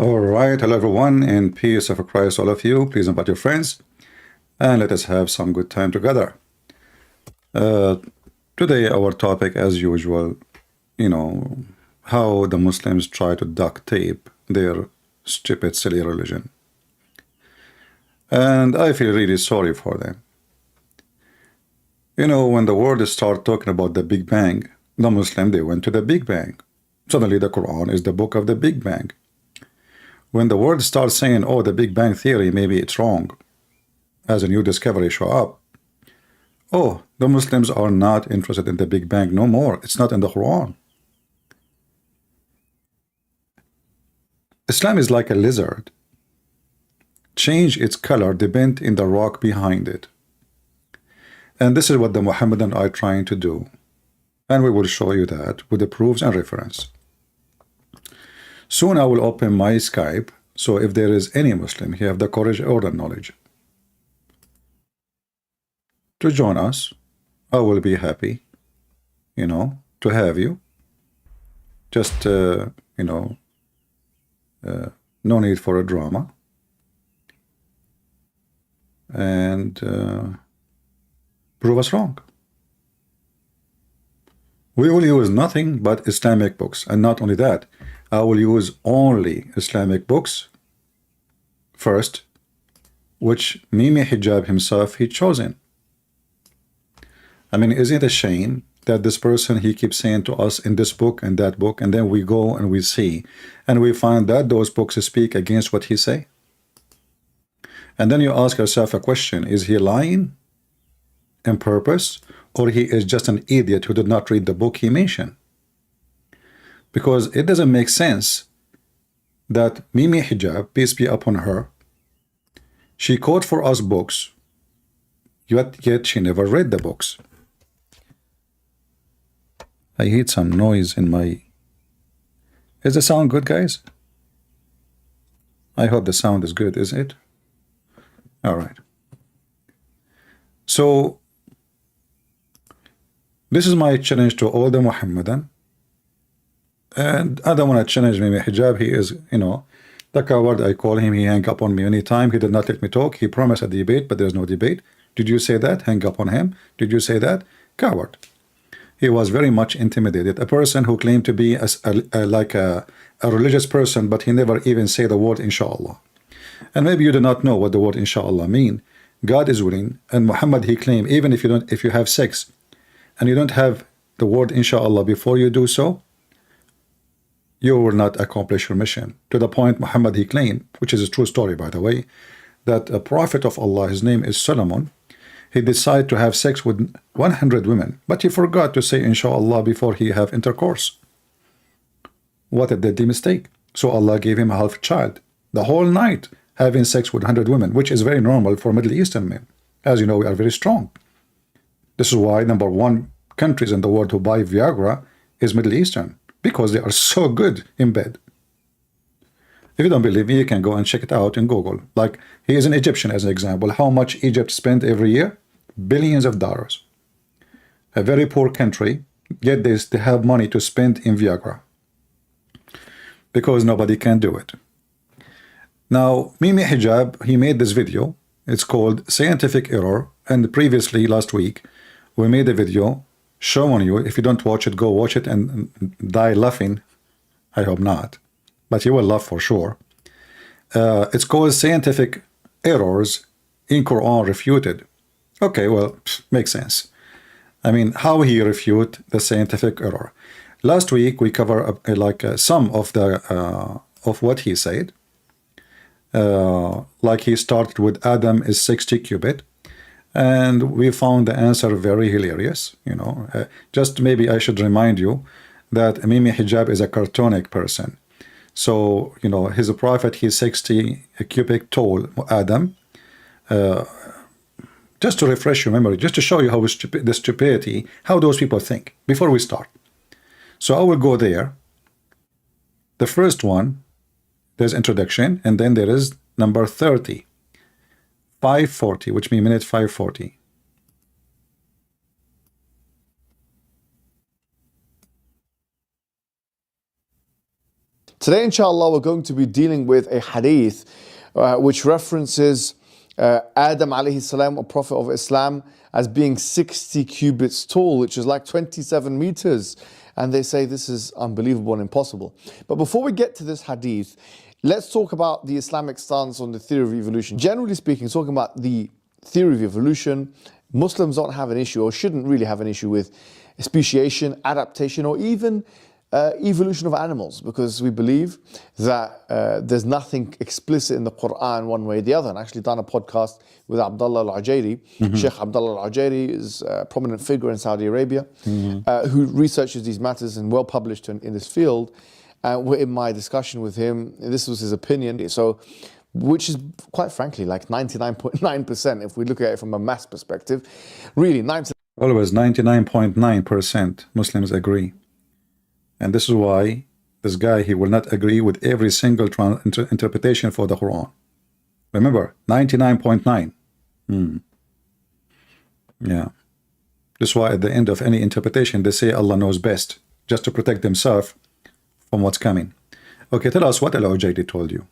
All right, hello everyone, in peace of Christ, all of you. Please invite your friends and let us have some good time together. Uh, Today, our topic, as usual, how the Muslims try to duct tape their stupid, silly religion. And I feel really sorry for them. When the world start talking about the Big Bang, the Muslim, they went to the Big Bang. Suddenly, the Quran is the book of the Big Bang. When the world starts saying, oh, the Big Bang Theory, maybe it's wrong, as a new discovery show up, oh, the Muslims are not interested in the Big Bang no more. It's not in the Quran. Islam is like a lizard. Change its color depend in the rock behind it. And this is what the Mohammedan are trying to do. And we will show you that with the proofs and reference. Soon I will open my Skype, so if there is any Muslim, he have the courage or the knowledge to join us, I will be happy, to have you. Just, no need for a drama. And prove us wrong. We will use nothing but Islamic books. And not only that, I will use only Islamic books first, which Mimi Hijab himself, he chosen. I mean, isn't it a shame that this person, he keeps saying to us in this book and that book, and then we go and we see, and we find that those books speak against what he say? And then you ask yourself a question, is he lying on purpose, or he is just an idiot who did not read the book he mentioned? Because it doesn't make sense that Mimi Hijab, peace be upon her, she quote for us books, yet she never read the books. I heard some noise in my... Is the sound good, guys? I hope the sound is good, is it? All right. So, this is my challenge to all the Muhammadan. And I don't want to challenge Mimi Hijab. He is, the coward. I call him. He hang up on me anytime. He did not let me talk. He promised a debate, but there's no debate. Did you say that? Hang up on him. Did you say that? Coward. He was very much intimidated. A person who claimed to be like a religious person, but he never even say the word inshallah. And maybe you do not know what the word inshallah mean. God is willing, and Muhammad, he claimed, even if you have sex and you don't have the word inshallah before you do so, you will not accomplish your mission. To the point Muhammad, he claimed, which is a true story by the way, that a prophet of Allah, his name is Solomon, he decided to have sex with 100 women, but he forgot to say inshallah before he have intercourse. What a deadly mistake. So Allah gave him a half child, the whole night having sex with 100 women, which is very normal for Middle Eastern men. As you know, we are very strong. This is why #1 countries in the world who buy Viagra is Middle Eastern, because they are so good in bed. If you don't believe me, you can go and check it out in Google. Like, he is an Egyptian as an example. How much Egypt spent every year? Billions of dollars. A very poor country, yet they have money to spend in Viagra, because nobody can do it. Now, Mimi Hijab, he made this video. It's called Scientific Error. And previously, last week, we made a video showing you. If you don't watch it, go watch it and die laughing. I hope not, but you will laugh for sure. It's called Scientific Errors in Quran Refuted. Okay, well, makes sense. I mean, how he refute the scientific error. Last week we cover some of the of what he said. Like he started with Adam is 60 cubit, and we found the answer very hilarious. Just maybe I should remind you that Mimi Hijab is a cartoonic person. So, his prophet, he's 60 cubic tall, Adam. Just to refresh your memory, just to show you how the stupidity, how those people think, before we start. So I will go there. The first one, there's introduction, and then there is number 30. 540, which means minute 540. Today, inshallah, we're going to be dealing with a hadith which references Adam alayhi salam, a prophet of Islam, as being 60 cubits tall, which is like 27 meters. And they say this is unbelievable and impossible. But before we get to this hadith, let's talk about the Islamic stance on the theory of evolution. Generally speaking, talking about the theory of evolution, Muslims don't have an issue, or shouldn't really have an issue, with speciation, adaptation, or even evolution of animals, because we believe that there's nothing explicit in the Quran one way or the other. And I actually done a podcast with Abdullah al-Ujairi. Sheikh Abdullah al-Ujairi is a prominent figure in Saudi Arabia who researches these matters and well published in this field. In my discussion with him, this was his opinion. So, which is quite frankly like 99.9% if we look at it from a mass perspective. Really, 90%. Always 99.9% Muslims agree. And this is why this guy, he will not agree with every single interpretation for the Quran. Remember, 99.9. Yeah. This is why at the end of any interpretation, they say Allah knows best, just to protect themselves from what's coming. Okay, tell us what Al-Ujairi told you.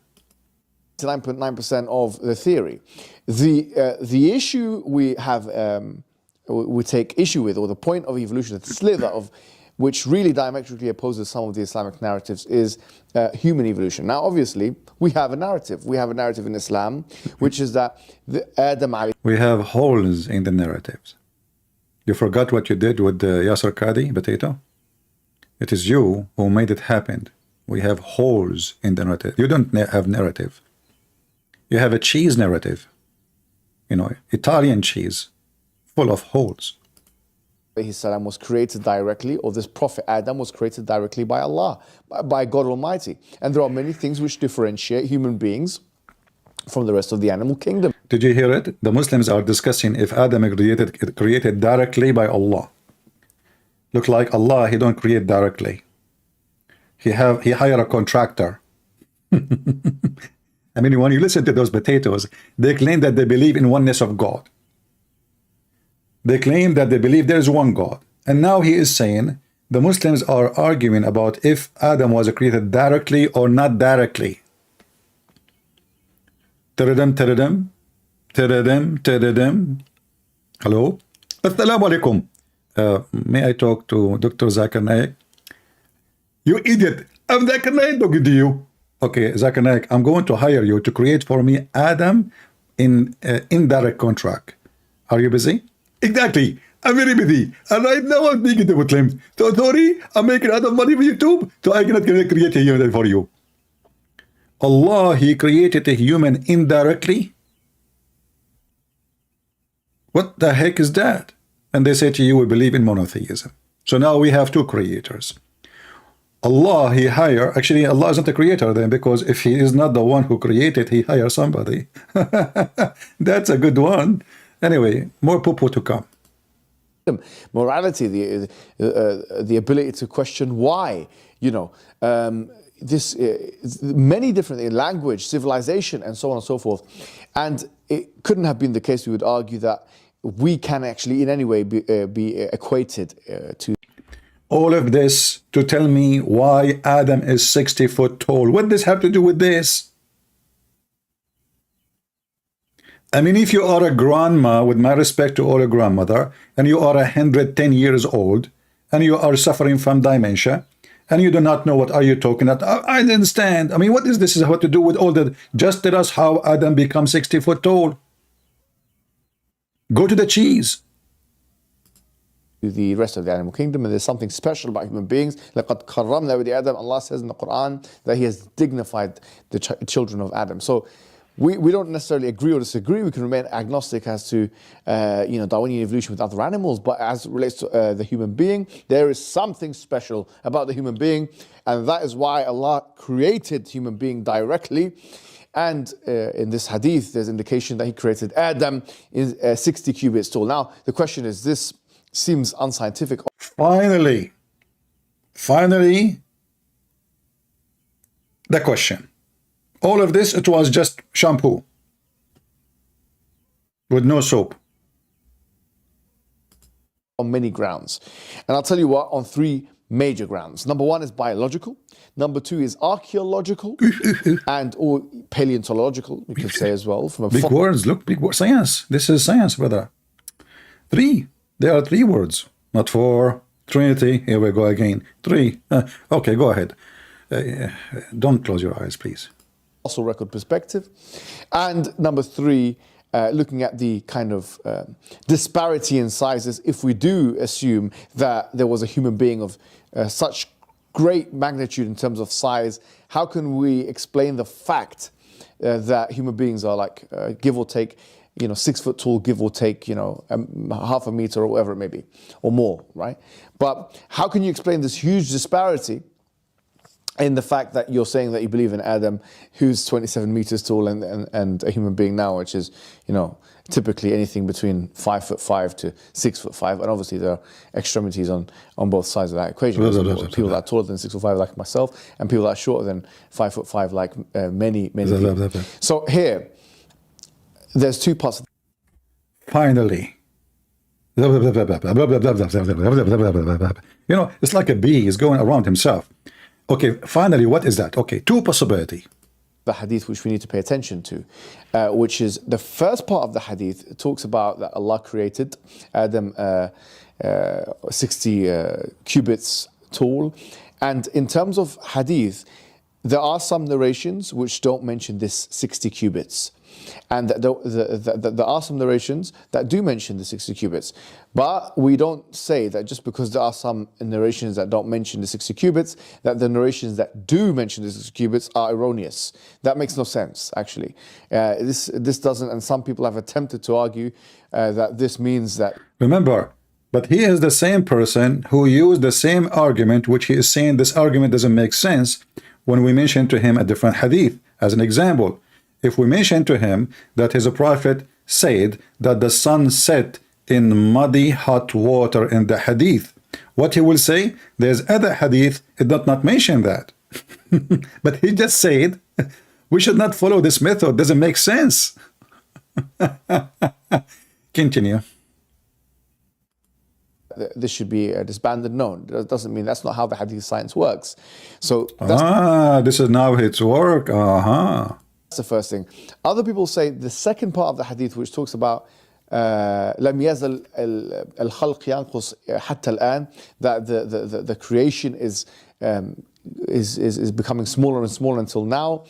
99.9% of the theory. The issue we have, we take issue with, or the point of evolution, the slither of which really diametrically opposes some of the Islamic narratives, is human evolution. Now, obviously, we have a narrative. We have a narrative in Islam, which is that Adam. We have holes in the narratives. You forgot what you did with the Yasser Qadi potato? It is you who made it happen. We have holes in the narrative. You don't have narrative. You have a cheese narrative. You know, Italian cheese, full of holes. Salam was created directly, or this prophet Adam was created directly by Allah, by God Almighty. And there are many things which differentiate human beings from the rest of the animal kingdom. Did you hear it? The Muslims are discussing if Adam created directly by Allah. Look like Allah, he don't create directly. He hire a contractor. I mean, when you listen to those potatoes, they claim that they believe in oneness of God. They claim that they believe there is one God. And now he is saying the Muslims are arguing about if Adam was created directly or not directly. Teredem, teredem, teredem, teredem. Hello? Assalamu alaikum. May I talk to Dr. Zakir Naik? You idiot. I'm Zakir Naik talking to you. Okay, Zakir Naik, I'm going to hire you to create for me Adam in indirect contract. Are you busy? Exactly. I'm very busy. And right now I'm speaking to Muslims. So sorry, I'm making a lot of money for YouTube, so I cannot create a human for you. Allah, he created a human indirectly? What the heck is that? And they say to you, we believe in monotheism. So now we have two creators. Allah, he hire, actually Allah isn't the creator then, because if he is not the one who created, he hire somebody. That's a good one. Anyway, more poo-poo to come. Morality, the ability to question why, you know, this many different language, civilization, and so on and so forth. And it couldn't have been the case, we would argue, that we can actually in any way be equated to all of this to tell me why Adam is 60 foot tall. What does this have to do with this? I mean, if you are a grandma, with my respect to all a grandmother, and you are 110 years old, and you are suffering from dementia, and you do not know what are you talking about, I understand. I mean, what is this have to do with all that? Just tell us how Adam becomes 60 foot tall. Go to the cheese. The rest of the animal kingdom, and there's something special about human beings. لَقَدْ كَرَّمْنَا بَنِي آدَمَ. Allah says in the Quran that He has dignified the children of Adam. So we don't necessarily agree or disagree. We can remain agnostic as to Darwinian evolution with other animals, but as it relates to the human being, there is something special about the human being, and that is why Allah created human being directly. And in this hadith, there's indication that He created Adam in 60 cubits tall. Now, the question is, this seems unscientific. Finally, the question. All of this, it was just shampoo with no soap. On many grounds. And I'll tell you what, on three major grounds. Number one is biological. Number two is archaeological and or paleontological, we could say as well. From a big words, look, big words. Science. This is science, brother. Three. There are three words, not four. Trinity. Here we go again. Three. Okay, go ahead. Don't close your eyes, please. Fossil record perspective. And number three, looking at the kind of disparity in sizes, if we do assume that there was a human being of such great magnitude in terms of size, how can we explain the fact that human beings are like, give or take, 6 foot tall, give or take, half a meter or whatever it may be, or more, right? But how can you explain this huge disparity in the fact that you're saying that you believe in Adam, who's 27 meters tall, and a human being now, which is, typically anything between 5'5" to 6'5", and obviously there are extremities on both sides of that equation. People that are taller than 6'5", like myself, and people that are shorter than 5'5", like many people. So here, there's two parts. Finally. It's like a bee is going around himself. Okay, finally, what is that? Okay, two possibility. The hadith which we need to pay attention to, which is the first part of the hadith talks about that Allah created Adam 60 cubits tall. And in terms of hadith, there are some narrations which don't mention this 60 cubits. And there are some narrations that do mention the 60 cubits. But we don't say that just because there are some narrations that don't mention the 60 cubits, that the narrations that do mention the 60 cubits are erroneous. That makes no sense, actually. This doesn't, and some people have attempted to argue that this means that... Remember, but he is the same person who used the same argument, which he is saying this argument doesn't make sense when we mention to him a different hadith. As an example, if we mention to him that his prophet said that the sun set in muddy hot water in the hadith, what he will say, there's other hadith, it does not mention that. But he just said, we should not follow this method, doesn't make sense. Continue. This should be disbanded. No, that doesn't mean that's not how the hadith science works. So this is now its work. That's the first thing. Other people say the second part of the hadith, which talks about لم يزل الخلق ينقص حتى الآن, that the creation is becoming smaller and smaller until now.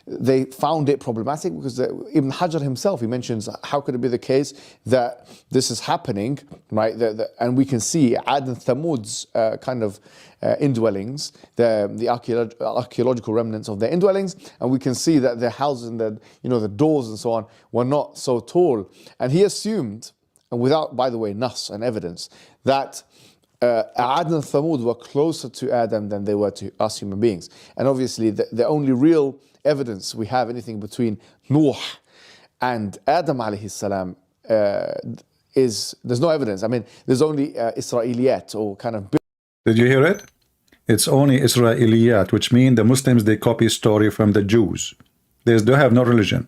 They found it problematic because Ibn Hajar himself, he mentions, how could it be the case that this is happening, right? And we can see Ad and Thamud's kind of indwellings, the archaeological remnants of their indwellings, and we can see that their houses and the doors and so on were not so tall. And he assumed, and without, by the way, nas and evidence, that Ad and Thamud were closer to Adam than they were to us human beings. And obviously the only real evidence we have anything between Nuh and Adam alayhi salam there's no evidence. I mean, there's only Israeliyat or kind of... Did you hear it? It's only Israeliyat, which means the Muslims, they copy story from the Jews. They have no religion.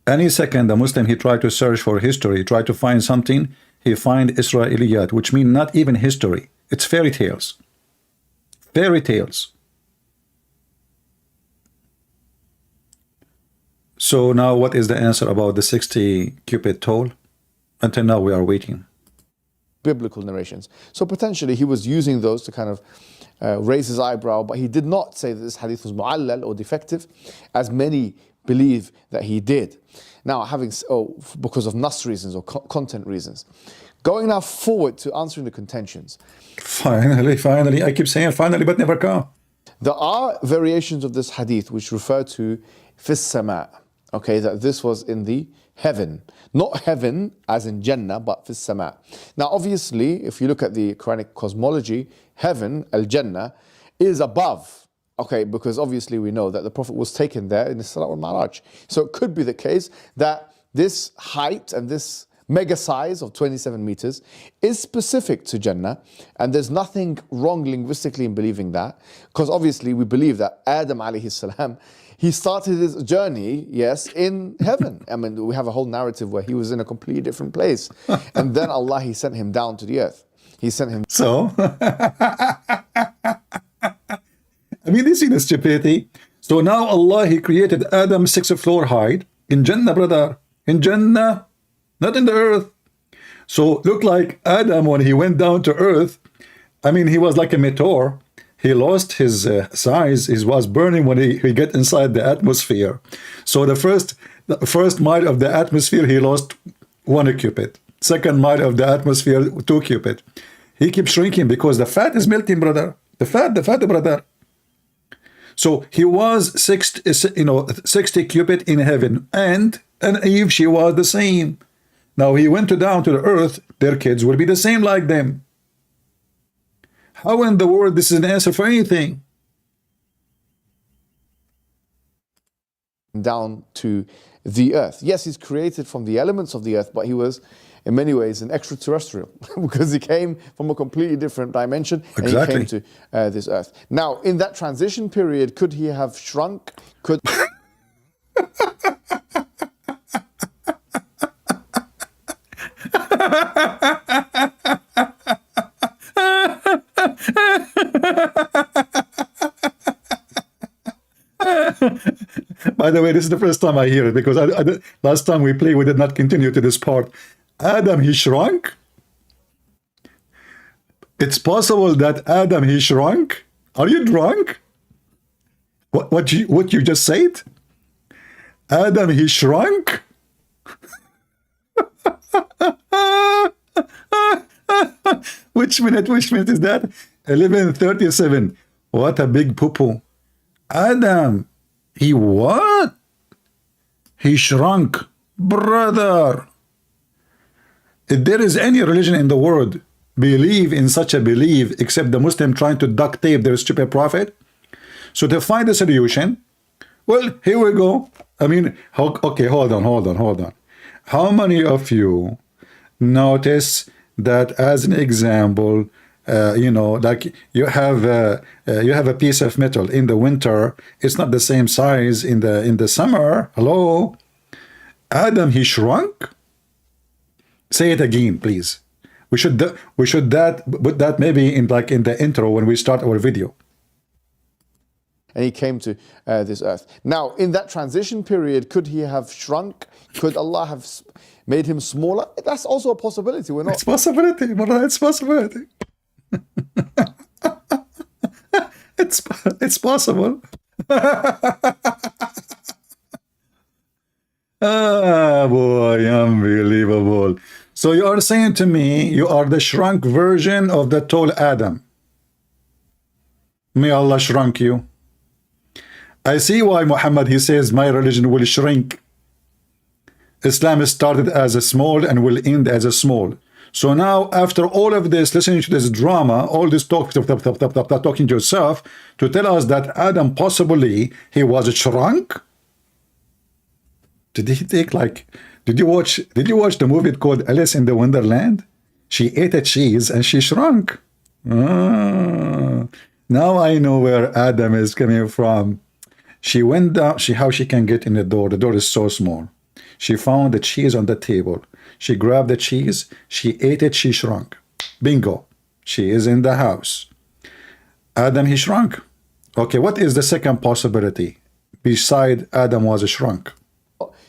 Any second the Muslim, he tried to search for history, try to find something, he find Israeliyat, which mean not even history. It's fairy tales. Fairy tales. So now what is the answer about the 60 cubit tall? Until now we are waiting. Biblical narrations. So potentially he was using those to kind of raise his eyebrow, but he did not say that this hadith was mu'allal or defective, as many believe that he did. Now, because of nas reasons or content reasons. Going now forward to answering the contentions. Finally, I keep saying finally, but never come. There are variations of this hadith which refer to fis sama, okay, that this was in the heaven. Not heaven as in Jannah, but fis sama. Now, obviously, if you look at the Quranic cosmology, heaven, al-Jannah, is above. Okay, because obviously we know that the Prophet was taken there in the Isra wal-Mi'raj. So it could be the case that this height and this mega size of 27 meters is specific to Jannah, and there's nothing wrong linguistically in believing that, because obviously we believe that Adam alayhi salam, he started his journey, yes, in heaven. I mean, we have a whole narrative where he was in a completely different place, and then Allah, he sent him down to the earth. He sent him. So, I mean, this is the stupidity. So now Allah, He created Adam 6th floor height in Jannah, brother. In Jannah, not in the earth. So look like Adam, when he went down to earth, I mean, he was like a meteor. He lost his size. He was burning when he get inside the atmosphere. So the first mile of the atmosphere, he lost 1 cubit. Second mile of the atmosphere, 2 cubit. He keeps shrinking because the fat is melting, brother. The fat, brother. So he was 60 cubit in heaven, and Eve, she was the same. Now he went down to the earth, their kids will be the same like them. How in the world this is an answer for anything? Down to the earth. Yes, he's created from the elements of the earth, but he was in many ways an extraterrestrial because he came from a completely different dimension. Exactly. And he came to this earth. Now, in that transition period, could he have shrunk? Could By the way, this is the first time I hear it, because last time we played, we did not continue to this part. Adam, he shrunk? It's possible that Adam, he shrunk? Are you drunk? What you just said? Adam, he shrunk? Which minute is that? 11:37. What a big poo-poo. Adam, he what? He shrunk. Brother, if there is any religion in the world believe in such a belief except the Muslim trying to duct tape their stupid prophet, so to find a solution, well, here we go. I mean, okay, hold on. How many of you notice that, as an example, like you have a piece of metal in the winter, it's not the same size in the summer. Hello, Adam, he shrunk. Say it again, please. We should put that maybe in the intro when we start our video. And he came to this earth. Now, in that transition period, could he have shrunk? Could Allah have made him smaller? That's also a possibility. We're not. It's possibility, brother. It's possibility. it's possible. Ah, boy, unbelievable. So you are saying to me you are the shrunk version of the tall Adam. May Allah shrunk you. I see why Muhammad, he says my religion will shrink. Islam started as a small and will end as a small. So now, after all of this, listening to this drama, all this talking to yourself, to tell us that Adam possibly he was shrunk. Did he take did you watch the movie called Alice in the Wonderland? She ate a cheese and she shrunk. Now I know where Adam is coming from. She went down, how she can get in the door. The door is so small. She found the cheese on the table. She grabbed the cheese, she ate it, she shrunk. Bingo. She is in the house. Adam, he shrunk. Okay, what is the second possibility beside Adam was shrunk?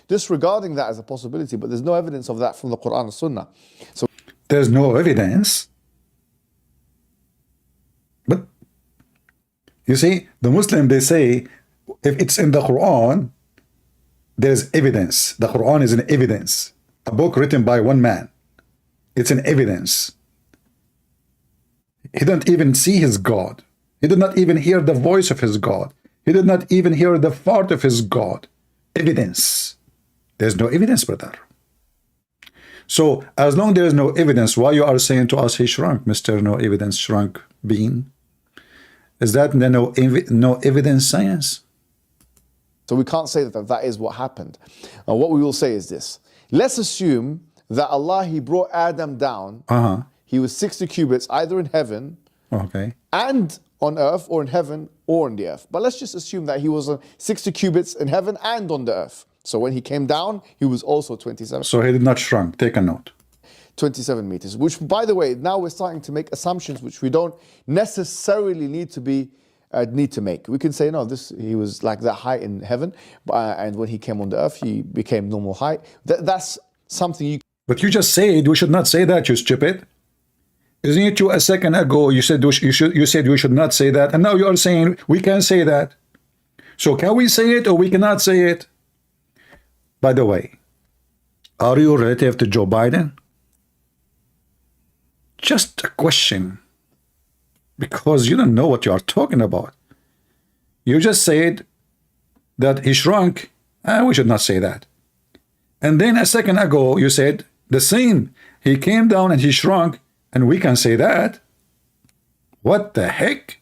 Disregarding that as a possibility, but there's no evidence of that from the Quran and Sunnah. So there's no evidence. But you see, the Muslim, they say, if it's in the Quran, there's evidence. The Quran is an evidence. A book written by one man. It's an evidence. He didn't even see his God. He did not even hear the voice of his God. He did not even hear the fart of his God. Evidence. There's no evidence, brother. So, as long as there is no evidence, why you are saying to us he shrunk, Mr. No Evidence Shrunk Bean? Is that no evidence science? So we can't say that is what happened. What we will say is this. Let's assume that Allah, he brought Adam down. He was 60 cubits, either in heaven and on earth, or in heaven or on the earth. But let's just assume that he was 60 cubits in heaven and on the earth. So when he came down, he was also 27. So he did not shrunk. Take a note. 27 meters, which, by the way, now we're starting to make assumptions which we don't necessarily need to make. We can say, no, he was like that height in heaven, and when he came on the earth, he became normal height. That's something you... But you just said we should not say that, you stupid. Isn't it you a second ago you said you said we should not say that, and now you are saying we can say that. So can we say it or we cannot say it? By the way, are you relative to Joe Biden? Just a question, because you don't know what you are talking about. You just said that he shrunk, and we should not say that. And then a second ago you said the same. He came down and he shrunk, and we can say that. What the heck?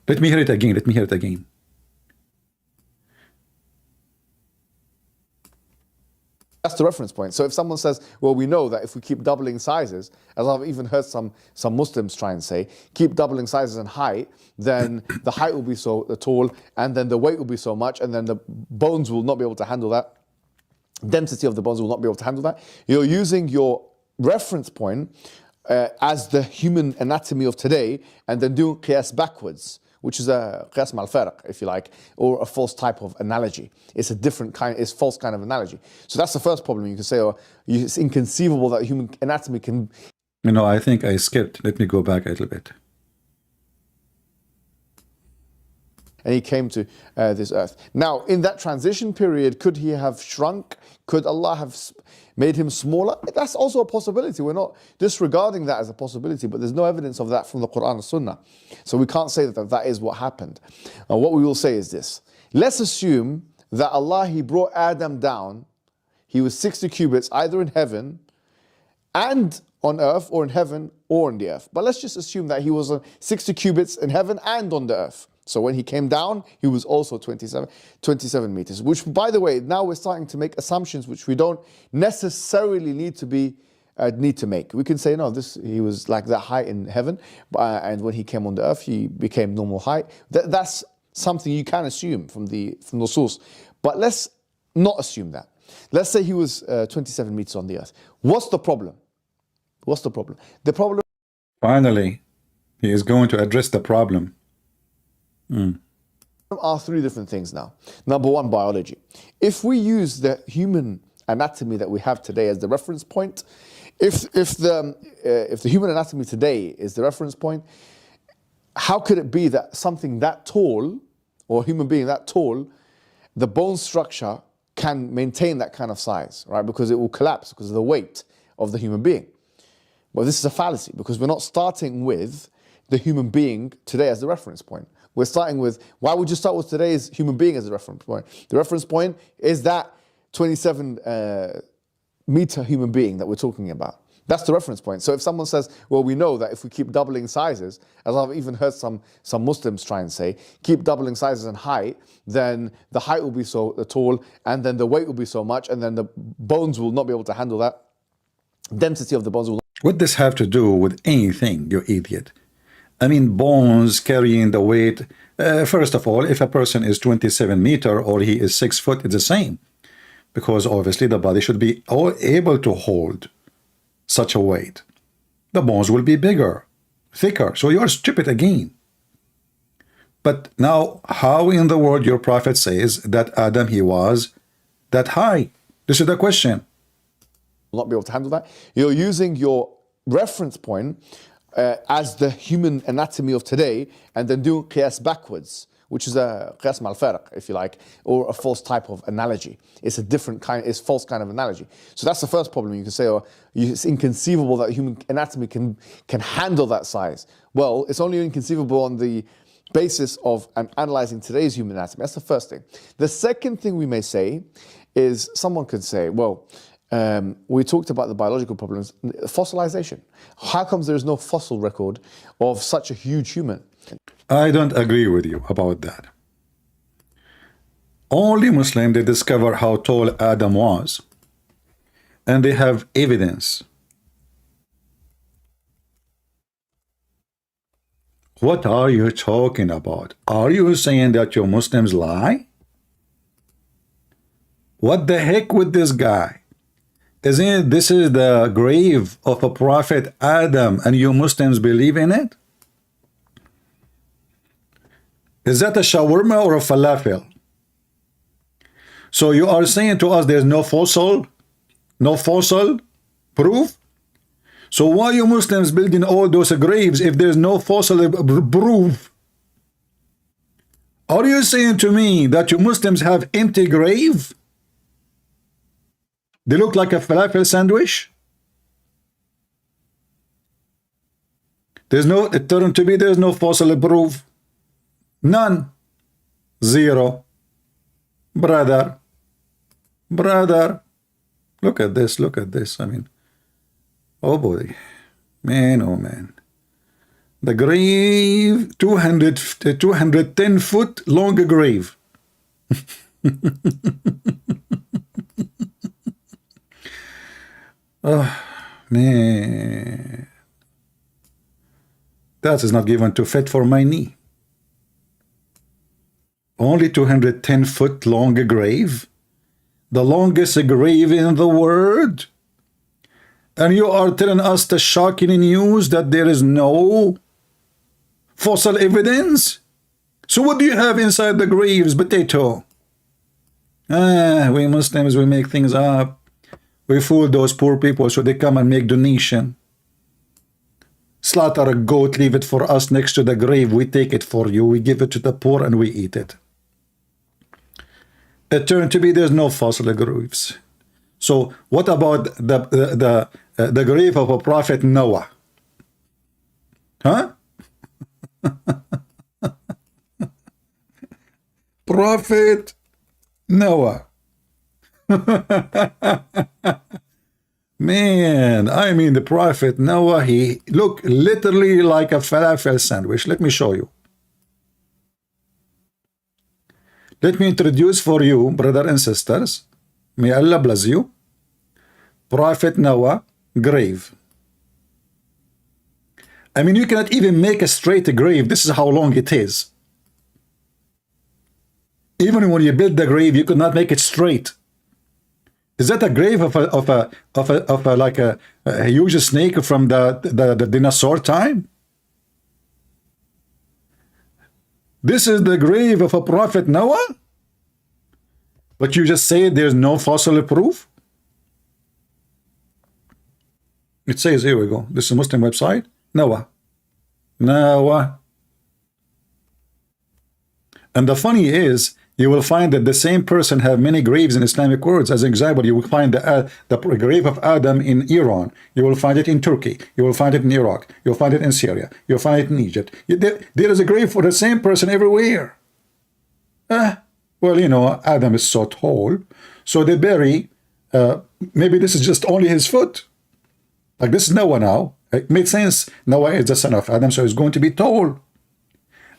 Let me hear it again. Let me hear it again. That's the reference point. So if someone says, well, we know that if we keep doubling sizes, as I've even heard some Muslims try and say, keep doubling sizes in height, then the height will be so tall, and then the weight will be so much, and then the bones will not be able to handle that. Density of the bones will not be able to handle that. You're using your reference point as the human anatomy of today, and then doing qiyas backwards, which is a qiyas mal farq, if you like, or a false type of analogy. It's a different kind, it's false kind of analogy. So that's the first problem you can say, or it's inconceivable that human anatomy can... You know, I think I skipped. Let me go back a little bit. And he came to this earth. Now, in that transition period, could he have shrunk? Could Allah have made him smaller? That's also a possibility. We're not disregarding that as a possibility, but there's no evidence of that from the Quran and Sunnah. So we can't say that that is what happened. What we will say is this. Let's assume that Allah, He brought Adam down. He was 60 cubits, either in heaven and on earth, or in heaven or on the earth. But let's just assume that he was 60 cubits in heaven and on the earth. So when he came down, he was also 27 meters, which, by the way, now we're starting to make assumptions which we don't necessarily need to make. We can say, no, he was like that height in heaven, and when he came on the earth, he became normal height. That's something you can assume from the source. But let's not assume that. Let's say he was 27 meters on the earth. What's the problem? What's the problem? The problem... Finally, he is going to address the problem. Are three different things now. Number one, biology. If we use the human anatomy that we have today as the reference point, if the human anatomy today is the reference point, how could it be that something that tall, or a human being that tall, the bone structure can maintain that kind of size, right? Because it will collapse because of the weight of the human being. Well, this is a fallacy, because we're not starting with the human being today as the reference point. We're starting with, why would you start with today's human being as a reference point? The reference point is that 27 meter human being that we're talking about. That's the reference point. So if someone says, well, we know that if we keep doubling sizes, as I've even heard some Muslims try and say, keep doubling sizes in height, then the height will be so tall, and then the weight will be so much, and then the bones will not be able to handle that. Density of the bones will not... What does this have to do with anything, you idiot? I mean, bones carrying the weight. First of all, if a person is 27 meter or he is 6 foot, it's the same. Because obviously the body should be able to hold such a weight. The bones will be bigger, thicker. So you're stupid again. But now, how in the world your prophet says that Adam, he was that high? This is the question. Will not be able to handle that. You're using your reference point as the human anatomy of today, and then doing qiyas backwards, which is a qiyas mal farq, if you like, or a false type of analogy. It's a different kind, it's false kind of analogy. So that's the first problem you can say, or it's inconceivable that human anatomy can handle that size. Well, it's only inconceivable on the basis of analyzing today's human anatomy. That's the first thing. The second thing we may say is, someone could say, well, we talked about the biological problems, fossilization. How comes there is no fossil record of such a huge human? I don't agree with you about that. Only Muslims, they discover how tall Adam was, and they have evidence. What are you talking about? Are you saying that your Muslims lie? What the heck with this guy? Isn't it, this is the grave of a prophet Adam, and you Muslims believe in it? Is that a shawarma or a falafel? So you are saying to us there's no fossil proof? So why you Muslims building all those graves if there's no fossil proof? Are you saying to me that you Muslims have empty grave? They look like a falafel sandwich? There's no fossil proof. None. Zero. Brother. Look at this. I mean, oh boy. Man, oh man. The grave, 210 foot long grave. Oh, man. That is not given to fit for my knee. Only 210 foot long grave. The longest grave in the world. And you are telling us the shocking news that there is no fossil evidence? So what do you have inside the graves? Potato. We Muslims, we make things up. We fool those poor people so they come and make donation. Slaughter a goat, leave it for us next to the grave. We take it for you. We give it to the poor and we eat it. It turned to be there's no fossil graves. So what about the grave of a prophet Noah? Huh? Prophet Noah. Man, I mean the prophet Noah, he looked literally like a falafel sandwich. Let me show you. Let me introduce for you, brother and sisters, may Allah bless you, Prophet Noah grave. I mean, you cannot even make a straight grave. This is how long it is. Even when you build the grave, you could not make it straight. Is that a grave of a like a huge snake from the dinosaur time? This is the grave of a prophet Noah? But you just say there's no fossil proof? It says, here we go. This is a Muslim website. Noah. And the funny is, you will find that the same person have many graves in Islamic words. As an example, you will find the grave of Adam in Iran. You will find it in Turkey. You will find it in Iraq. You'll find it in Syria. You'll find it in Egypt. There is a grave for the same person everywhere. Well, you know, Adam is so tall, so they bury, maybe this is just only his foot. Like this is Noah now. It made sense. Noah is the son of Adam, so he's going to be tall.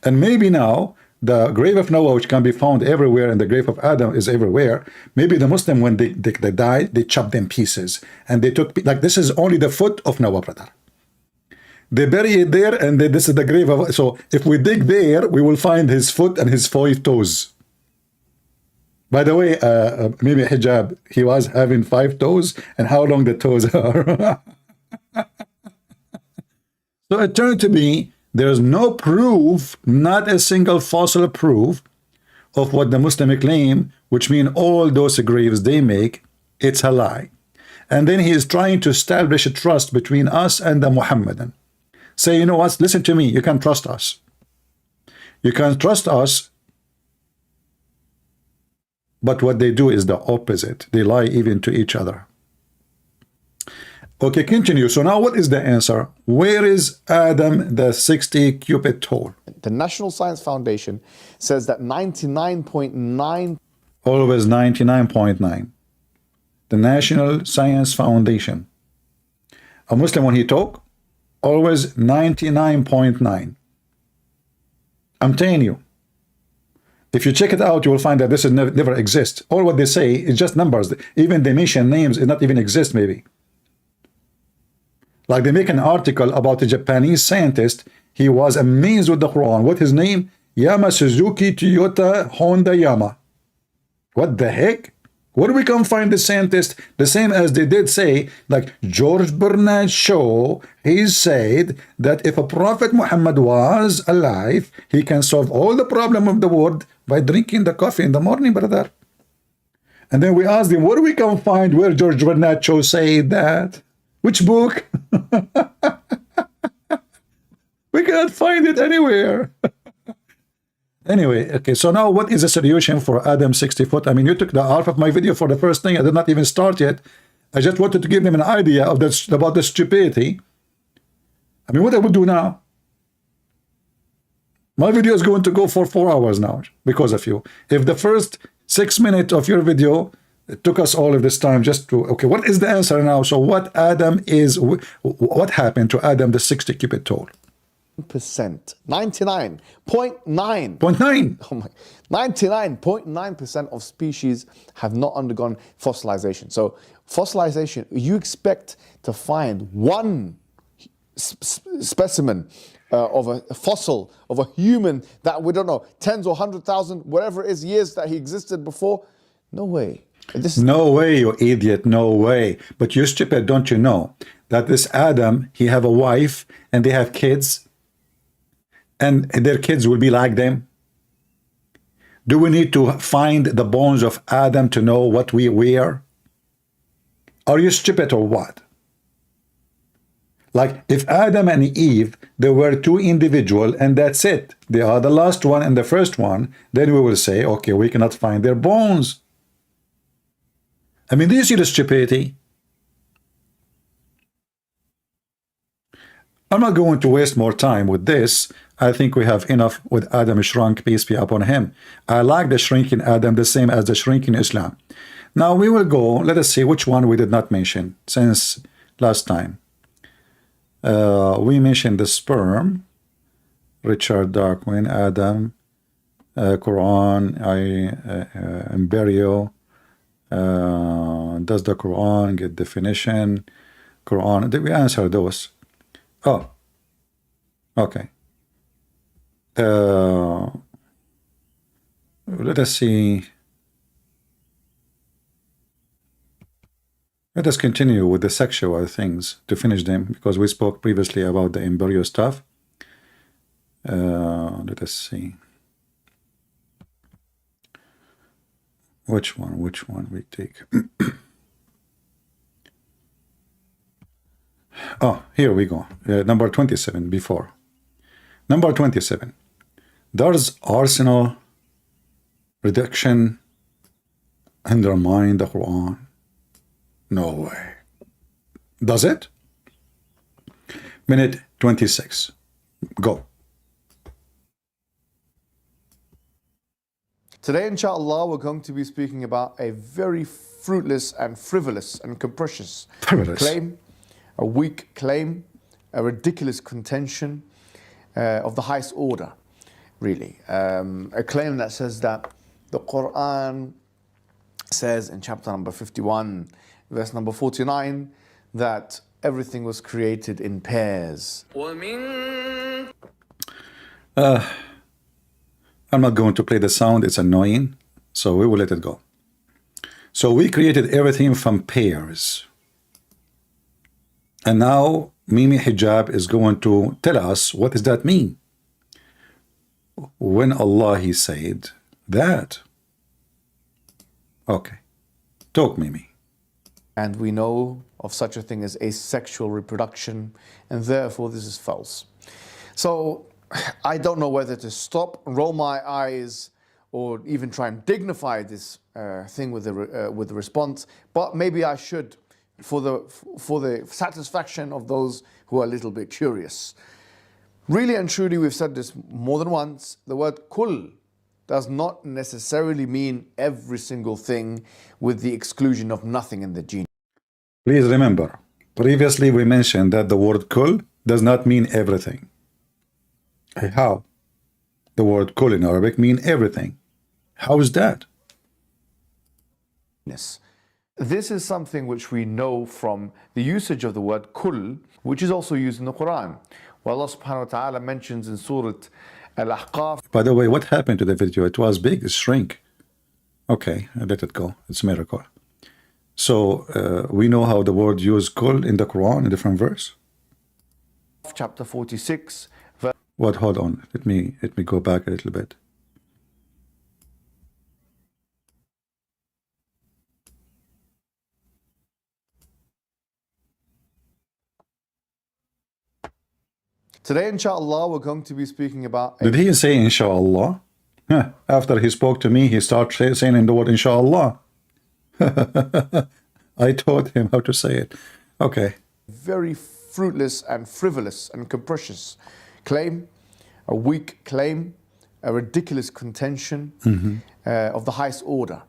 And maybe now, the grave of Noah, which can be found everywhere, and the grave of Adam is everywhere. Maybe the Muslim, when they died, they chopped them pieces. And they took, like this is only the foot of Noah, brother. They bury it there, and this is the grave of, so if we dig there, we will find his foot and his 5 toes. By the way, maybe Hijab, he was having 5 toes, and how long the toes are. So it turned to be, there's no proof, not a single fossil proof of what the Muslim claim, which mean all those graves they make, it's a lie. And then he is trying to establish a trust between us and the Muhammadan. Say, you know what, listen to me, you can trust us. You can trust us, but what they do is the opposite. They lie even to each other. Okay, continue. So now what is the answer? Where is Adam the 60 cubit tall? The National Science Foundation says that 99.9... Always 99.9. The National Science Foundation. A Muslim, when he talk, always 99.9. I'm telling you. If you check it out, you will find that this is never exist. All what they say is just numbers. Even they mention names, it not even exist maybe. Like they make an article about a Japanese scientist. He was amazed with the Quran. What his name? Yama Suzuki Toyota Honda Yama. What the heck? Where we can find the scientists, the same as they did say, like George Bernard Shaw, he said that if a Prophet Muhammad was alive, he can solve all the problem of the world by drinking the coffee in the morning, brother. And then we asked him, where we can find where George Bernard Shaw said that? Which book? We cannot find it anywhere. Anyway, okay, so now what is the solution for Adam 60 foot? I mean, you took the half of my video for the first thing. I did not even start yet. I just wanted to give them an idea of this, about the stupidity. I mean, what I would do now? My video is going to go for 4 hours now because of you. If the first 6 minutes of your video, it took us all of this time just to, okay, what is the answer now? So what Adam is, what happened to Adam the 60 cubit tall? 99.9. 0.9. Oh my, 99.9% of species have not undergone fossilization. So fossilization, you expect to find one specimen of a fossil of a human that we don't know, tens or 100,000, whatever it is, years that he existed before. No way. No way, you idiot, no way. But you stupid, don't you know that this Adam, he have a wife and they have kids, and their kids will be like them? Do we need to find the bones of Adam to know what we wear? Are you stupid or what? Like, if Adam and Eve, they were two individuals and that's it, they are the last one and the first one, then we will say, okay, we cannot find their bones. I mean, do you see the stupidity? I'm not going to waste more time with this. I think we have enough with Adam shrunk, peace be upon him. I like the shrinking Adam the same as the shrinking Islam. Now we will go, let us see which one we did not mention since last time. We mentioned the sperm, Richard Darwin, Adam, Quran, embryo. Does the Quran get definition? Quran, did we answer those? Oh, okay. Let us see. Let us continue with the sexual things to finish them, because we spoke previously about the embryo stuff. Let us see. Which one we take? Oh, here we go. Number 27 before. Number 27. Does arsenal reduction undermine the Quran? No way. Does it? Minute 26. Go. Today, inshallah, we're going to be speaking about a very fruitless and frivolous and capricious claim, a weak claim, a ridiculous contention of the highest order, really. A claim that says that the Quran says in chapter number 51, verse number 49, that everything was created in pairs. I'm not going to play the sound, it's annoying, so we will let it go. So we created everything from pairs. And now Mimi Hijab is going to tell us, what does that mean? When Allah, he said that. Okay. Talk, Mimi. And we know of such a thing as asexual reproduction, and therefore this is false. So I don't know whether to stop, roll my eyes, or even try and dignify this thing with the response, but maybe I should, for the satisfaction of those who are a little bit curious. Really and truly, we've said this more than once, the word kul does not necessarily mean every single thing, with the exclusion of nothing in the gene. Please remember, previously we mentioned that the word kul does not mean everything. How? The word kul in Arabic means everything. How is that? Yes. This is something which we know from the usage of the word kul, which is also used in the Quran. Well, Allah subhanahu wa ta'ala mentions in Surah Al-Ahqaf. By the way, what happened to the video? It was big, it shrank. Okay, I let it go. It's a miracle. So we know how the word used kul in the Quran, a different verse. Chapter 46. What? Hold on. Let me go back a little bit. Today, inshallah, we're going to be speaking about... Did he say inshallah? After he spoke to me, he started saying the word inshallah. I taught him how to say it. Okay. Very fruitless and frivolous and capricious claim, a weak claim, a ridiculous contention of the highest order,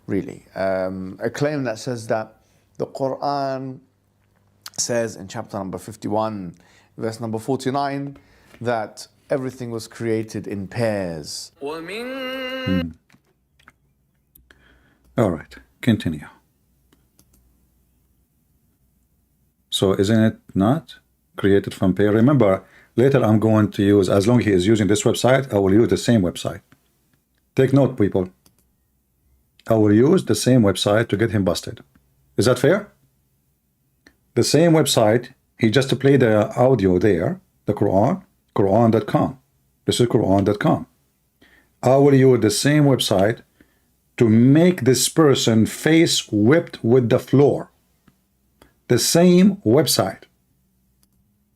really. A claim that says that the Quran says in chapter number 51, verse number 49, that everything was created in pairs. All right, continue. So isn't it not created from pair? Remember, later I'm going to use, as long as he is using this website, I will use the same website. Take note, people. I will use the same website to get him busted. Is that fair? The same website, he just played the audio there, the Quran, Quran.com. This is Quran.com. I will use the same website to make this person face whipped with the floor. The same website.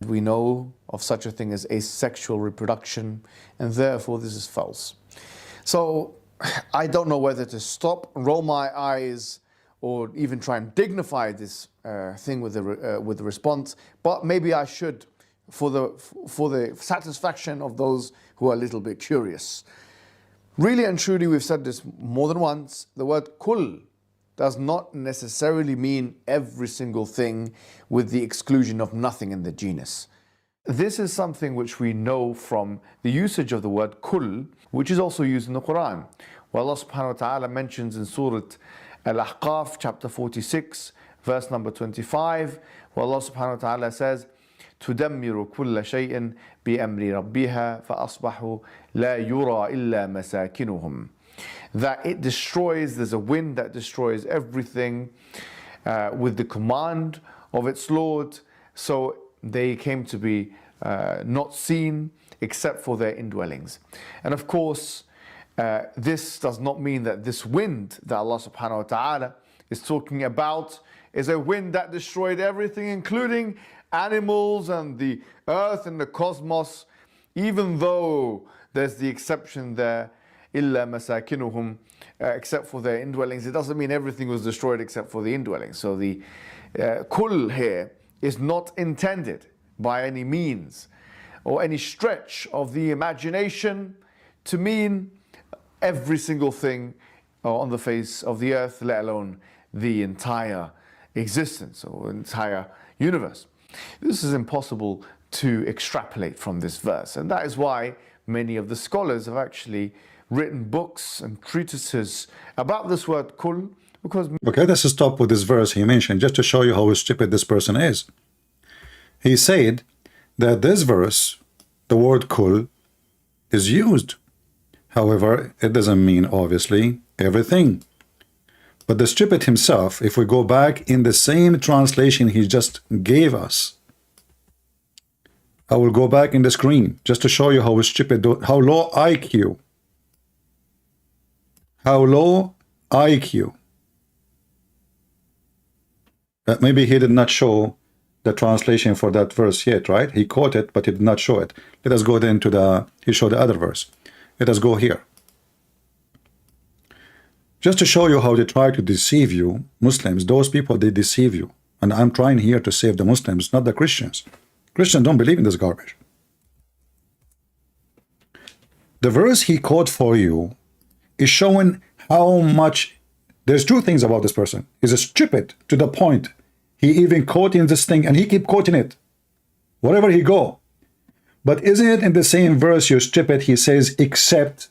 We know of such a thing as asexual reproduction, and therefore this is false. So I don't know whether to stop, roll my eyes, or even try and dignify this thing with the response, but maybe I should, for the satisfaction of those who are a little bit curious. Really and truly, we've said this more than once, the word kul does not necessarily mean every single thing with the exclusion of nothing in the genus. This is something which we know from the usage of the word kul, which is also used in the Quran. Where Allah subhanahu wa ta'ala mentions in Surah Al-Ahqaf, chapter 46, verse number 25, where Allah subhanahu wa ta'ala says, تدمر كل شيء بأمر ربها فأصبحوا لا يرى إلا مساكنهم. That it destroys, there's a wind that destroys everything with the command of its Lord, so they came to be not seen except for their indwellings. And of course, this does not mean that this wind that Allah subhanahu wa ta'ala is talking about is a wind that destroyed everything, including animals and the earth and the cosmos, even though there's the exception there, إِلَّا مَسَاكِنُهُمْ, except for their indwellings. It doesn't mean everything was destroyed except for the indwellings. So the kul here is not intended by any means or any stretch of the imagination to mean every single thing on the face of the earth, let alone the entire existence or entire universe. This is impossible to extrapolate from this verse, and that is why many of the scholars have actually written books and treatises about this word kul, because... Okay, let's stop with this verse he mentioned, just to show you how stupid this person is. He said that this verse, the word kul, is used. However, it doesn't mean, obviously, everything. But the stupid himself, if we go back in the same translation he just gave us, I will go back in the screen just to show you how stupid, how low IQ. How low IQ. Maybe he did not show the translation for that verse yet, right? He quoted it, but he did not show it. Let us go then to the, he showed the other verse. Let us go here. Just to show you how they try to deceive you, Muslims, those people, they deceive you. And I'm trying here to save the Muslims, not the Christians. Christians don't believe in this garbage. The verse he quoted for you is showing how much... There's two things about this person. He's stupid to the point. He even quoting this thing and he keep quoting it. Wherever he go. But isn't it in the same verse, you're stupid, he says, except...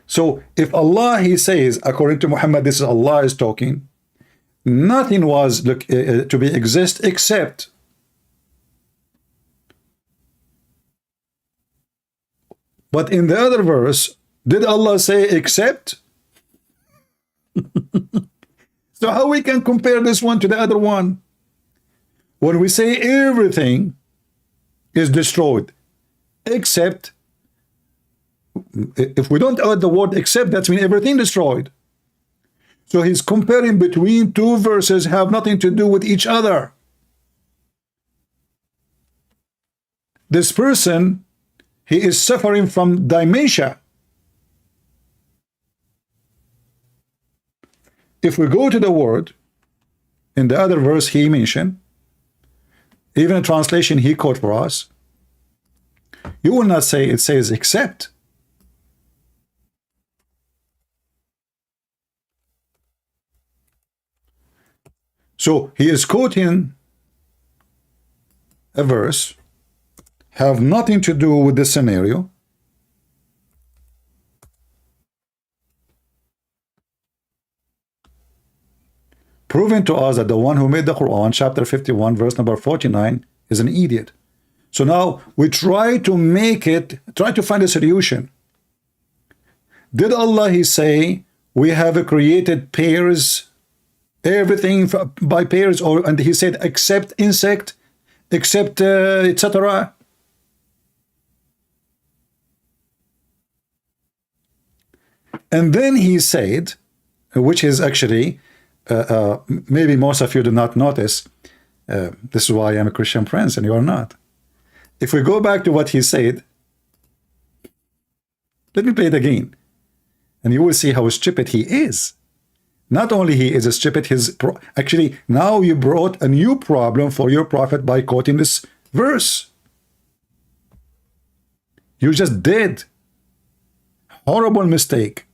So if Allah, he says, according to Muhammad, this is Allah is talking, nothing was to be exist except But in the other verse, did Allah say except? So how we can compare this one to the other one? When we say everything is destroyed, except, if we don't add the word except, that means everything destroyed. So he's comparing between two verses have nothing to do with each other. This person, he is suffering from dementia. If we go to the word, in the other verse he mentioned, even a translation he quote for us, you will not say it says except. So he is quoting a verse, have nothing to do with the scenario, proving to us that the one who made the Quran, chapter 51, verse number 49, is an idiot. So now we try to make it, try to find a solution. Did Allah, he say, we have created pairs, everything by pairs, or and he said except insect, except etc. And then he said, which is actually, maybe most of you do not notice, this is why I'm a Christian prince and you are not. If we go back to what he said, let me play it again, and you will see how stupid he is. Not only he is stupid, actually now you brought a new problem for your prophet by quoting this verse. You just did. Horrible mistake.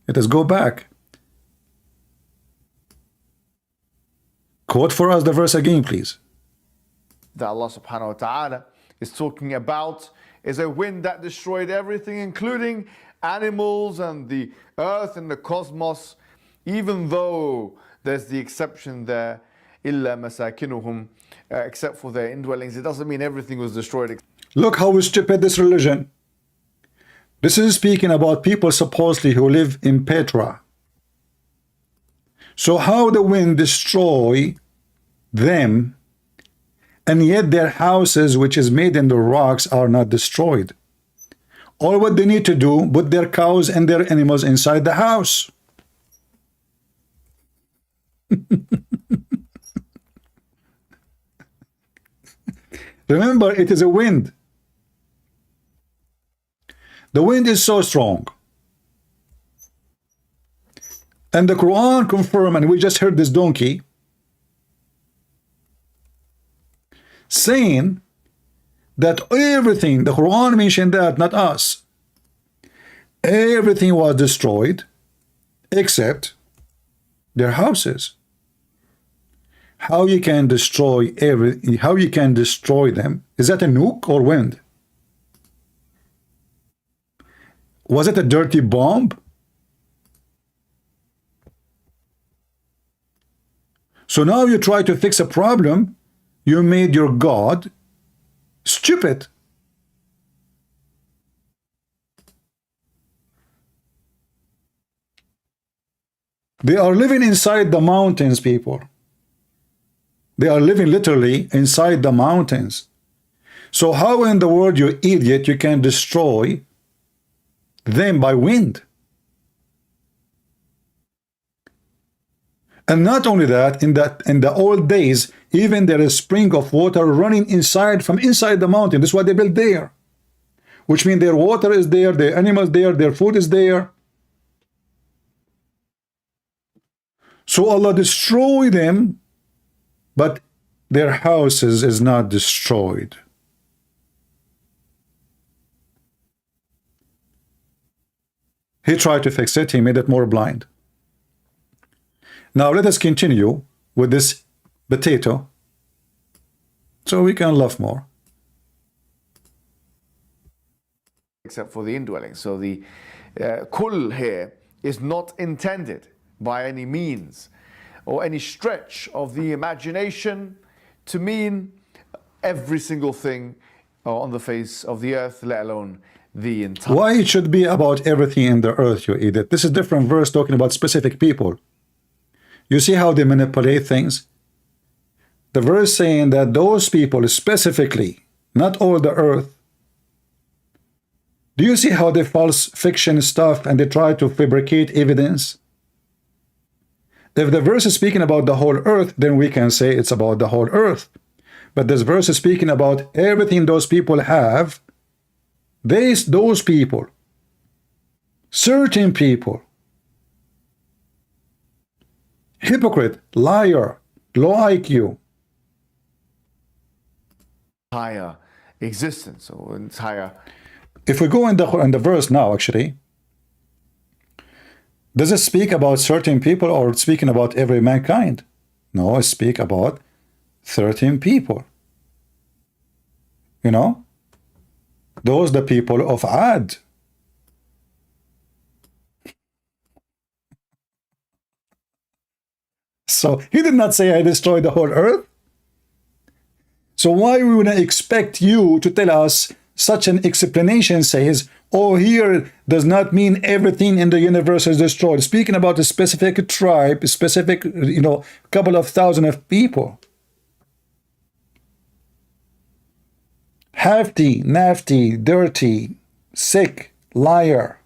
Let us go back. Quote for us the verse again, please. That Allah subhanahu wa ta'ala is talking about is a wind that destroyed everything, including animals and the earth and the cosmos, even though there's the exception there, illa masakinuhum, except for their indwellings. It doesn't mean everything was destroyed. Look how stupid this religion. This is speaking about people supposedly who live in Petra. So how the wind destroy them, and yet their houses, which is made in the rocks, are not destroyed. All what they need to do, put their cows and their animals inside the house. Remember, it is a wind. The wind is so strong. And the Quran confirmed, and we just heard this donkey saying that everything, the Quran mentioned that, not us, everything was destroyed except their houses. How you can destroy how you can destroy them? Is that a nuke or wind? Was it a dirty bomb? So now you try to fix a problem, you made your God stupid. They are living inside the mountains, people. They are living literally inside the mountains. So how in the world, you idiot, you can destroy them by wind? And not only that, in the old days, even there is spring of water running from inside the mountain. This is what they built there, which means their water is there, their animals there, their food is there. So Allah destroyed them, but their houses is not destroyed. He tried to fix it, he made it more blind. Now let us continue with this potato so we can laugh more. Except for the indwelling. So the kull here is not intended by any means or any stretch of the imagination to mean every single thing on the face of the earth, let alone the entire. Why it should be about everything in the earth, you idiot? This is different verse talking about specific people. You see how they manipulate things? The verse saying that those people specifically, not all the earth. Do you see how they false fiction stuff and they try to fabricate evidence? If the verse is speaking about the whole earth, then we can say it's about the whole earth. But this verse is speaking about everything those people have. Those people, certain people, hypocrite, liar, low IQ. Entire existence or entire. If we go in the verse now, actually, does it speak about certain people or speaking about every mankind? No, it speaks about 13 people. You know, those the people of Ad. So he did not say I destroyed the whole earth. So why we would expect you to tell us such an explanation says, oh, here does not mean everything in the universe is destroyed. Speaking about a specific tribe, a specific, couple of thousand of people. Hefty, nasty, dirty, sick, liar.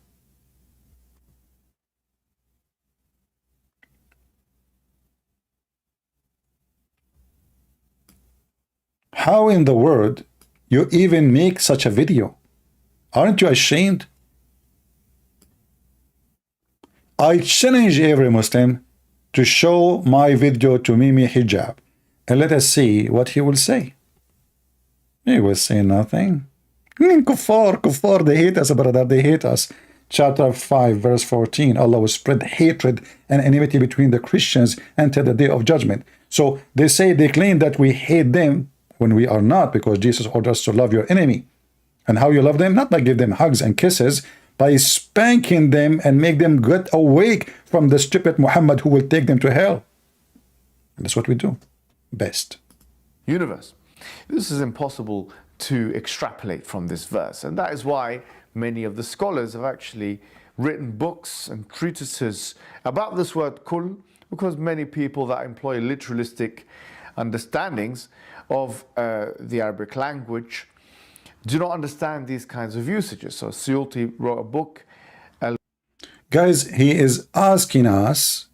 How in the world you even make such a video? Aren't you ashamed? I challenge every Muslim to show my video to Mimi Hijab and let us see what he will say. He will say nothing. Kuffar, they hate us, brother, they hate us. Chapter 5, verse 14, Allah will spread hatred and enmity between the Christians until the day of judgment. So they claim that we hate them when we are not, because Jesus ordered us to love your enemy. And how you love them? Not by give them hugs and kisses, by spanking them and make them get awake from the stupid Muhammad who will take them to hell. And that's what we do best. Universe. This is impossible to extrapolate from this verse, and that is why many of the scholars have actually written books and treatises about this word kul, because many people that employ literalistic understandings of the Arabic language do not understand these kinds of usages. So Suyuti wrote a book. Guys, he is asking us,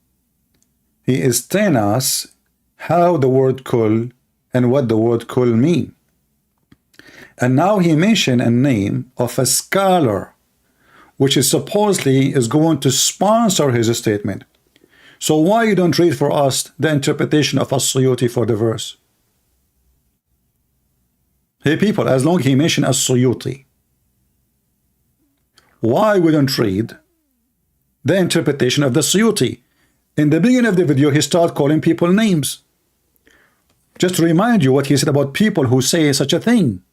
he is telling us how the word kul and what the word kul mean. And now he mentioned a name of a scholar, which is supposedly is going to sponsor his statement. So why you don't read for us the interpretation of As-Suyuti for the verse? Hey people, as long as he mentioned As-Suyuti, why we don't read the interpretation of the Suyuti? In the beginning of the video, he started calling people names. Just to remind you what he said about people who say such a thing.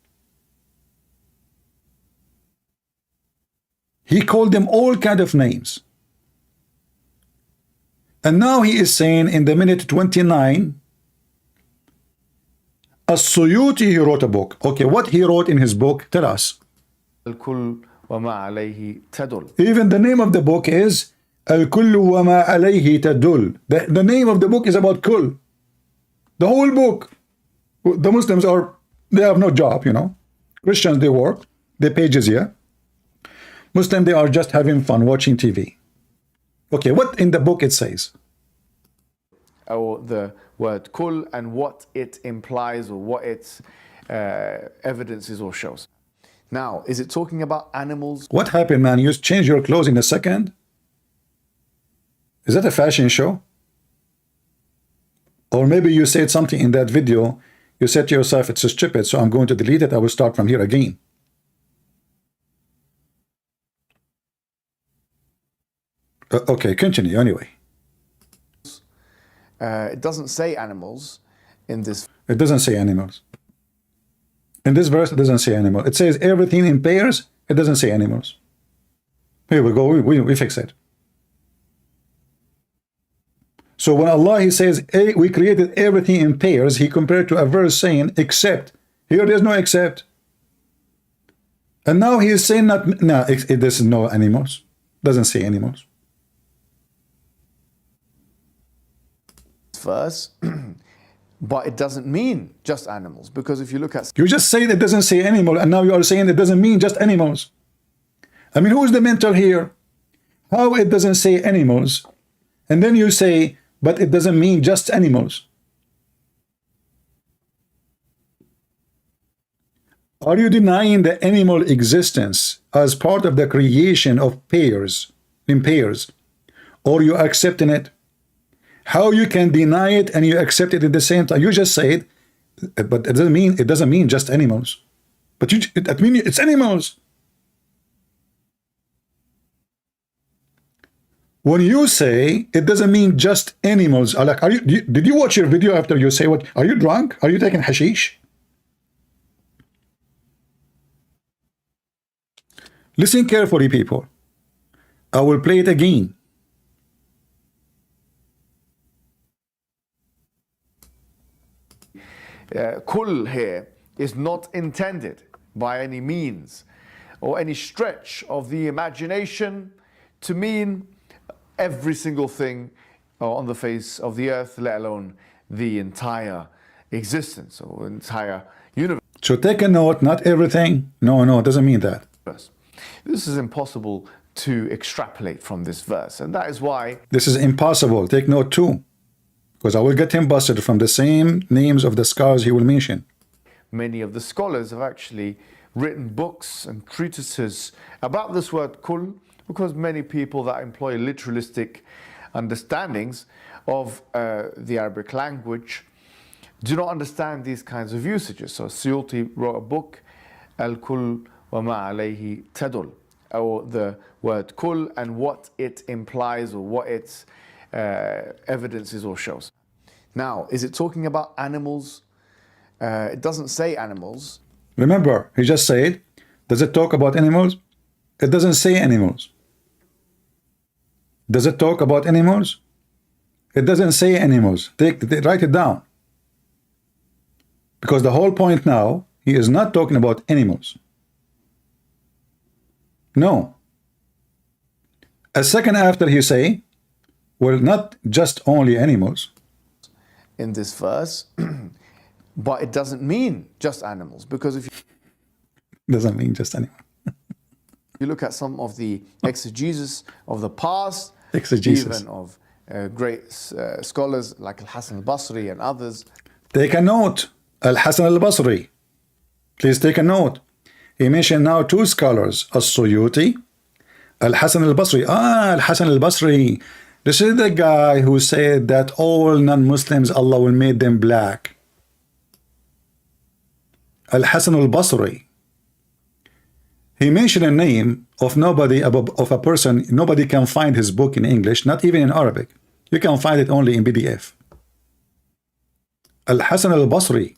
He called them all kind of names. And now he is saying in the minute 29, As-Suyuti, he wrote a book. Okay, what he wrote in his book, tell us. Even the name of the book is Al-Kullu wa ma alayhi tadul. The name of the book is about kul. The whole book. The Muslims they have no job, Christians, they work, they pay jizya. Muslims, they are just having fun watching TV. Okay, what in the book it says? Or the word kul and what it implies or what its evidences or shows. Now, is it talking about animals? What happened, man? You change your clothes in a second? Is that a fashion show? Or maybe you said something in that video, you said to yourself, it's stupid, so I'm going to delete it, I will start from here again. Okay, continue anyway. It doesn't say animals in this. It doesn't say animals. In this verse, it doesn't say animal. It says everything in pairs. It doesn't say animals. Here we go. We fix it. So when Allah, he says, hey, we created everything in pairs, he compared to a verse saying, except. Here there's no except. And now he is saying not, no, it doesn't know animals. Doesn't say animals. Verse, but it doesn't mean just animals, because if you look at You just say it doesn't say animal, and now you are saying it doesn't mean just animals. I mean, who is the mentor here? How it doesn't say animals, and then you say, but it doesn't mean just animals. Are you denying the animal existence as part of the creation of pairs, in pairs, or you accepting it? How you can deny it and you accept it at the same time? You just say it, but it doesn't mean just animals. But I mean it's animals. When you say it doesn't mean just animals, like, did you watch your video after you say what? Are you drunk? Are you taking hashish? Listen carefully, people. I will play it again. Kul here is not intended by any means or any stretch of the imagination to mean every single thing on the face of the earth, let alone the entire existence or entire universe. So take a note, not everything. No, it doesn't mean that. This is impossible to extrapolate from this verse, and that is why this is impossible. Take note too, because I will get him busted from the same names of the scholars he will mention. Many of the scholars have actually written books and treatises about this word kul, because many people that employ literalistic understandings of the Arabic language do not understand these kinds of usages. So Suyuti wrote a book, Al-Kul wa ma alayhi tadul, or the word kul and what it implies or what its evidences or shows. Now, is it talking about animals? It doesn't say animals. Remember, he just said, does it talk about animals? It doesn't say animals. Does it talk about animals? It doesn't say animals. Write it down. Because the whole point now, he is not talking about animals. No. A second after he say, well, not just only animals. In this verse, but it doesn't mean just animals, because if you Doesn't mean just animals. you look at some of the exegesis of the past, Exegesis. even of great scholars like Al-Hasan al-Basri and others. Take a note. Al-Hasan al-Basri. Please take a note. He mentioned now two scholars, As-Suyuti, Al-Hasan al-Basri. Al-Hasan al-Basri. This is the guy who said that all non-Muslims, Allah will make them black. Al-Hasan al-Basri. He mentioned a name of nobody, of a person, nobody can find his book in English, not even in Arabic. You can find it only in PDF. Al-Hasan al-Basri.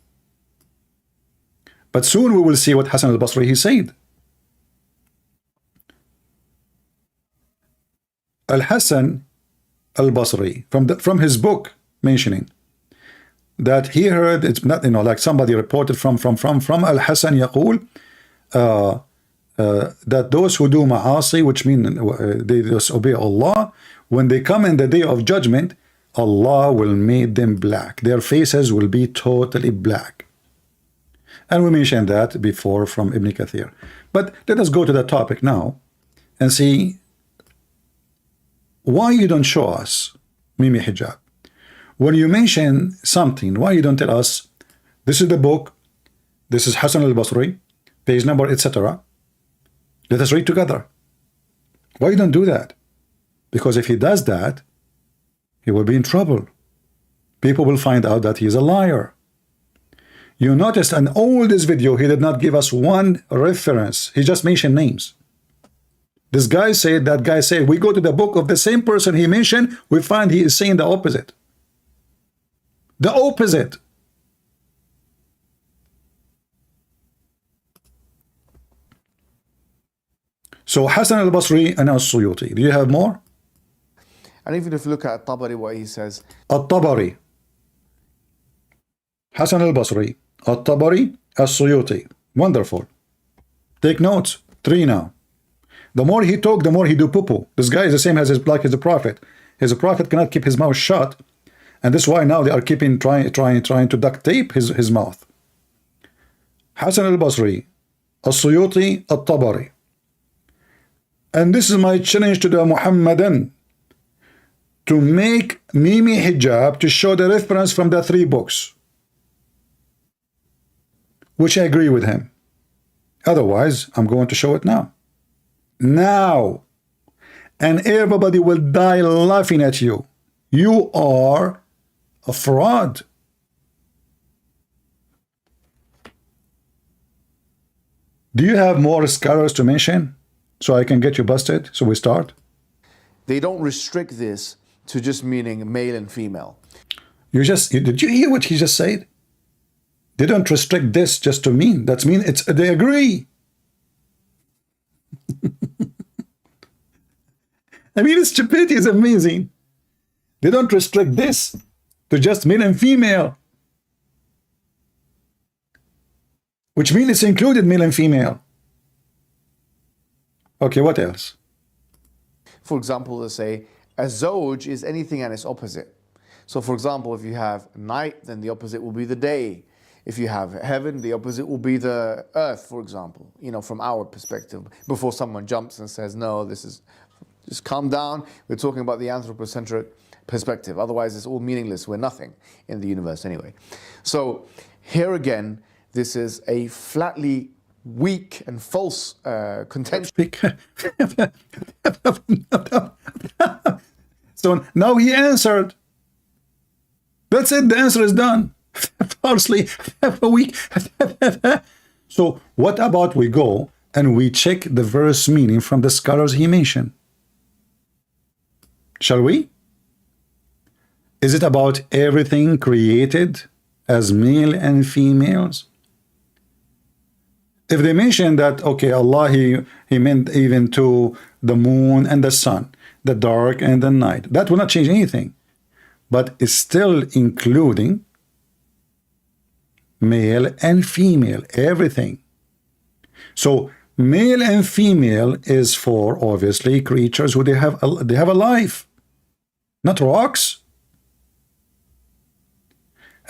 But soon we will see what Hasan al-Basri he said. Al-Hasan al-Basri, from his book, mentioning that he heard, it's not, like somebody reported from Al-Hasan يقول that those who do ma'asi, which mean they disobey Allah, when they come in the day of judgment, Allah will make them black. Their faces will be totally black. And we mentioned that before from Ibn Kathir. But let us go to the topic now and see why you don't show us Mimi Hijab. When you mention something, why you don't tell us this is the book, this is Hasan al-Basri, page number, etc. Let us read together. Why you don't do that? Because if he does that, he will be in trouble. People will find out that he is a liar. You noticed in all this video, he did not give us one reference. He just mentioned names. This guy said, that guy said, we go to the book of the same person he mentioned, we find he is saying the opposite. The opposite. So Hasan al-Basri and As-Suyuti. Do you have more? And even if you look at Tabari, what he says, At-Tabari, Hasan al-Basri, At-Tabari, As-Suyuti. Wonderful. Take notes. 3 now. The more he talk, the more he do poo-poo. This guy is the same as his like as a prophet. His prophet cannot keep his mouth shut, and that's why now they are trying to duct tape his mouth. Hassan al-Basri, al-Suyuti, al-Tabari. And this is my challenge to the Muhammadan, to make Mimi Hijab to show the reference from the 3 books, which I agree with him. Otherwise, I'm going to show it now. Now. And everybody will die laughing at you. You are a fraud. Do you have more scholars to mention so I can get you busted? So we start. They don't restrict this to just meaning male and female. Did you hear what he just said? They don't restrict this just to mean. That's mean they agree. I mean, the stupidity is amazing. They don't restrict this to just male and female, which means it's included male and female. Okay, what else? For example, they say a zawj is anything and its opposite. So for example, if you have night, then the opposite will be the day. If you have heaven, the opposite will be the earth, for example, you know, from our perspective, before someone jumps and says, no, this is, just calm down. We're talking about the anthropocentric perspective. Otherwise, it's all meaningless. We're nothing in the universe anyway. So here again, this is a flatly weak and false contention. So now he answered. That's it. The answer is done. Falsely weak. So what about we go and we check the verse meaning from the scholars he mentioned? Shall we? Is it about everything created as male and females? If they mention that, okay, Allah, he meant even to the moon and the sun, the dark and the night, that will not change anything, but it's still including male and female, everything. So male and female is for obviously creatures who they have a life, not rocks.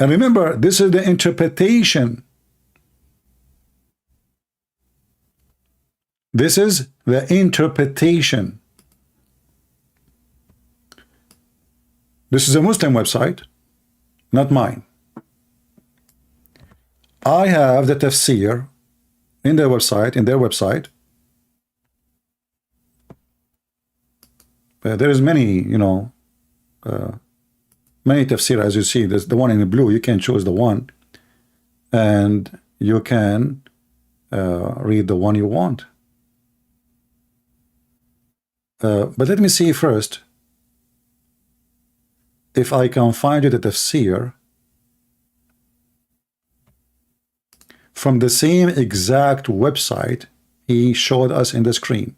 And remember, this is the interpretation. This is the interpretation. This is a Muslim website, not mine. I have the Tafsir in their website. There is many, you know, many Tafsir, as you see. There's the one in the blue. You can choose the one, and you can read the one you want. But let me see first if I can find you the Tafsir from the same exact website he showed us in the screen.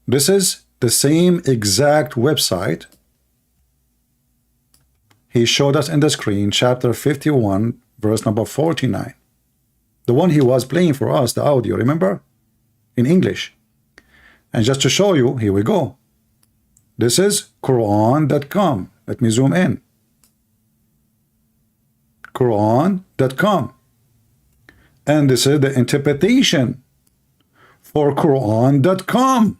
This is the same exact website he showed us in the screen, chapter 51, verse number 49. The one he was playing for us, the audio, remember? In English. And just to show you, here we go. This is Quran.com. Let me zoom in. Quran.com. And this is the interpretation for Quran.com.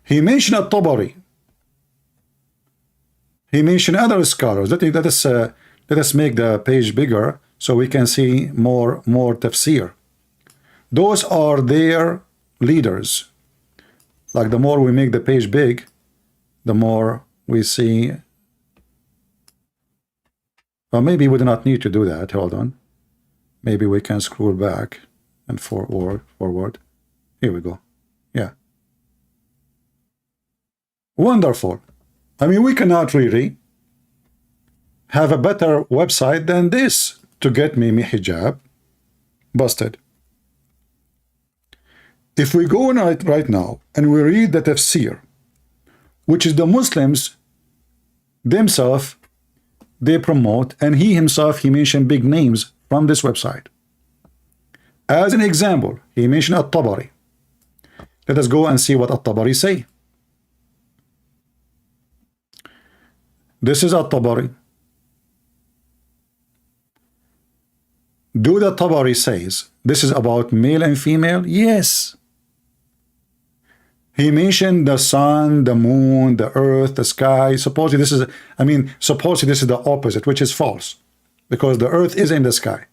He mentioned At-Tabari. He mentioned other scholars. Let us make the page bigger so we can see more tafsir. Those are their leaders. Like the more we make the page big, the more we see. Well, maybe we do not need to do that. Hold on. Maybe we can scroll back and forward. Here we go. Yeah. Wonderful. I mean, we cannot really have a better website than this to get Mimi Hijab busted. If we go on it right now and we read the Tafsir, which is the Muslims themselves they promote, and he himself, he mentioned big names from this website. As an example, he mentioned At-Tabari. Let us go and see what At-Tabari say. This is At-Tabari. Do the Tabari says this is about male and female? Yes. He mentioned the sun, the moon, the earth, the sky. Supposedly this is, supposedly this is the opposite, which is false, because the earth is in the sky.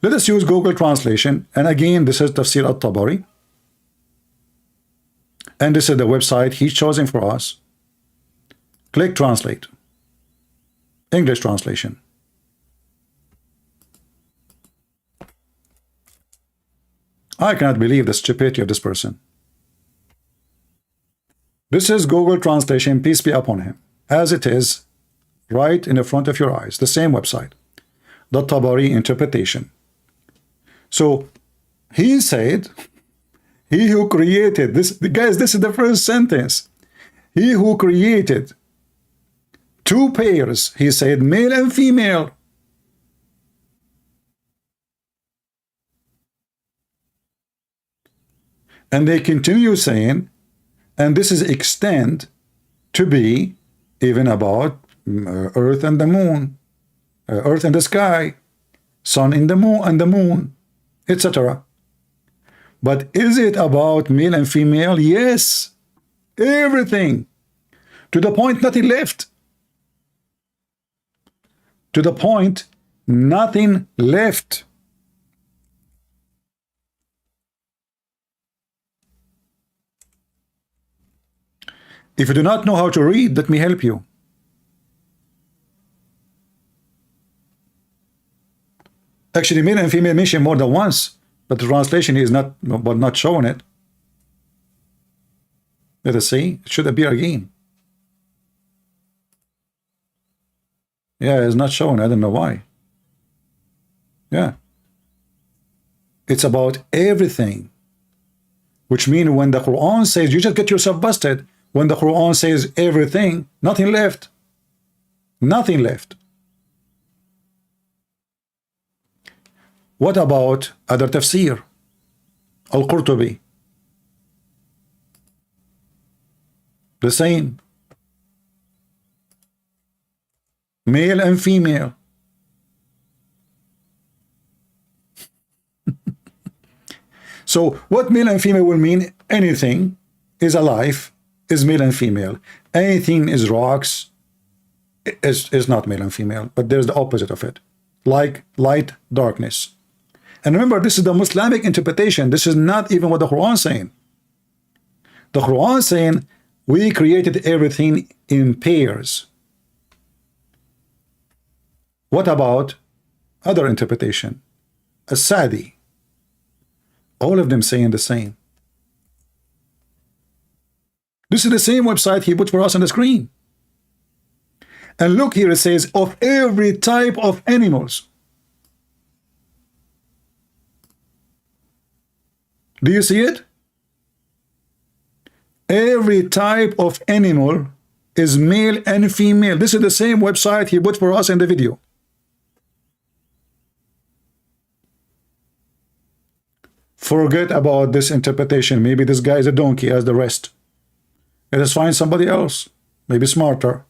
Let us use Google translation, and again, this is Tafsir At-Tabari, and this is the website he's chosen for us. Click translate. English translation. I cannot believe the stupidity of this person. This is Google translation, peace be upon him, as it is right in the front of your eyes, the same website, the Tabari interpretation. So he said, he who created this, guys, this is the first sentence. He who created two pairs, he said, male and female. And they continue saying, and this is extend to be even about earth and the moon, earth and the sky, sun in the moon, etc. But is it about male and female? Yes, everything, to the point nothing left. To the point nothing left. If you do not know how to read, let me help you. Actually, male and female mentioned more than once, but the translation is not showing it. Let us see. It should appear again. Yeah, it's not showing. I don't know why. Yeah. It's about everything. Which means when the Quran says, you just get yourself busted. When the Quran says everything, nothing left. Nothing left. What about other tafsir? Al-Qurtubi. The same. Male and female. So what male and female will mean? Anything is alive is male and female. Anything is rocks is not male and female, but there's the opposite of it, like light, darkness. And remember, this is the Islamic interpretation. This is not even what the Quran is saying. The Quran is saying we created everything in pairs. What about other interpretation? As-Sadi. All of them saying the same. This is the same website he put for us on the screen. And look here, it says of every type of animals. Do you see it? Every type of animal is male and female. This is the same website he put for us in the video. Forget about this interpretation. Maybe this guy is a donkey as the rest. Let us find somebody else, maybe smarter.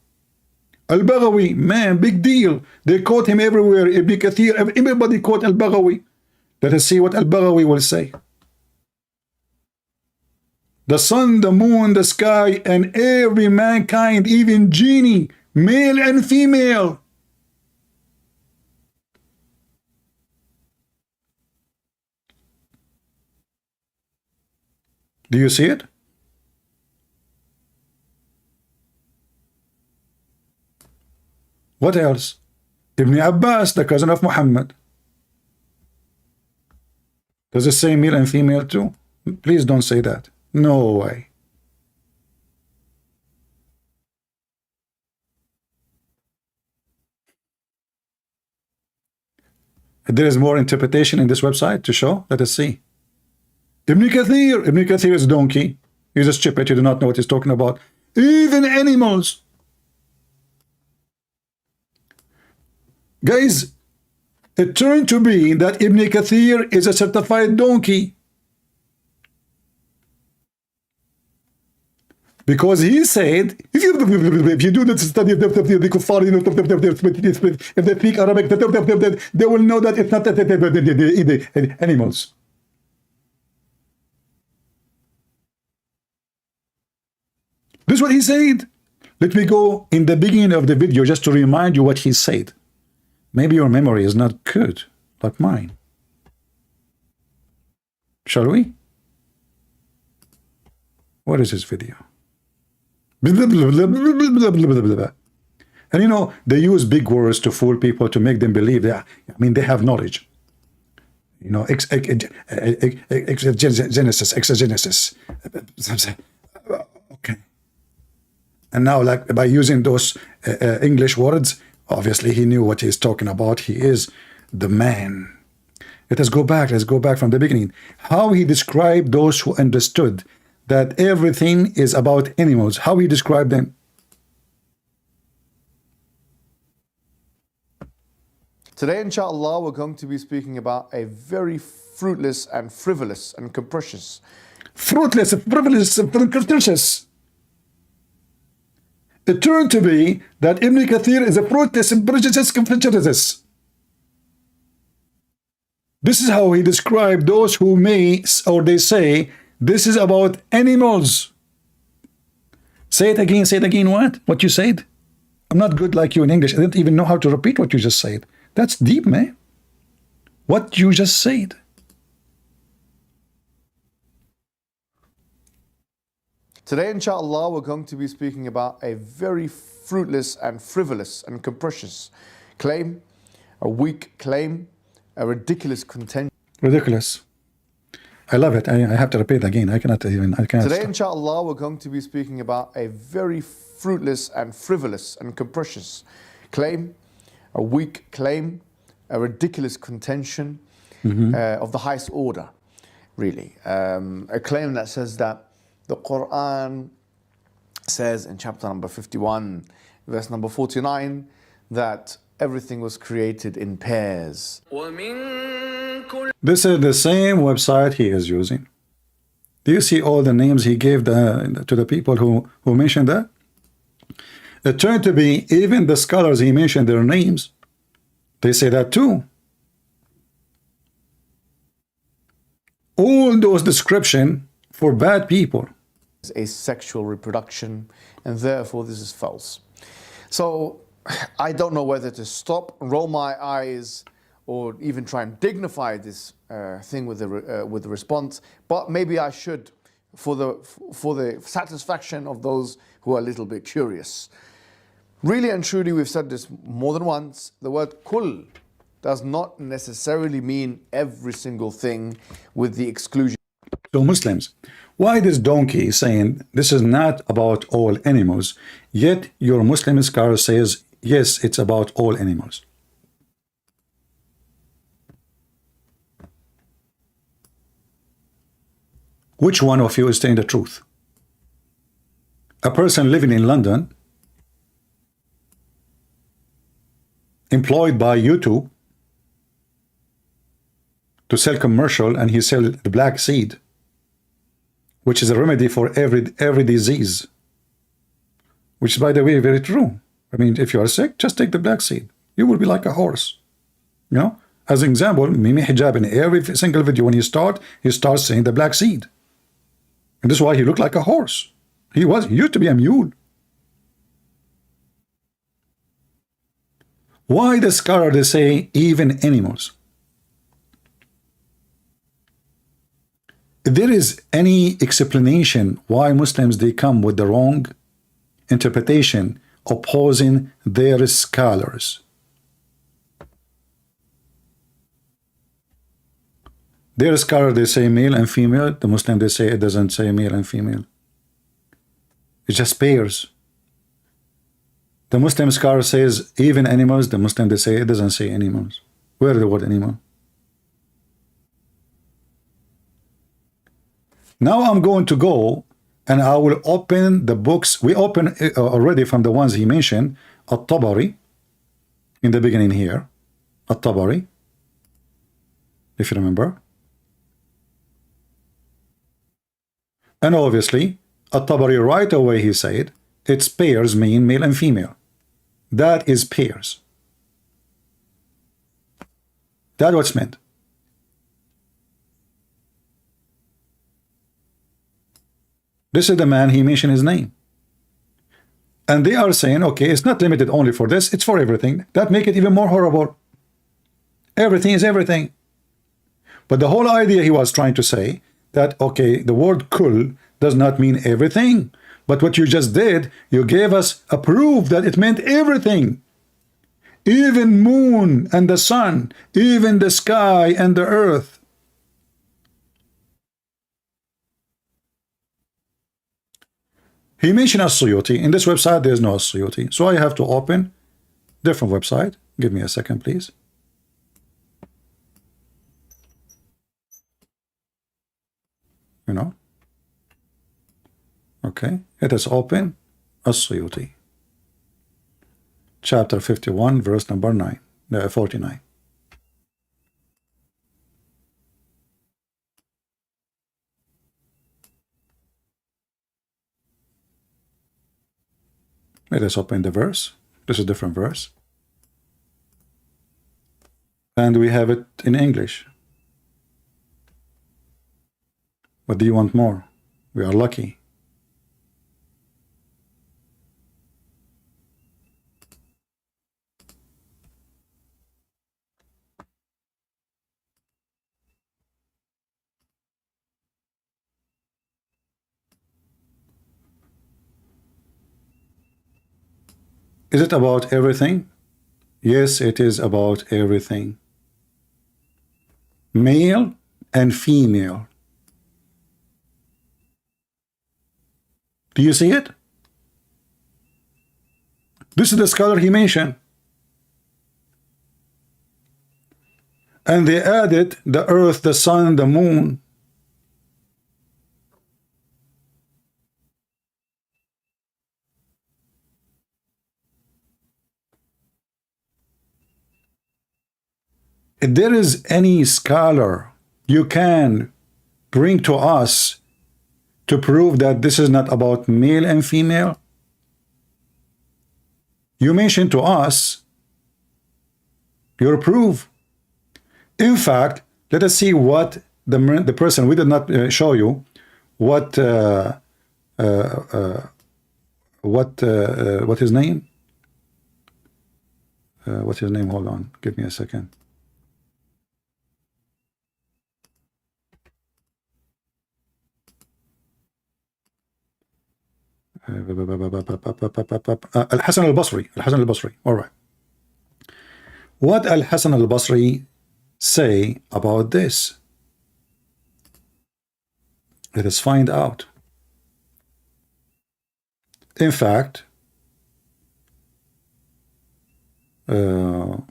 Al-Baghawi, man, big deal. They quote him everywhere. Ibn Kathir, everybody quote Al-Baghawi. Let us see what Al-Baghawi will say. The sun, the moon, the sky, and every mankind, even genie, male and female. Do you see it? What else? Ibn Abbas, the cousin of Muhammad. Does it say male and female too? Please don't say that. No way. There is more interpretation in this website to show. Let us see. Ibn Kathir is a donkey. He's a stupid. You do not know what he's talking about. Even animals. Guys, it turned to be that Ibn Kathir is a certified donkey. Because he said, if you do the study of the kuffar, if they speak Arabic, they will know that it's not the animals. This is what he said. Let me go in the beginning of the video just to remind you what he said. Maybe your memory is not good, like mine. Shall we? What is this video? And you know, they use big words to fool people, to make them believe that, I mean, they have knowledge. You know, exegesis. Okay. And now, like, by using those English words, obviously he knew what he's talking about. He is the man. Let us go back. Let's go back from the beginning. How he described those who understood that everything is about animals. How he described them. Today, inshallah, we're going to be speaking about a very fruitless and frivolous and capricious. Fruitless, frivolous, and capricious. It turned to be that Ibn Kathir is a fruitless and capricious. This is how he described those who may, or they say, this is about animals. Say it again, what? What you said? I'm not good like you in English. I didn't even know how to repeat what you just said. That's deep, man. What you just said. Today, inshallah, we're going to be speaking about a very fruitless and frivolous and capricious claim, a weak claim, a ridiculous contention. Ridiculous. I love it. I have to repeat again. I cannot. Today, stop. inshallah, we're going to be speaking about a very fruitless and frivolous and capricious claim, a weak claim, a ridiculous contention of the highest order, really. A claim that says that the Quran says in chapter number 51, verse number 49, that everything was created in pairs. This is the same website he is using. Do you see all the names he gave to the people who mentioned that? It turned to be even the scholars he mentioned their names. They say that too. All those descriptions for bad people. Asexual reproduction, and therefore this is false. So I don't know whether to stop, roll my eyes, or even try and dignify this thing with the response, but maybe I should, for the satisfaction of those who are a little bit curious. Really and truly, we've said this more than once, the word kull does not necessarily mean every single thing, with the exclusion. So Muslims, why this donkey is saying this is not about all animals, yet your Muslim scholar says, yes, it's about all animals? Which one of you is saying the truth? A person living in London, employed by YouTube to sell commercial, and he sell the black seed, which is a remedy for every disease, which is, by the way, very true. I mean, if you are sick, just take the black seed. You will be like a horse. You know, as an example, Mimi Hijab, in every single video when he starts saying the black seed. And this is why he looked like a horse. He used to be a mule. Why the scholar they say even animals? If there is any explanation why Muslims they come with the wrong interpretation opposing their scholars. Their scholar they say male and female, the Muslim they say it doesn't say male and female. It's just pairs. The Muslim scholar says even animals, the Muslim they say it doesn't say animals. Where is the word animal? Now I'm going to go and I will open the books. We open already from the ones he mentioned, At-Tabari, in the beginning here. At-Tabari, if you remember. And obviously, At-Tabari right away he said, its pairs mean male and female. That is pairs. That's what's meant. This is the man, he mentioned his name. And they are saying, okay, it's not limited only for this, it's for everything. That make it even more horrible. Everything is everything. But the whole idea he was trying to say that, okay, the word kul does not mean everything. But what you just did, you gave us a proof that it meant everything. Even moon and the sun, even the sky and the earth. He mentioned As-Suyuti. In this website, there is no As-Suyuti. So I have to open different website. Give me a second, please. You know. Okay. It is open. As-Suyuti. Chapter 51, verse number 49. Let us open the verse. This is a different verse. And we have it in English. What do you want more? We are lucky. Is it about everything? Yes, it is about everything. Male and female. Do you see it? This is the scholar he mentioned. And they added the earth, the sun, the moon. If there is any scholar you can bring to us to prove that this is not about male and female, you mention to us your proof. In fact, let us see what the person, we did not show you what his name? What's his name? Hold on, give me a second. Al-Hasan al-Basri. Al-Hasan al-Basri. All right. What Al-Hasan al-Basri say about this? Let us find out. In fact, there's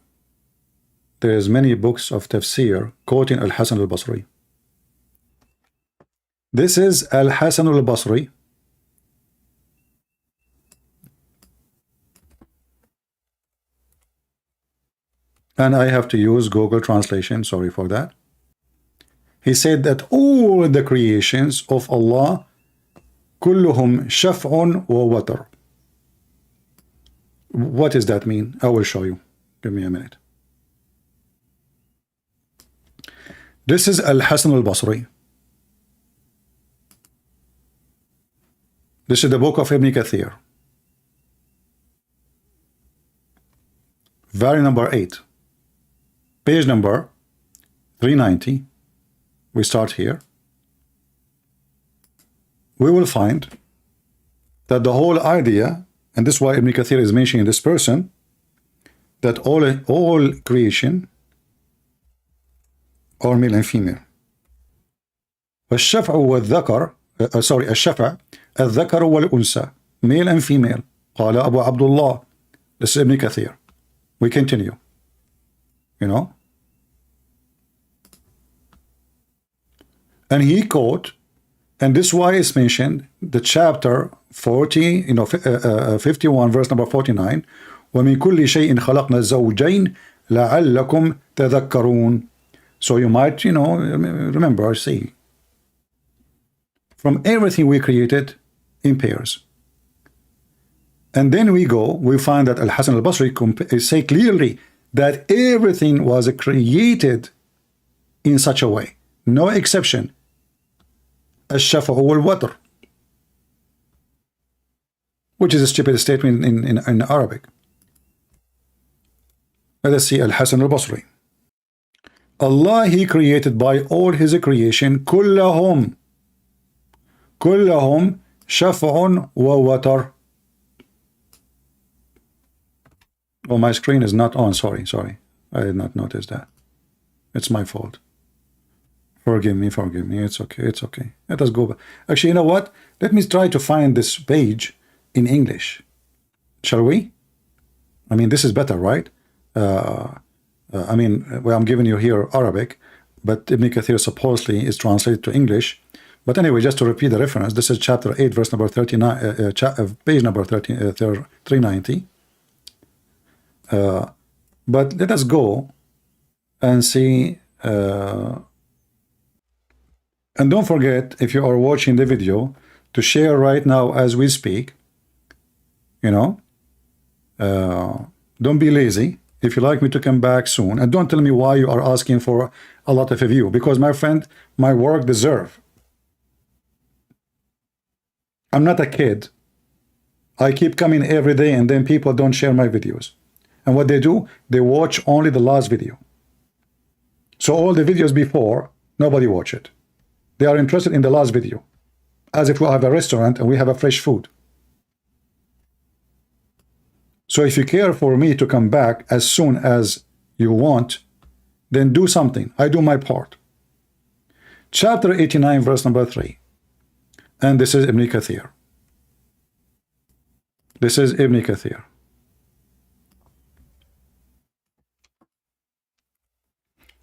many books of Tafsir quoting Al-Hasan al-Basri. This is Al-Hasan al-Basri. And I have to use Google translation, sorry for that. He said that all the creations of Allah, كلهم شفع ووتر. What does that mean? I will show you. Give me a minute. This is Al-Hasan al-Basri. This is the book of Ibn Kathir. Volume number 8. Page number 390. We start here. We will find that the whole idea, and this is why Ibn Kathir is mentioning this person, that all creation are male and female. الشفع والذكر الشفع الذكر والأنثى, male and female. قال أبو عبد الله. This is Ibn Kathir. We continue. You know. And he quote, and this is why it's mentioned, the chapter 51, verse number 49, وَمِن كُلِّ شَيْءٍ خَلَقْنَا الزَّوْجَيْنِ لعلكم تذكرون. So you might, remember, see, from everything we created in pairs. And then we find that Al-Hasan al-Basri say clearly that everything was created in such a way. No exception. الشفع والوتر, which is a stupid statement in Arabic. Let us see Al-Hasan al-Basri. Allah, He created by all His creation كلهم شفع ووتر. Oh, my screen is not on. Sorry. I did not notice that. It's my fault. Forgive me. It's okay. Let us go back. Actually, you know what? Let me try to find this page in English. Shall we? I mean, this is better, right? Well, I'm giving you here Arabic, but Ibn Kathir supposedly is translated to English. But anyway, just to repeat the reference, this is chapter 8, verse number 39, page number 390. But let us go and see. And don't forget, if you are watching the video, to share right now as we speak. Don't be lazy. If you like me to come back soon, and don't tell me why you are asking for a lot of view, because my friend, my work deserve. I'm not a kid. I keep coming every day, and then people don't share my videos. And what they do, they watch only the last video. So all the videos before, nobody watch it. They are interested in the last video, as if we have a restaurant and we have a fresh food. So if you care for me to come back as soon as you want, then do something. I do my part. Chapter 89, verse number 3. And this is Ibn Kathir. This is Ibn Kathir.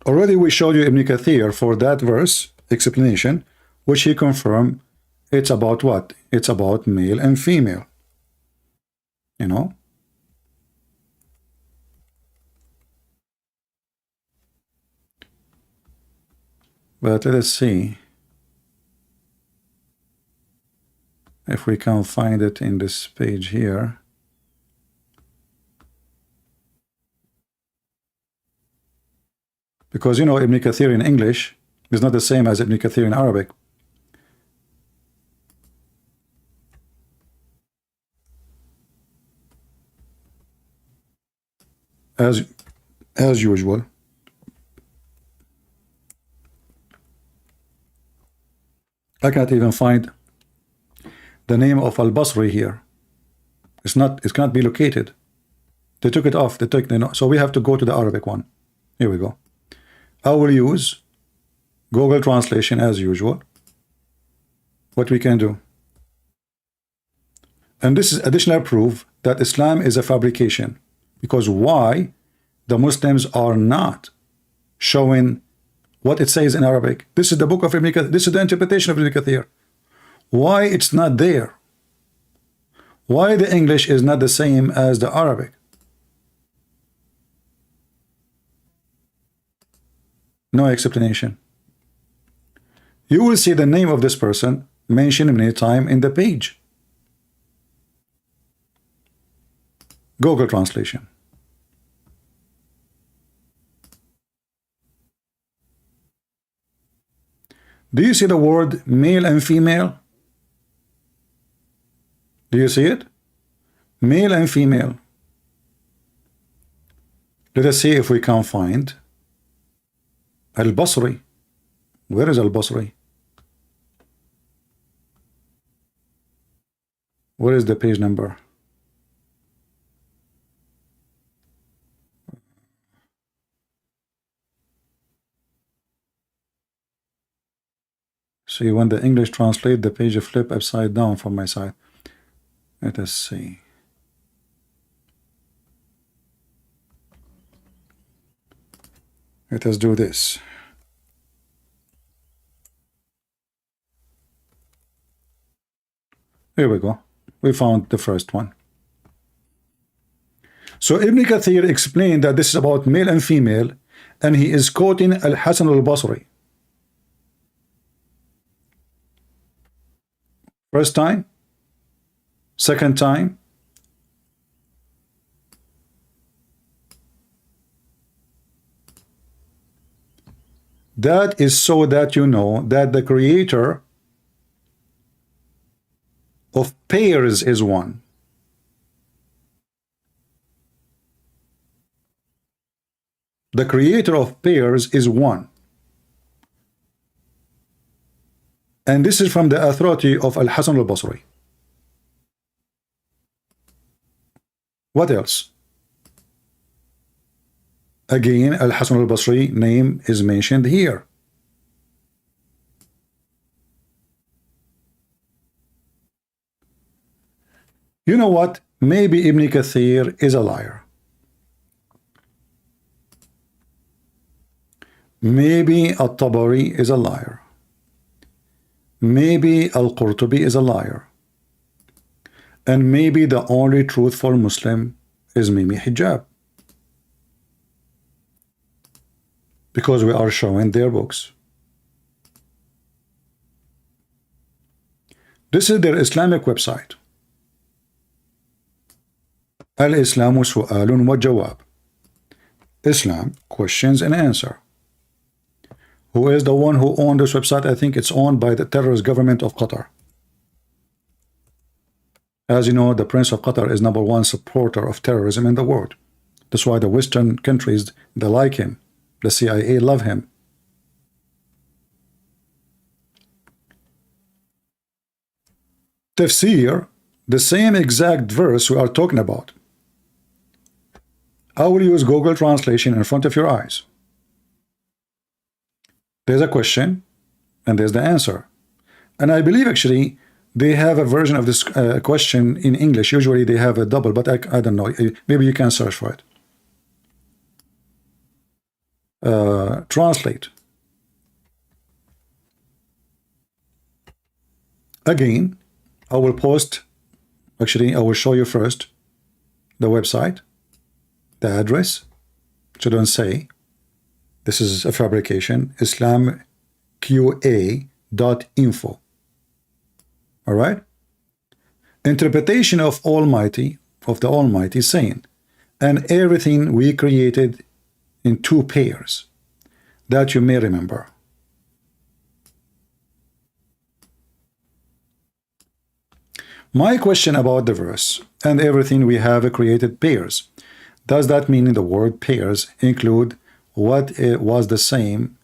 Already we showed you Ibn Kathir for that verse explanation, which he confirmed it's about what? It's about male and female. But let us see if we can find it in this page here. Because Ibn Kathir in English is not the same as Ibn Kathir in Arabic. As usual. I cannot even find the name of Al-Basri here. It cannot be located. They took it off. So we have to go to the Arabic one. Here we go. I will use Google Translation as usual. What we can do. And this is additional proof that Islam is a fabrication. Because why the Muslims are not showing what it says in Arabic. This is the book of Ibn Kathir. This is the interpretation of Ibn Kathir. Why it's not there? Why the English is not the same as the Arabic? No explanation. You will see the name of this person mentioned many times in the page. Google Translation. Do you see the word male and female? Do you see it? Male and female. Let us see if we can find Al-Basri. Where is Al-Basri? Where is the page number? See, when the English translate, the page flip upside down from my side. Let us see. Let us do this. Here we go. We found the first one. So Ibn Kathir explained that this is about male and female, and he is quoting Al-Hasan al-Basri. First time, second time, that is so that you know that the creator of pairs is one. The creator of pairs is one. And this is from the authority of Al-Hasan al-Basri. What else? Again, Al-Hasan al-Basri name is mentioned here. You know what? Maybe Ibn Kathir is a liar. Maybe At-Tabari is a liar. Maybe Al-Qurtubi is a liar. And maybe the only truthful Muslim is Mimi Hijab. Because we are showing their books. This is their Islamic website. Al-Islamu Su'alun wa Jawab. Islam, questions and answer. Who is the one who owned this website? I think it's owned by the terrorist government of Qatar. As you know, the Prince of Qatar is #1 supporter of terrorism in the world. That's why the Western countries, they like him. The CIA love him. Tafsir, the same exact verse we are talking about. I will use Google Translation in front of your eyes. There's a question, and there's the answer. And I believe actually they have a version of this question in English. Usually they have a double, but I don't know. Maybe you can search for it. Translate. Again, I will post, actually I will show you first the website, the address, so don't say this is a fabrication, islamqa.info. All right? Interpretation of Almighty, of the Almighty saying, and everything we created in 2 pairs, that you may remember. My question about the verse, and everything we have created pairs, does that mean the word pairs include what it was the same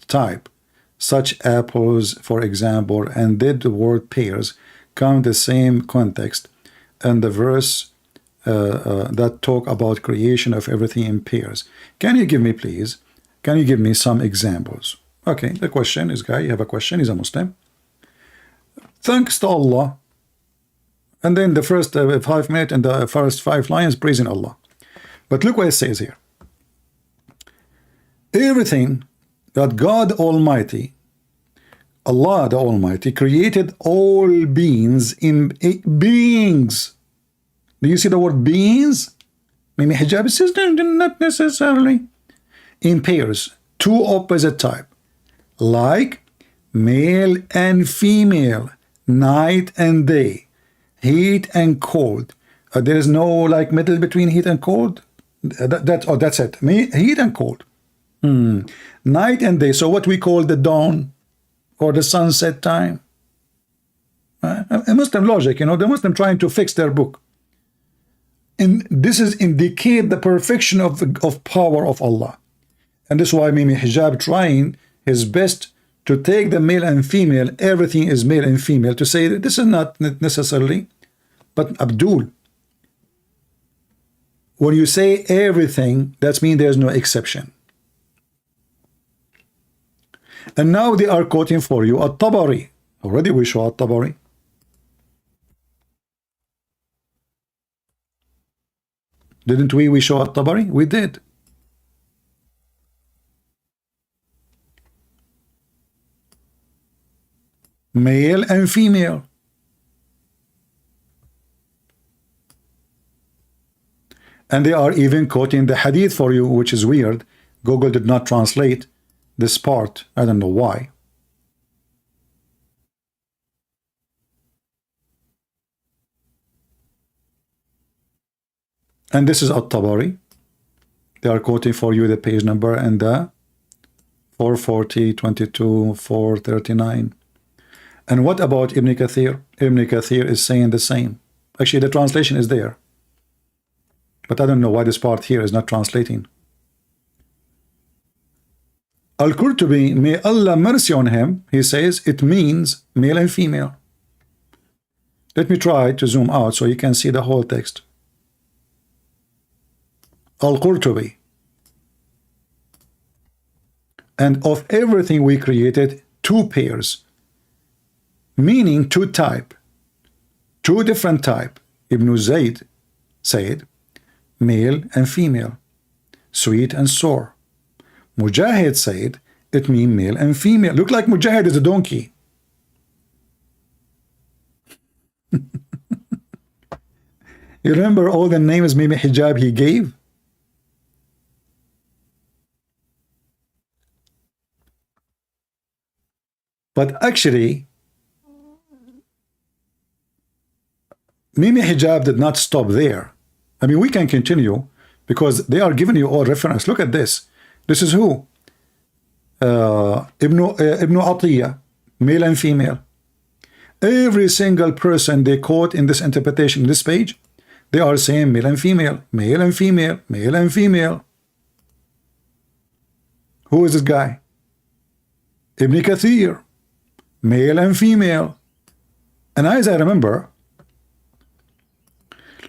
type, such apples, for example, and did the word pairs come the same context and the verse that talk about creation of everything in pairs? Can you give me, please, can you give me some examples? Okay, the question is, guy, you have a question, he's a Muslim. Thanks to Allah. And then the first 5 minutes and the first 5 lines praising Allah. But look what it says here. Everything that God Almighty, Allah the Almighty, created all beings in beings. Do you see the word beings? Maybe hijab says not necessarily. In pairs, 2 opposite type, like male and female, night and day, heat and cold. There is no like middle between heat and cold. That's it. Heat and cold. Night and day. So what we call the dawn or the sunset time. A Muslim logic, you know, the Muslim trying to fix their book. And this is indicate the perfection of power of Allah. And this is why Mimi Hijab trying his best to take the male and female, everything is male and female, to say that this is not necessarily, but Abdul. When you say everything, that means there's no exception. And now they are quoting for you At-Tabari. Already we show At-Tabari. Didn't we show At-Tabari? We did. Male and female. And they are even quoting the hadith for you, which is weird. Google did not translate this part. I don't know why. And this is At-Tabari. They are quoting for you the page number and the 440, 22, 439. And what about Ibn Kathir? Ibn Kathir is saying the same. Actually, the translation is there. But I don't know why this part here is not translating. Al-Qurtubi, may Allah mercy on him, he says it means male and female. Let me try to zoom out so you can see the whole text. Al-Qurtubi. And of everything we created, two pairs, meaning two type, two different type. Ibn Zayd said, male and female, sweet and sour. Mujahid said, it means male and female. Look like Mujahid is a donkey. You remember all the names maybe hijab he gave? But actually, Mimi Hijab did not stop there. I mean, we can continue because they are giving you all reference. Look at this. This is who? Ibn Atiyah, male and female. Every single person they quote in this interpretation, this page, they are saying male and female, male and female, male and female. Who is this guy? Ibn Kathir, male and female. And as I remember,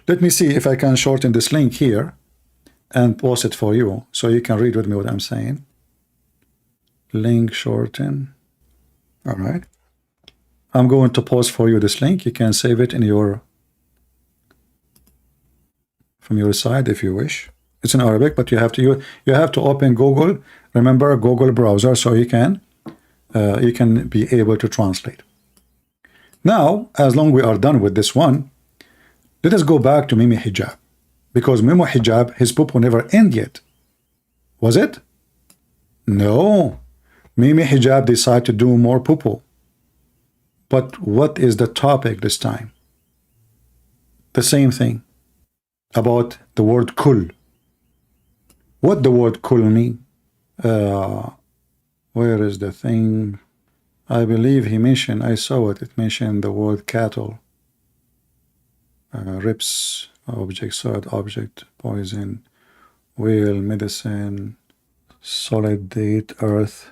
let me see if I can shorten this link here and post it for you so you can read with me what I'm saying. Link shorten. All right. I'm going to post for you this link. You can save it in your from your side if you wish. It's in Arabic, but you have to open Google. Remember, Google browser, so you can be able to translate. Now, as long we are done with this one, let us go back to Mimi Hijab, because Mimi Hijab, his poop will never end yet. Was it? No. Mimi Hijab decided to do more poo-poo. But what is the topic this time? The same thing about the word kul. What the word kul mean? Where is the thing? I believe he mentioned, I saw it, it mentioned the word cattle. Rips, object, solid object, poison, whale, medicine, solid date, earth.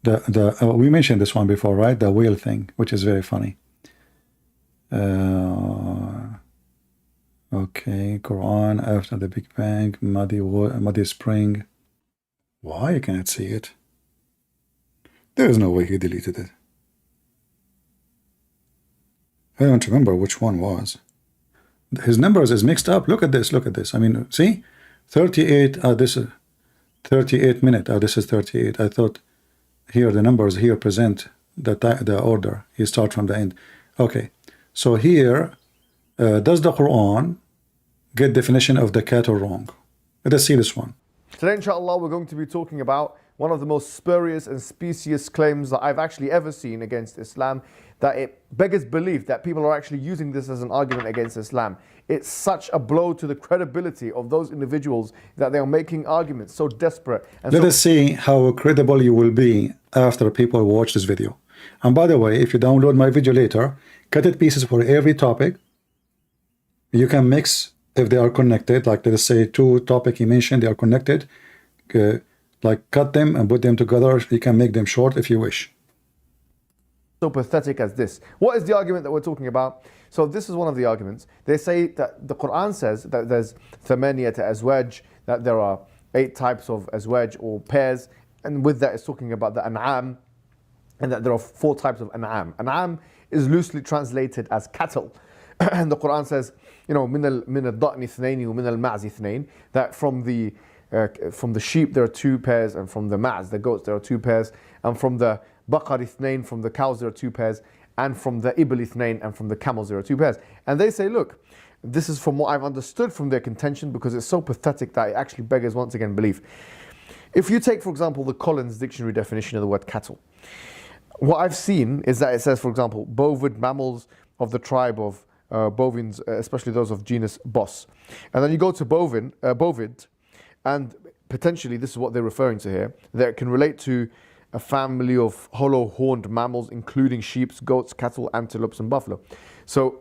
We mentioned this one before, right? The whale thing, which is very funny. Okay, Quran after the Big Bang, muddy spring. Why I cannot see it? There is no way he deleted it. I don't remember which one was. His numbers is mixed up. Look at this. Look at this. I mean, see, 38. This is 38 minute. This is 38. I thought here the numbers here present the order. You start from the end. Okay. So here, does the Quran get definition of the cattle wrong? Let us see this one. Today, inshallah, we're going to be talking about one of the most spurious and specious claims that I've actually ever seen against Islam, that it beggars belief that people are actually using this as an argument against Islam. It's such a blow to the credibility of those individuals that they are making arguments so desperate. And let us see how credible you will be after people watch this video. And by the way, if you download my video later, cut it pieces for every topic. You can mix if they are connected, like let us say two topics he mentioned, they are connected. Like cut them and put them together. You can make them short if you wish. So pathetic as this. What is the argument that we're talking about? So this is one of the arguments. They say that the Quran says that there's thamaniyat azwaj, that there are 8 types of azwaj or pairs, and with that it's talking about the an'am, and that there are 4 types of an'am. An'am is loosely translated as cattle. And the Quran says, you know, min al-da'ni ithnaini wa min al-ma'zi ithnain, that from the sheep there are 2 pairs, and from the ma'z, the goats, there are 2 pairs, and from the baqar ithnain, from the cows there are 2 pairs, and from the ibl ithnain, and from the camels there are 2 pairs. And they say, look, this is from what I've understood from their contention because it's so pathetic that it actually beggars once again belief. If you take, for example, the Collins Dictionary definition of the word cattle, what I've seen is that it says, for example, bovid mammals of the tribe of bovines, especially those of genus Bos. And then you go to bovid, and potentially this is what they're referring to here, that it can relate to a family of hollow-horned mammals, including sheep, goats, cattle, antelopes, and buffalo. So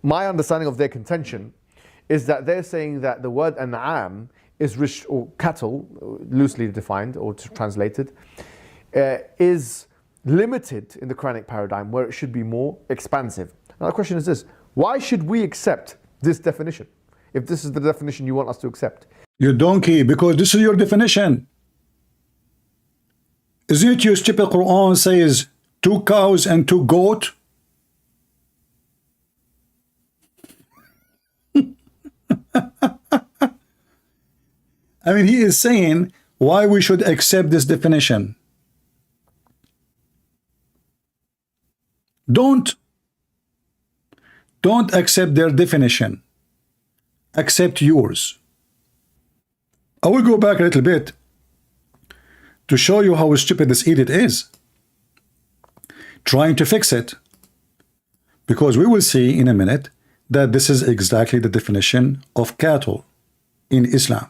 my understanding of their contention is that they're saying that the word an'am is or cattle, loosely defined or translated, is limited in the Quranic paradigm where it should be more expansive. Now the question is this: why should we accept this definition if this is the definition you want us to accept? You donkey, because this is your definition. Isn't it your stupid Quran says 2 cows and 2 goats? I mean, he is saying why we should accept this definition. Don't accept their definition. Accept yours. I will go back a little bit to show you how stupid this idiot is. Trying to fix it. Because we will see in a minute that this is exactly the definition of cattle in Islam.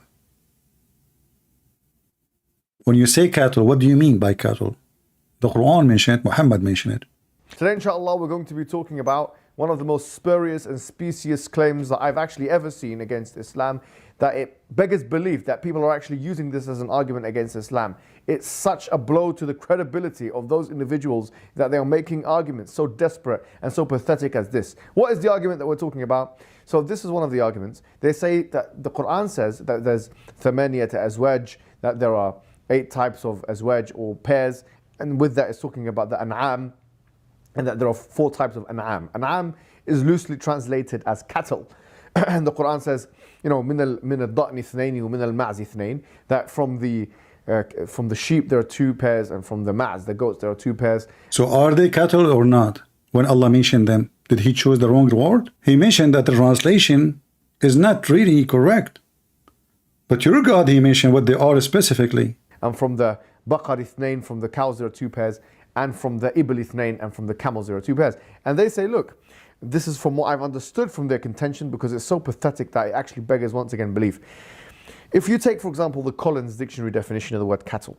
When you say cattle, what do you mean by cattle? The Quran mentioned it, Muhammad mentioned it. Today, inshallah, we're going to be talking about one of the most spurious and specious claims that I've actually ever seen against Islam, that it beggars belief that people are actually using this as an argument against Islam. It's such a blow to the credibility of those individuals that they are making arguments so desperate and so pathetic as this. What is the argument that we're talking about? So this is one of the arguments. They say that the Quran says that there's thamaniyat azwaj, that there are 8 types of azwaj or pairs, and with that it's talking about the an'am, and that there are 4 types of an'am. An'am is loosely translated as cattle. And the Quran says, you know, min al-da'ni ithnaini wa min al-ma'zi ithnain, that from the sheep there are 2 pairs, and from the ma'z, the goats, there are 2 pairs. So are they cattle or not? When Allah mentioned them, did he choose the wrong word? He mentioned that the translation is not really correct. But your God, he mentioned what they are specifically. And from the baqar ithnain, from the cows there are 2 pairs, and from the ibl ithnain, and from the camels there are 2 pairs. And they say, look, this is from what I've understood from their contention because it's so pathetic that it actually beggars once again belief. If you take, for example, the Collins Dictionary definition of the word cattle,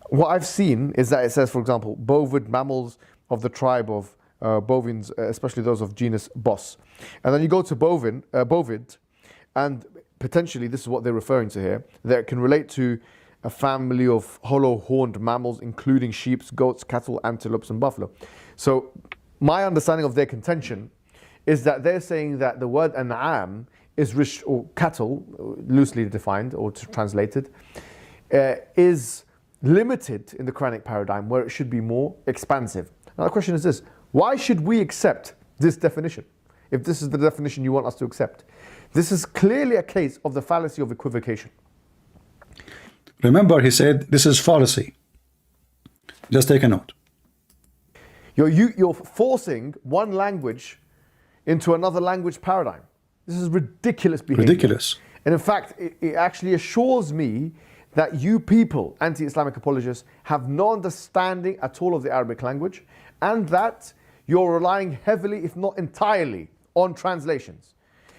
what I've seen is that it says, for example, bovid mammals of the tribe of bovines, especially those of genus Bos. And then you go to bovid, and potentially this is what they're referring to here, that it can relate to a family of hollow-horned mammals, including sheep, goats, cattle, antelopes, and buffalo. So my understanding of their contention is that they're saying that the word an'am is or cattle, loosely defined or translated, is limited in the Quranic paradigm where it should be more expansive. Now the question is this: why should we accept this definition if this is the definition you want us to accept? This is clearly a case of the fallacy of equivocation. Remember, he said this is fallacy. Just take a note. You're forcing one language into another language paradigm. This is ridiculous behavior. Ridiculous. And in fact, it actually assures me that you people, anti-Islamic apologists, have no understanding at all of the Arabic language, and that you're relying heavily, if not entirely, on translations.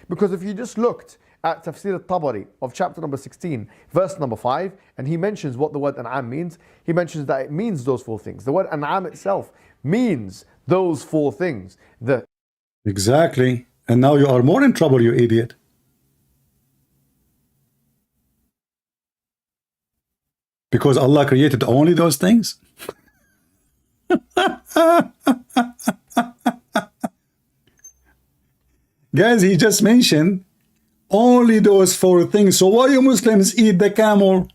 Because if you just looked at Tafsir al-Tabari of chapter number 16, verse number 5, and he mentions what the word an'am means, he mentions that it means those 4 things. The word an'am itself means those 4 things. Exactly. And now you are more in trouble, you idiot. Because Allah created only those things? Guys, he just mentioned only those 4 things. So why you Muslims eat the camel?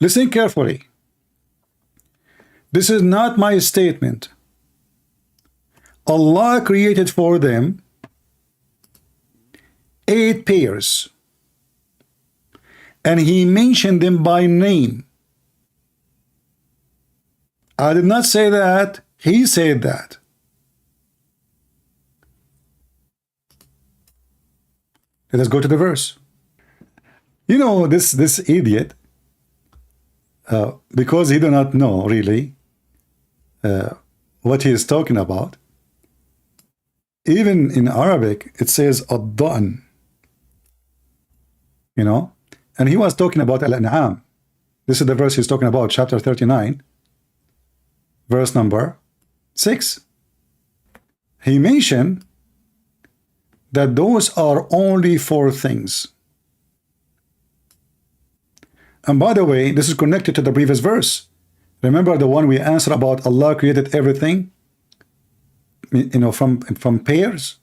Listen carefully. This is not my statement. Allah created for them 8 pairs, and he mentioned them by name. I did not say that. He said that. Let us go to the verse. You know, this idiot, because he do not know really what he is talking about. Even in Arabic, it says ad-da'n, you know, and he was talking about al-an'am. This is the verse he's talking about, chapter 39, verse number 6. He mentioned that those are only 4 things. And by the way, this is connected to the previous verse. Remember the one we answered about Allah created everything, you know, from pairs?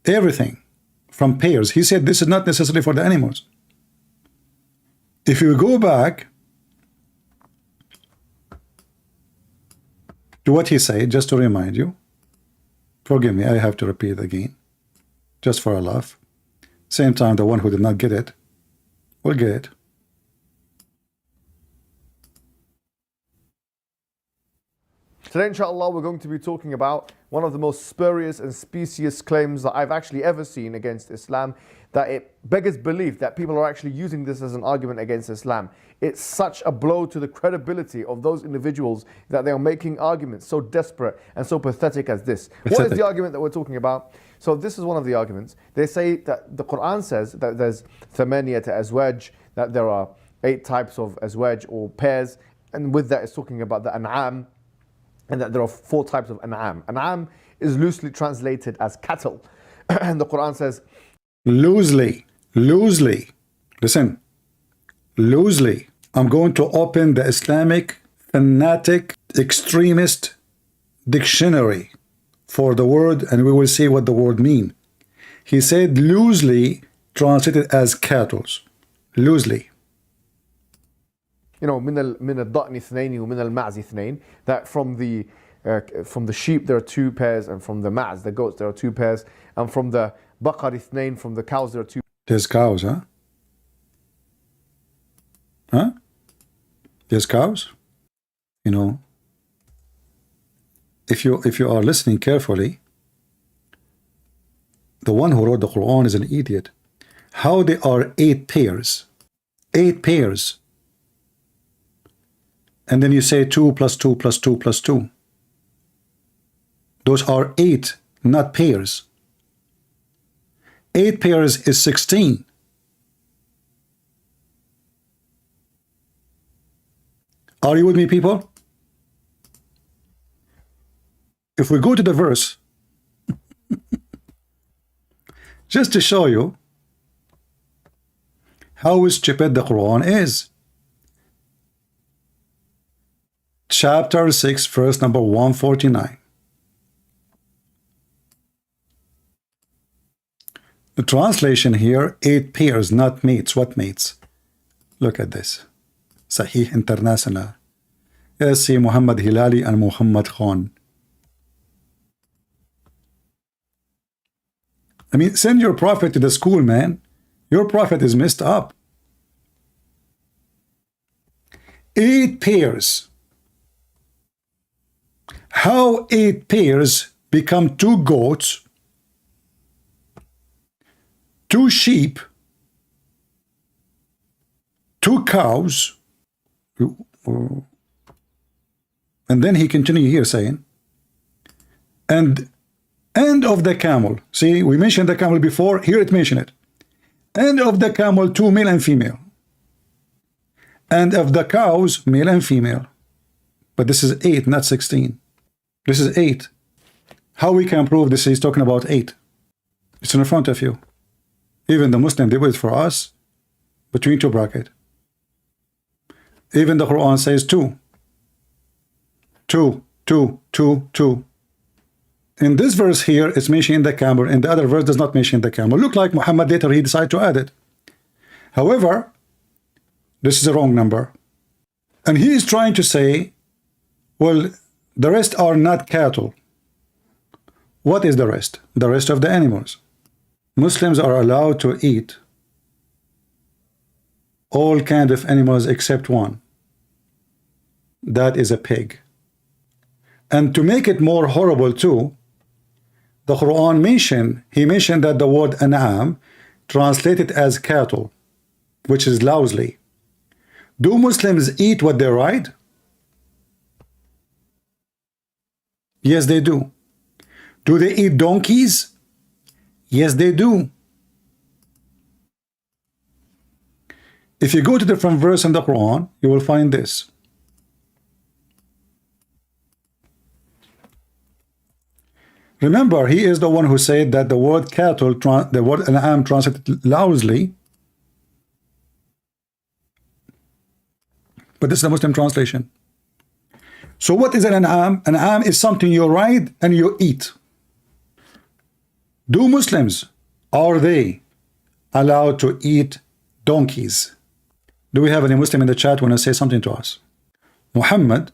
Everything from pairs. He said this is not necessary for the animals. If you go back to what he said, just to remind you, forgive me, I have to repeat again, just for a laugh. Same time, the one who did not get it will get it. Today, inshallah, we're going to be talking about one of the most spurious and specious claims that I've actually ever seen against Islam, that it beggars belief that people are actually using this as an argument against Islam. It's such a blow to the credibility of those individuals that they are making arguments so desperate and so pathetic as this. What is the argument that we're talking about? So this is one of the arguments. They say that the Quran says that there's thamaniyat azwaj, that there are 8 types of azwaj or pairs, and with that it's talking about the an'am, and that there are 4 types of an'am. An'am is loosely translated as cattle. And the Quran says, loosely, listen, loosely. I'm going to open the Islamic fanatic extremist dictionary for the word, and we will see what the word mean. He said loosely translated as cattle. Loosely. You know, من الضأن اثنين ومن المعز اثنين, that from the sheep there are 2 pairs, and from the ma'z, the goats, there are 2 pairs, and from the baqar اثنين, from the cows there are 2. There's cows, huh? Huh? There's cows? You know, if you are listening carefully, the one who wrote the Quran is an idiot. How there are 8 pairs? 8 pairs. And then you say 2 plus 2 plus 2 plus 2. Those are 8, not pairs. 8 pairs is 16. Are you with me, people? If we go to the verse, just to show you how stupid the Quran is. Chapter 6, verse number 149. The translation here, 8 pairs, not mates. What mates? Look at this. Sahih International. Yes, see Muhammad Hilali and Muhammad Khan. I mean, send your prophet to the school, man. Your prophet is messed up. 8 pairs. How 8 pairs become 2 goats, 2 sheep, 2 cows, and then he continued here saying, and end of the camel. See, we mentioned the camel before, here it mentioned it. End of the camel, 2 male and female. And of the cows, male and female. But this is 8, not 16. This is 8. How we can prove this? He's talking about 8. It's in front of you. Even the Muslim, they put it for us between 2 brackets. Even the Quran says 2. 2, 2, 2, 2. In this verse here, it's mentioning the camel. In the other verse, does not mention the camel. Look like Muhammad later, he decided to add it. However, this is a wrong number. And he is trying to say, well, the rest are not cattle. What is the rest? The rest of the animals. Muslims are allowed to eat all kinds of animals except one. that is a pig. And to make it more horrible too, the Quran mentioned that the word an'am translated as cattle, which is lousy. Do Muslims eat what they ride? Yes, they do. Do they eat donkeys? Yes, they do. If you go to different verse in the Quran, you will find this. Remember, he is the one who said that the word cattle, the word an'am translated loudly, but this is the Muslim translation. So what is an an'am? An'am is something you ride and you eat. Do Muslims, are they allowed to eat donkeys? Do we have any Muslim in the chat want to say something to us? Muhammad,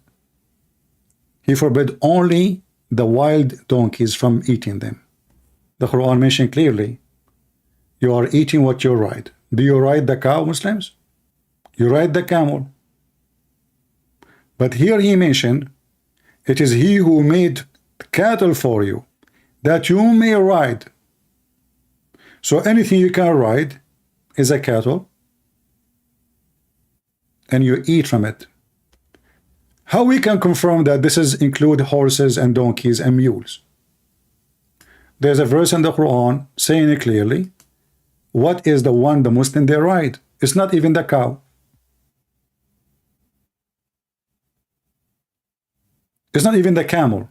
he forbid only the wild donkeys from eating them. The Quran mentioned clearly, you are eating what you ride. Do you ride the cow, Muslims? You ride the camel. But here he mentioned, it is he who made cattle for you, that you may ride. So anything you can ride is a cattle, and you eat from it. How we can confirm that this is include horses and donkeys and mules? There's a verse in the Quran saying it clearly. What is the one the Muslim they ride? It's not even the cow. It's not even the camel.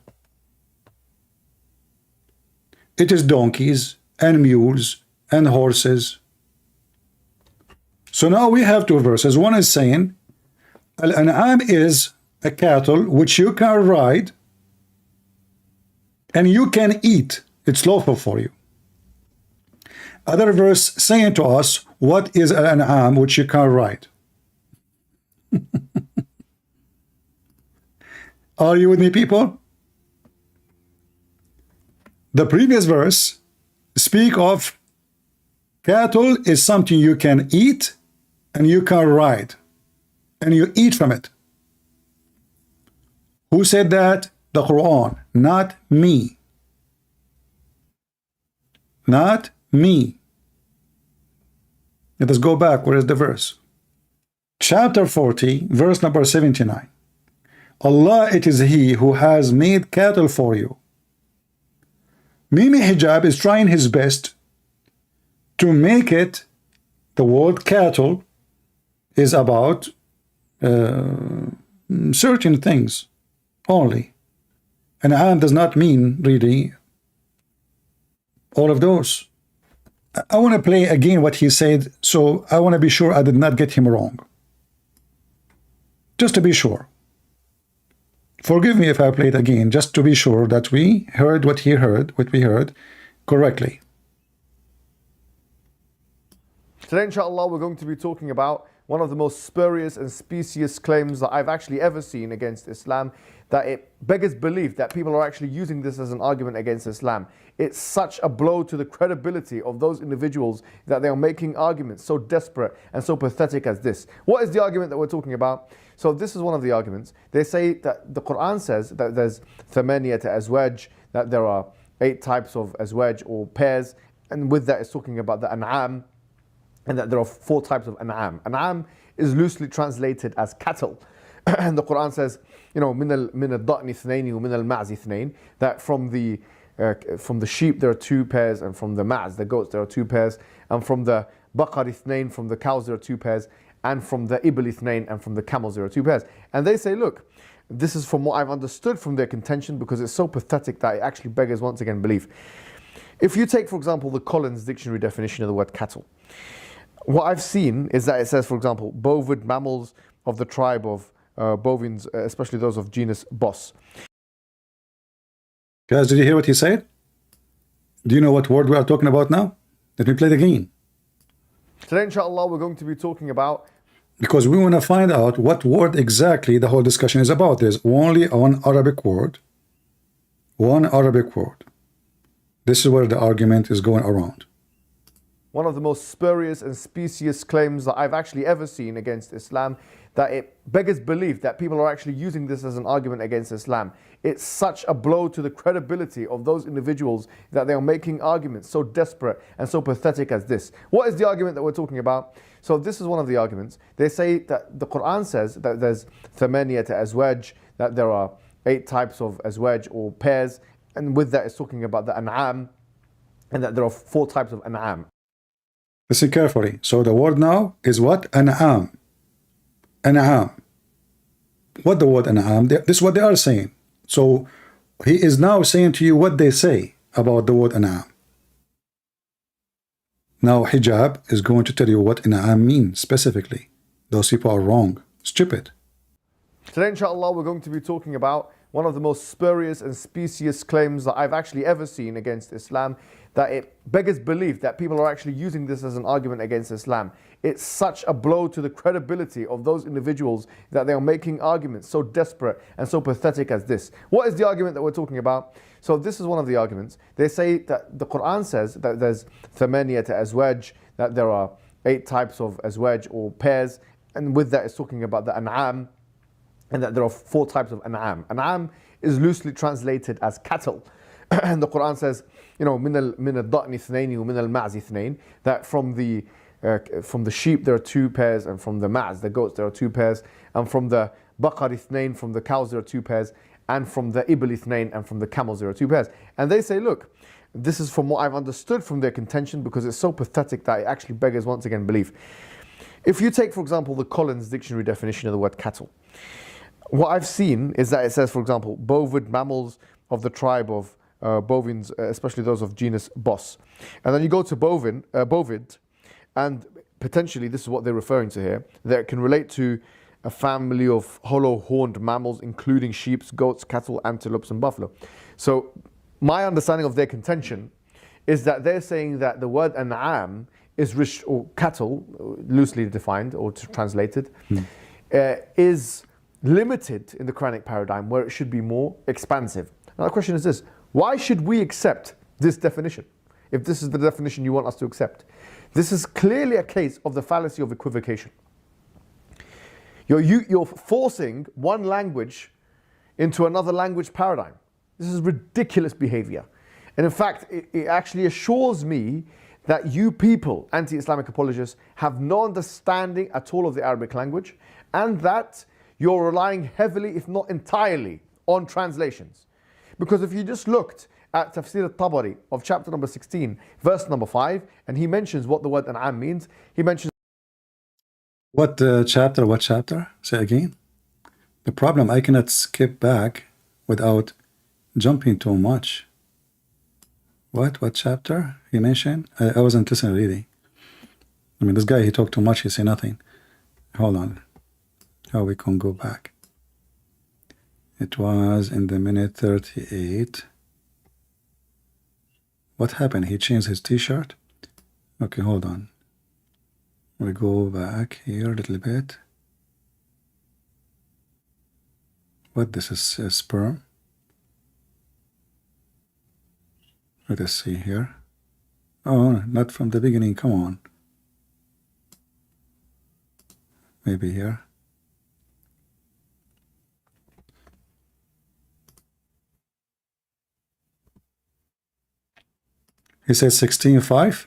It is donkeys and mules and horses. So now we have two verses. One is saying Al-An'am is a cattle which you can ride and you can eat. It's lawful for you. Other verse saying to us, what is Al-An'am which you can ride? Are you with me, people? The previous verse speak of cattle is something you can eat and you can ride and you eat from it. Who said that? The Quran, not me. Not me. Let us go back. Where is the verse? Chapter 40, verse number 79. Allah, it is He who has made cattle for you. Mimi Hijab is trying his best to make it, the word cattle is about certain things only. And An'am does not mean really all of those. I want to play again what he said, so I want to be sure I did not get him wrong. Just to be sure. Forgive me if I play it again, just to be sure that we heard what we heard correctly. Today, inshallah, we're going to be talking about one of the most spurious and specious claims that I've actually ever seen against Islam, that it beggars belief that people are actually using this as an argument against Islam. It's such a blow to the credibility of those individuals that they are making arguments so desperate and so pathetic as this. What is the argument that we're talking about? So this is one of the arguments. They say that the Quran says that there's thamaniyat azwaj, that there are 8 types of azwaj or pairs, and with that it's talking about the an'am, and that there are 4 types of an'am. An'am is loosely translated as cattle. And the Quran says, you know, min al-da'ni ithnaini wa min al-ma'zi ithnain, that from the sheep there are 2 pairs, and from the ma'z, the goats, there are 2 pairs, and from the baqar ithnain, from the cows there are 2 pairs, and from the ibl ithnain, and from the camels there are 2 pairs. And they say, look, this is from what I've understood from their contention, because it's so pathetic that it actually beggars once again belief. If you take, for example, the Collins Dictionary definition of the word cattle, what I've seen is that it says, for example, bovid mammals of the tribe of bovines, especially those of genus Bos. Guys, did you hear what he said? Do you know what word we are talking about now? Let me play it again. Today, inshallah, we're going to be talking about, because we want to find out what word exactly the whole discussion is about. There's only one Arabic word. One Arabic word. This is where the argument is going around. one of the most spurious and specious claims that I've actually ever seen against Islam, that it beggars belief that people are actually using this as an argument against Islam. It's such a blow to the credibility of those individuals that they are making arguments so desperate and so pathetic as this. What is the argument that we're talking about? So this is one of the arguments. They say that the Quran says that there's thamaniyat azwaj, that there are 8 types of azwaj or pairs, and with that it's talking about the an'am, and that there are 4 types of an'am. Listen carefully. So the word now is what? An'am. An'am. What the word an'am? This is what they are saying. So he is now saying to you what they say about the word an'am. Now hijab is going to tell you what an'am means specifically. Those people are wrong. Stupid. Today, inshallah, we're going to be talking about one of the most spurious and specious claims that I've actually ever seen against Islam, that it beggars belief that people are actually using this as an argument against Islam. It's such a blow to the credibility of those individuals that they are making arguments so desperate and so pathetic as this. What is the argument that we're talking about? So this is one of the arguments. They say that the Quran says that there's thamaniyat azwaj, that there are 8 types of azwaj or pairs, and with that it's talking about the an'am, and that there are 4 types of an'am. An'am is loosely translated as cattle. And the Quran says, you know, min al-da'n ithnayn wa min al-ma'z ithnayn, that from the sheep there are 2 pairs, and from the ma'z, the goats, there are 2 pairs, and from the baqar ithnayn, from the cows there are 2 pairs, and from the ibl ithnayn, and from the camels there are 2 pairs. And they say, look, this is from what I've understood from their contention, because it's so pathetic that it actually beggars once again belief. If you take, for example, the Collins dictionary definition of the word cattle, what I've seen is that it says, for example, bovid mammals of the tribe of bovines, especially those of genus Bos. And then you go to bovid, and potentially this is what they're referring to here, that it can relate to a family of hollow-horned mammals, including sheep, goats, cattle, antelopes, and buffalo. So my understanding of their contention is that they're saying that the word an'am is rich, or cattle, loosely defined or translated, is limited in the Quranic paradigm, where it should be more expansive. Now the question is this: why should we accept this definition if this is the definition you want us to accept? This is clearly a case of the fallacy of equivocation. You're forcing one language into another language paradigm. This is ridiculous behavior. And in fact, it actually assures me that you people, anti-Islamic apologists, have no understanding at all of the Arabic language, and that you're relying heavily, if not entirely, on translations. Because if you just looked at Tafsir al-Tabari of chapter number 16, verse number 5, and he mentions what the word an'am means, he mentions... What chapter? What chapter? Say again. The problem, I cannot skip back without jumping too much. What chapter he mentioned? I wasn't listening really. I mean, this guy, he talked too much, he say nothing. Hold on. How we can go back? It was in the minute 38. What happened? He changed his t-shirt? Okay, hold on. We go back here a little bit. What, this is sperm? Let us see here. Oh, not from the beginning, come on. Maybe here. He said 16:5.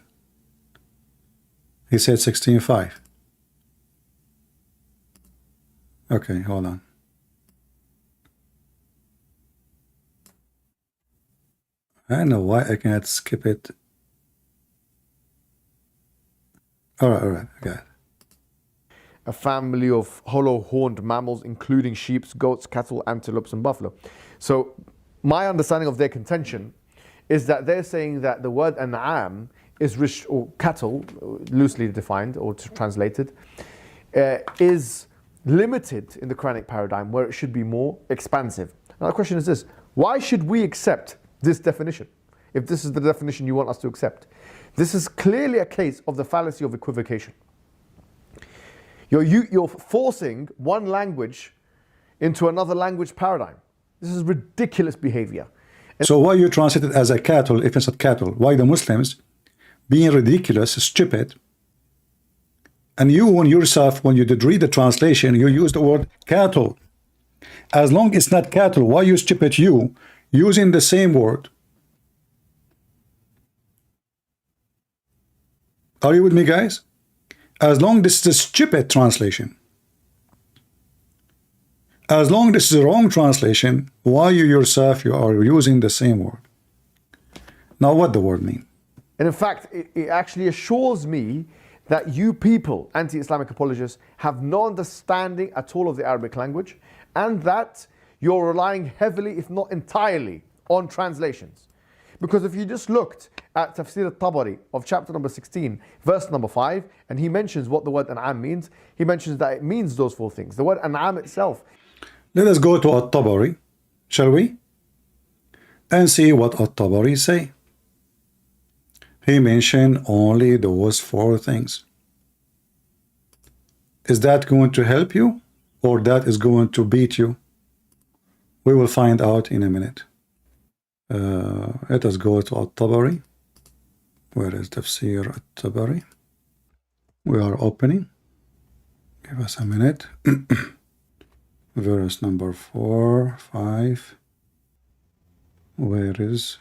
He said 16:5. Okay, hold on. I don't know why I cannot skip it. All right, I got it. A family of hollow-horned mammals, including sheep, goats, cattle, antelopes, and buffalo. So my understanding of their contention is that they're saying that the word an'am is rich, or cattle, loosely defined or translated, is limited in the Quranic paradigm, where it should be more expansive. Now the question is this: why should we accept this definition if this is the definition you want us to accept? This is clearly a case of the fallacy of equivocation. You're forcing one language into another language paradigm. This is ridiculous behavior. So why you translate it as a cattle if it's not cattle? Why the Muslims being ridiculous, stupid. And you, when yourself, when you did read the translation, you use the word cattle. As long as it's not cattle, why you stupid you using the same word? Are you with me, guys? As long as this is a stupid translation, as long as this is a wrong translation, why you yourself you are using the same word? Now, what the word mean? And in fact, it actually assures me that you people, anti-Islamic apologists, have no understanding at all of the Arabic language, and that you're relying heavily, if not entirely, on translations. Because if you just looked at Tafsir al-Tabari of chapter number 16, verse number 5, and he mentions what the word an'am means, he mentions that it means those four things. The word an'am itself. Let us go to al-Tabari, shall we? And see what al-Tabari say. He mentioned only those four things. Is that going to help you, or that is going to beat you? We will find out in a minute. Let us go to al-Tabari. Where is Tafsir al-Tabari? We are opening. Give us a minute. Verse number 4, 5. Where is...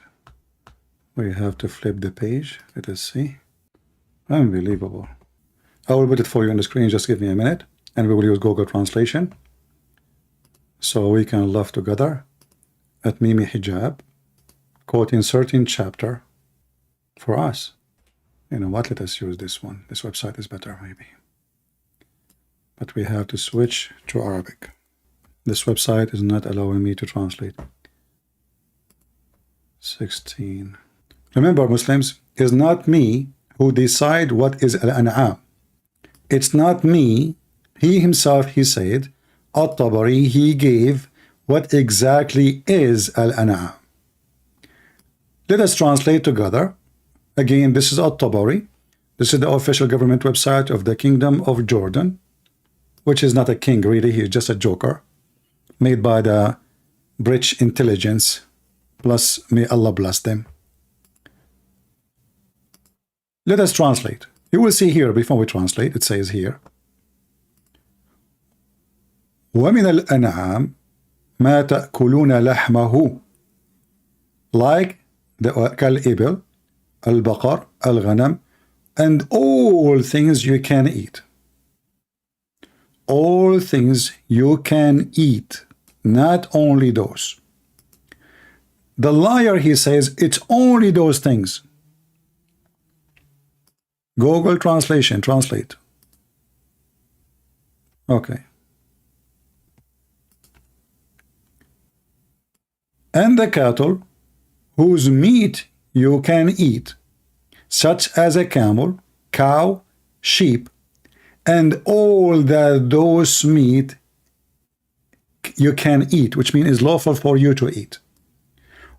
We have to flip the page. Let us see. Unbelievable. I will put it for you on the screen. Just give me a minute. And we will use Google Translation. So we can laugh together at Mimi Hijab, quoting certain chapter for us. You know what? Let us use this one. This website is better, maybe. But we have to switch to Arabic. This website is not allowing me to translate. 16. Remember, Muslims, it's not me who decide what is al-an'am. It's not me. He himself, he said, al-Tabari, he gave what exactly is al-an'am. Let us translate together. Again, this is al-Tabari. This is the official government website of the Kingdom of Jordan, which is not a king, really. He's just a joker made by the British intelligence, plus may Allah bless them. Let us translate. You will see here, before we translate, it says here, وَمِنَ الْأَنْعَامِ مَا تَأْكُلُونَ لَحْمَهُ, like the كالإبل, البقر, الغنم, and all things you can eat. All things you can eat, not only those. The liar, he says, it's only those things. Google Translation, translate. Okay. And the cattle whose meat you can eat, such as a camel, cow, sheep, and all that those meat you can eat, which means is lawful for you to eat.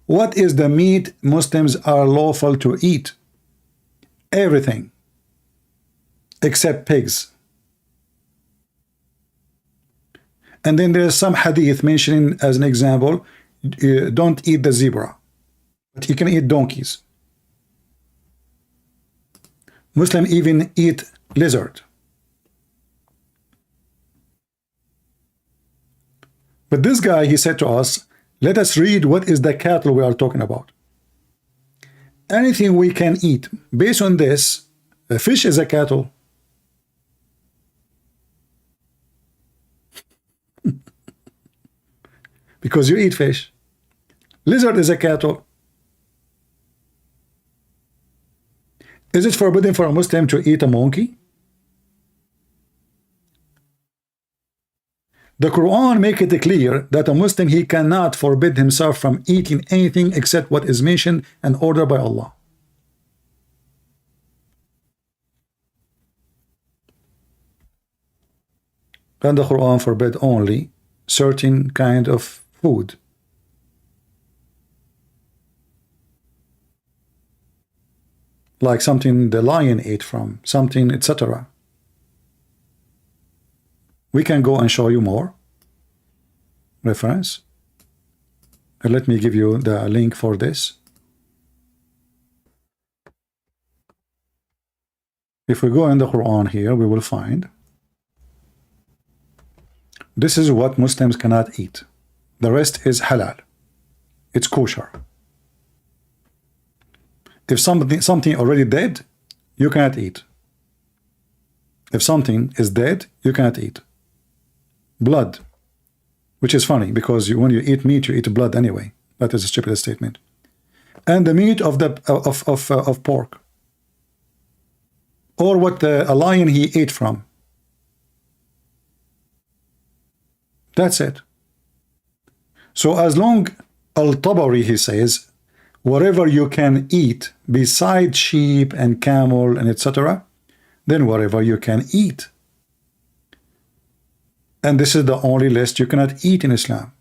What is the meat Muslims are lawful to eat? Everything. Except pigs. And then there's some hadith mentioning as an example, don't eat the zebra, but you can eat donkeys. Muslim even eat lizard. But this guy, he said to us, let us read what is the cattle we are talking about. Anything we can eat. Based on this, a fish is a cattle. Because you eat fish. Lizard is a cattle. Is it forbidden for a Muslim to eat a monkey? The Quran makes it clear that a Muslim, he cannot forbid himself from eating anything except what is mentioned and ordered by Allah. And the Quran forbid only certain kind of food. Like something the lion ate from, something, etc. We can go and show you more reference. And let me give you the link for this. If we go in the Quran here, we will find this is what Muslims cannot eat. The rest is halal. It's kosher. If something already dead, you cannot eat. If something is dead, you cannot eat. Blood, which is funny because when you eat meat, you eat blood anyway. That is a stupid statement. And the meat of pork, or what a lion he ate from. That's it. So as long Al-Tabari, he says, whatever you can eat beside sheep and camel and etc., then whatever you can eat. And this is the only list you cannot eat in Islam.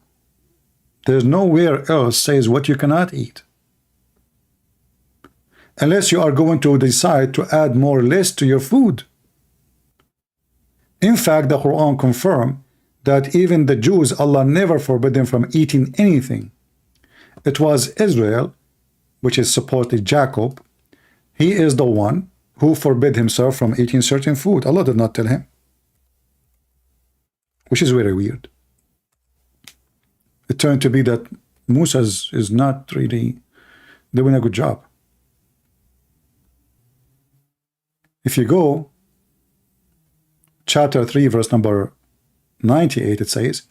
There's nowhere else says what you cannot eat. Unless you are going to decide to add more lists to your food. In fact, the Quran confirms that even the Jews, Allah never forbid them from eating anything. It was Israel, which is supposedly Jacob. He is the one who forbid himself from eating certain food. Allah did not tell him. Which is very weird. It turned to be that Musa is not really doing a good job. If you go chapter 3 verse number 98, it says,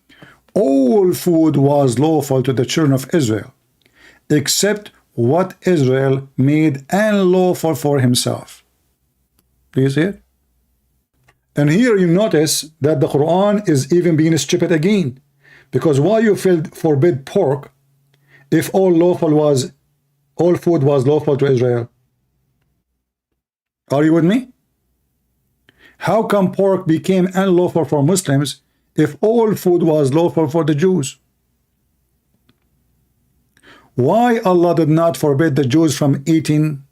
all food was lawful to the children of Israel except what Israel made unlawful for himself. Do you see it? And here you notice that the Quran is even being stupid again, because why you forbid pork if all food was lawful to Israel? Are you with me? How come pork became unlawful for Muslims if all food was lawful for the Jews? Why Allah did not forbid the Jews from eating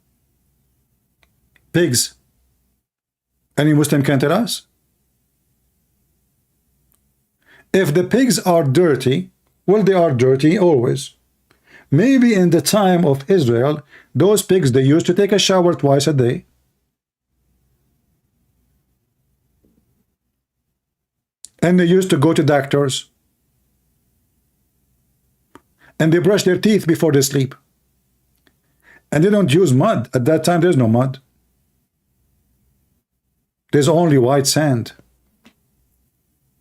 pigs? Any Muslim can tell us? If the pigs are dirty, well, they are dirty always. Maybe in the time of Israel, those pigs, they used to take a shower twice a day. And they used to go to doctors. And they brush their teeth before they sleep. And they don't use mud. At that time, there's no mud. There's only white sand.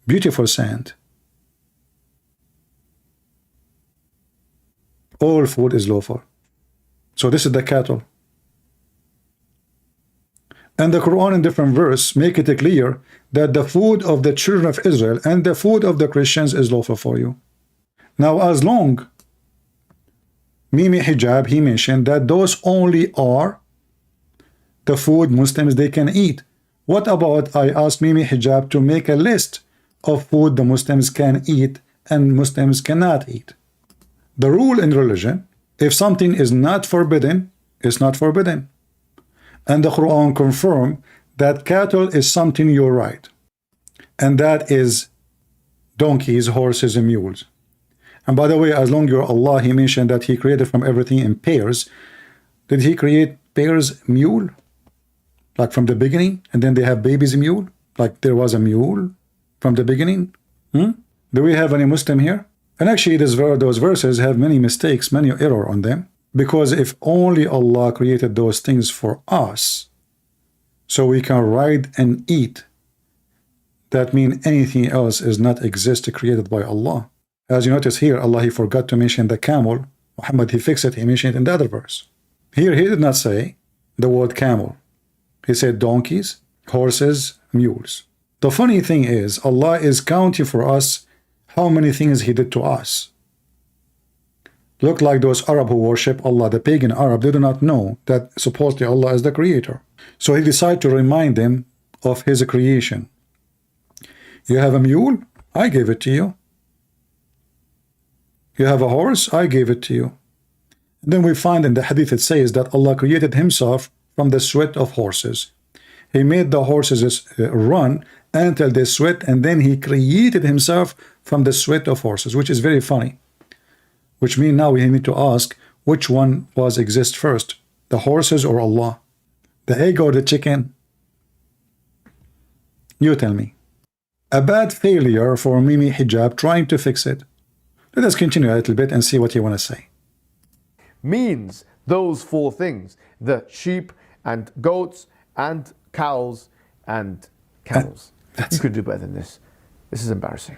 Beautiful sand. All food is lawful. So this is the cattle. And the Quran in different verse make it clear that the food of the children of Israel and the food of the Christians is lawful for you. Now, as long Mimi Hijab, he mentioned that those only are the food Muslims they can eat. What about I asked Mimi Hijab to make a list of food the Muslims can eat and Muslims cannot eat? The rule in religion, if something is not forbidden, it's not forbidden. And the Quran confirms that cattle is something you're right. And that is donkeys, horses, and mules. And by the way, as long you're Allah, he mentioned that he created from everything in pairs. Did he create pairs mule? Like from the beginning, and then they have babies mule? Like there was a mule from the beginning? Do we have any Muslim here? And actually, those verses have many mistakes, many error on them. Because if only Allah created those things for us, so we can ride and eat, that means anything else is not exist created by Allah. As you notice here, Allah, he forgot to mention the camel. Muhammad, he fixed it, he mentioned it in the other verse. Here, he did not say the word camel. He said donkeys, horses, mules. The funny thing is, Allah is counting for us how many things he did to us. Look like those Arab who worship Allah, the pagan Arab, they do not know that supposedly Allah is the creator. So he decided to remind them of his creation. You have a mule? I gave it to you. You have a horse? I gave it to you. And then we find in the Hadith it says that Allah created himself from the sweat of horses. He made the horses run until they sweat, and then he created himself from the sweat of horses, which is very funny. Which means now we need to ask which one was exist first, the horses or Allah, the egg or the chicken. You tell me. A bad failure for Mimi Hijab trying to fix it. Let us continue a little bit and see what you want to say. Means those four things: the sheep and goats and cows and camels. You could do better than this. This is embarrassing.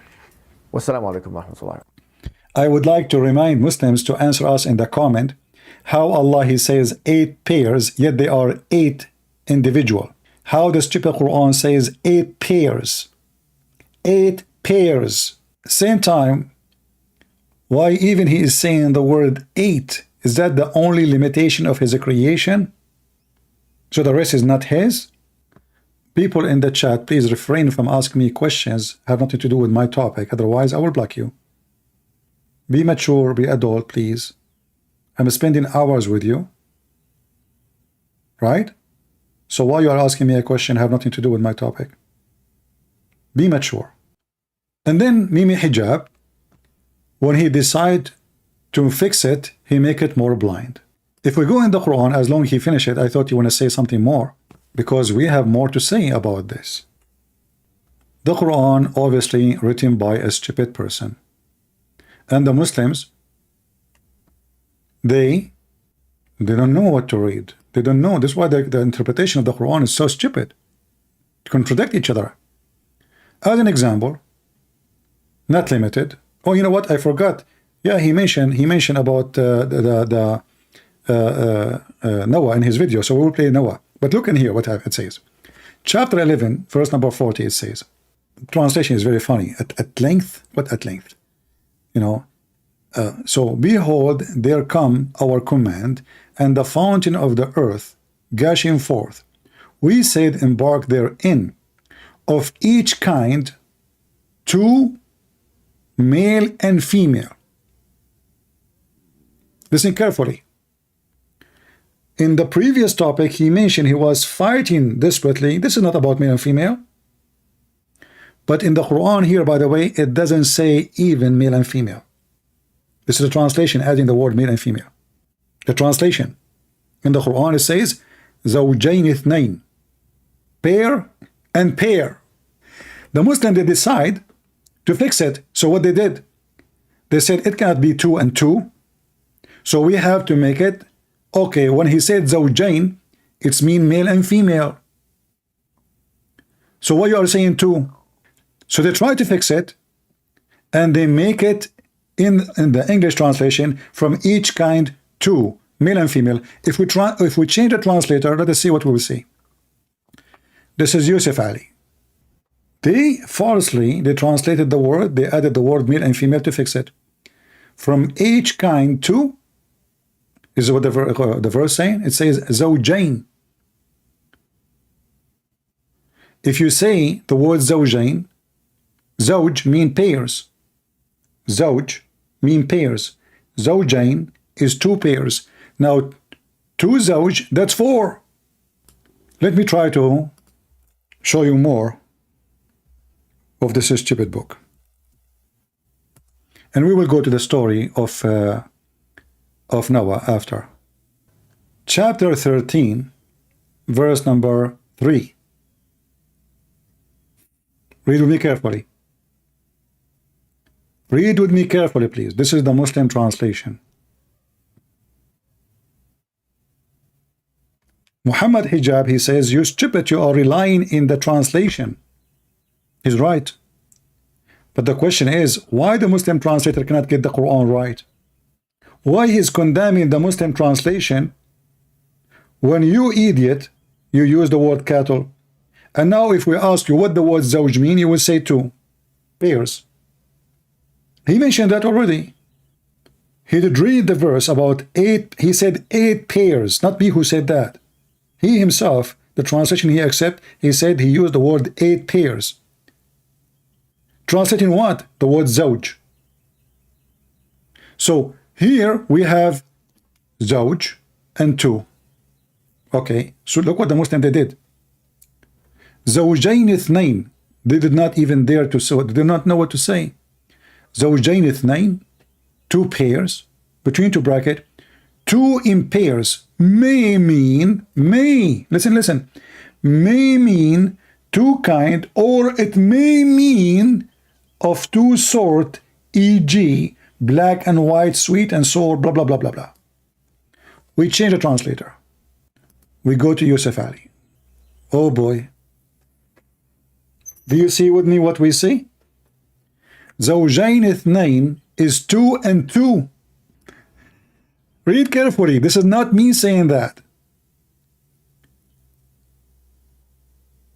Wassalamu alaikum wa rahmatullah. I would like to remind Muslims to answer us in the comment how Allah He says 8 pairs, yet they are 8 individual. How the stupid Quran says 8 pairs. 8 pairs. Same time, why even He is saying the word 8? Is that the only limitation of His creation? So the rest is not His? People in the chat, please refrain from asking me questions have nothing to do with my topic. Otherwise, I will block you. Be mature, be adult, please. I'm spending hours with you. Right? So why you are asking me a question have nothing to do with my topic? Be mature. And then Mimi Hijab, when he decide to fix it, he make it more blind. If we go in the Quran, as long as he finish it, I thought you want to say something more, because we have more to say about this. The Quran, obviously written by a stupid person. And the Muslims, they don't know what to read. They don't know. That's why the interpretation of the Quran is so stupid. To contradict each other. As an example, not limited. Oh, you know what? I forgot. Yeah, he mentioned about Noah in his video. So we will play Noah. But look in here what it says. Chapter 11, verse number 40, it says. Translation is very funny. At length? What at length? You know, so behold, there come our command, and the fountain of the earth gushing forth. We said, embark therein, of each kind, 2, male and female. Listen carefully. In the previous topic, he mentioned he was fighting desperately. This is not about male and female. But in the Quran here, by the way, it doesn't say even male and female. This is a translation adding the word male and female. The translation. In the Quran it says, زوجين اثنين. Pair and pair. The Muslims, they decide to fix it. So what they did? They said it cannot be 2 and 2. So we have to make it, okay, when he said زوجين, it's mean male and female. So what you are saying 2? So they try to fix it, and they make it in the English translation from each kind 2, male and female. If we change the translator, let us see what we will see. This is Yusuf Ali. They translated the word, they added the word male and female to fix it. From each kind 2, is what the verse saying? It says زوجين. If you say the word زوجين, زوج mean pairs. زوج mean pairs. زوجين is 2 pairs. Now 2 زوج, that's 4. Let me try to show you more of this stupid book. And we will go to the story of Noah after. Chapter 13, verse number 3. Read with me carefully. Read with me carefully, please. This is the Muslim translation. Muhammad Hijab, he says, you stupid, you are relying in the translation. He's right. But the question is, why the Muslim translator cannot get the Quran right? Why he's condemning the Muslim translation when you idiot, you use the word cattle. And now if we ask you what the word zawj mean, you will say 2 pairs. He mentioned that already. He did read the verse about 8. He said 8 pairs, not me who said that. He himself, the translation he accept, he said he used the word 8 pairs. Translating what? The word zawj. So here we have zawj and 2. Okay, so look what the Muslim they did. زوجين اثنين. They did not even dare to say, they did not know what to say. زوجين اثنين, 2 pairs, between 2 bracket, 2 in pairs may mean, may, listen, may mean two kind, or it may mean of two sort, e.g., black and white, sweet and sour, blah, blah, blah, blah, blah. We change the translator. We go to Yusuf Ali. Oh boy. Do you see with me what we see? زوجين اثنين is 2 and 2. Read carefully. This is not me saying that.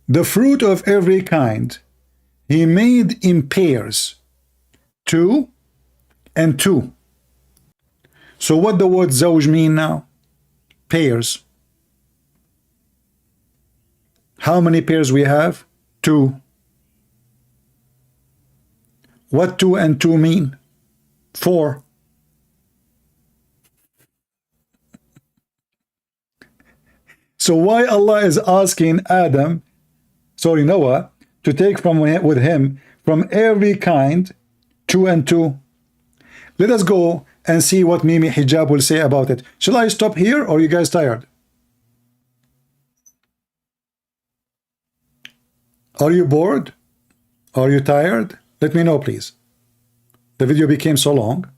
The fruit of every kind he made in pairs, 2 and 2. So what the word zawj mean now? Pairs. How many pairs we have? 2. What 2 and 2 mean? 4. So why Allah is asking Noah, to take from with him from every kind 2 and 2? Let us go and see what Mimi Hijab will say about it. Shall I stop here, or are you guys tired? Are you bored? Are you tired? Let me know, please. The video became so long.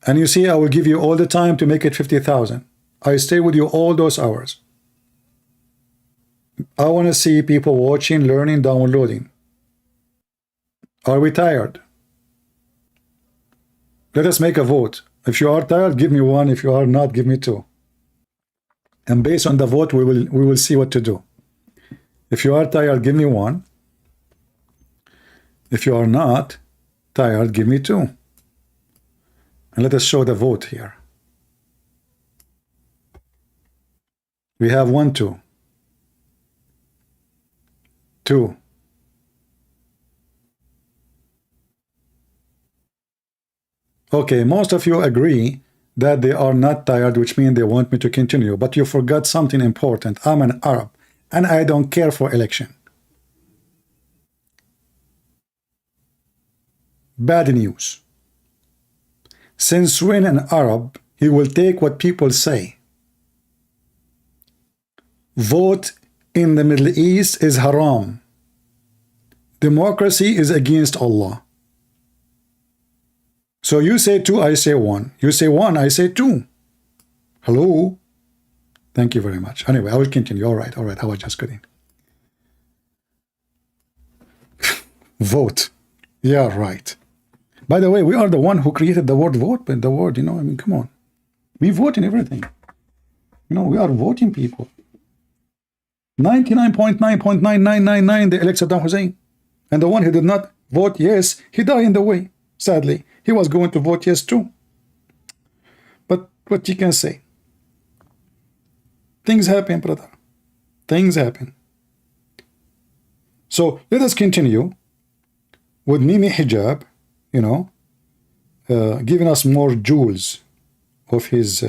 And you see, I will give you all the time to make it 50,000. I stay with you all those hours. I want to see people watching, learning, downloading. Are we tired? Let us make a vote. If you are tired, give me 1. If you are not, give me 2. And based on the vote, we will see what to do. If you are tired, give me 1. If you are not tired, give me 2. And let us show the vote here. We have 1, 2. 2. Okay, most of you agree that they are not tired, which means they want me to continue. But you forgot something important. I'm an Arab, and I don't care for election. Bad news. Since when an Arab, he will take what people say. Vote in the Middle East is haram. Democracy is against Allah. So you say 2, I say 1. You say 1, I say 2. Hello? Thank you very much. Anyway, I will continue. All right. I was just kidding. Vote. Yeah, right. By the way, we are the one who created the word vote, but the word, I mean, come on. We vote in everything. We are voting people. 99.99999 they elect Saddam Hussein. And the one who did not vote yes, he died in the way, sadly. He was going to vote yes too. But what you can say? Things happen, brother. Things happen. So let us continue with Mimi Hijab, giving us more jewels of his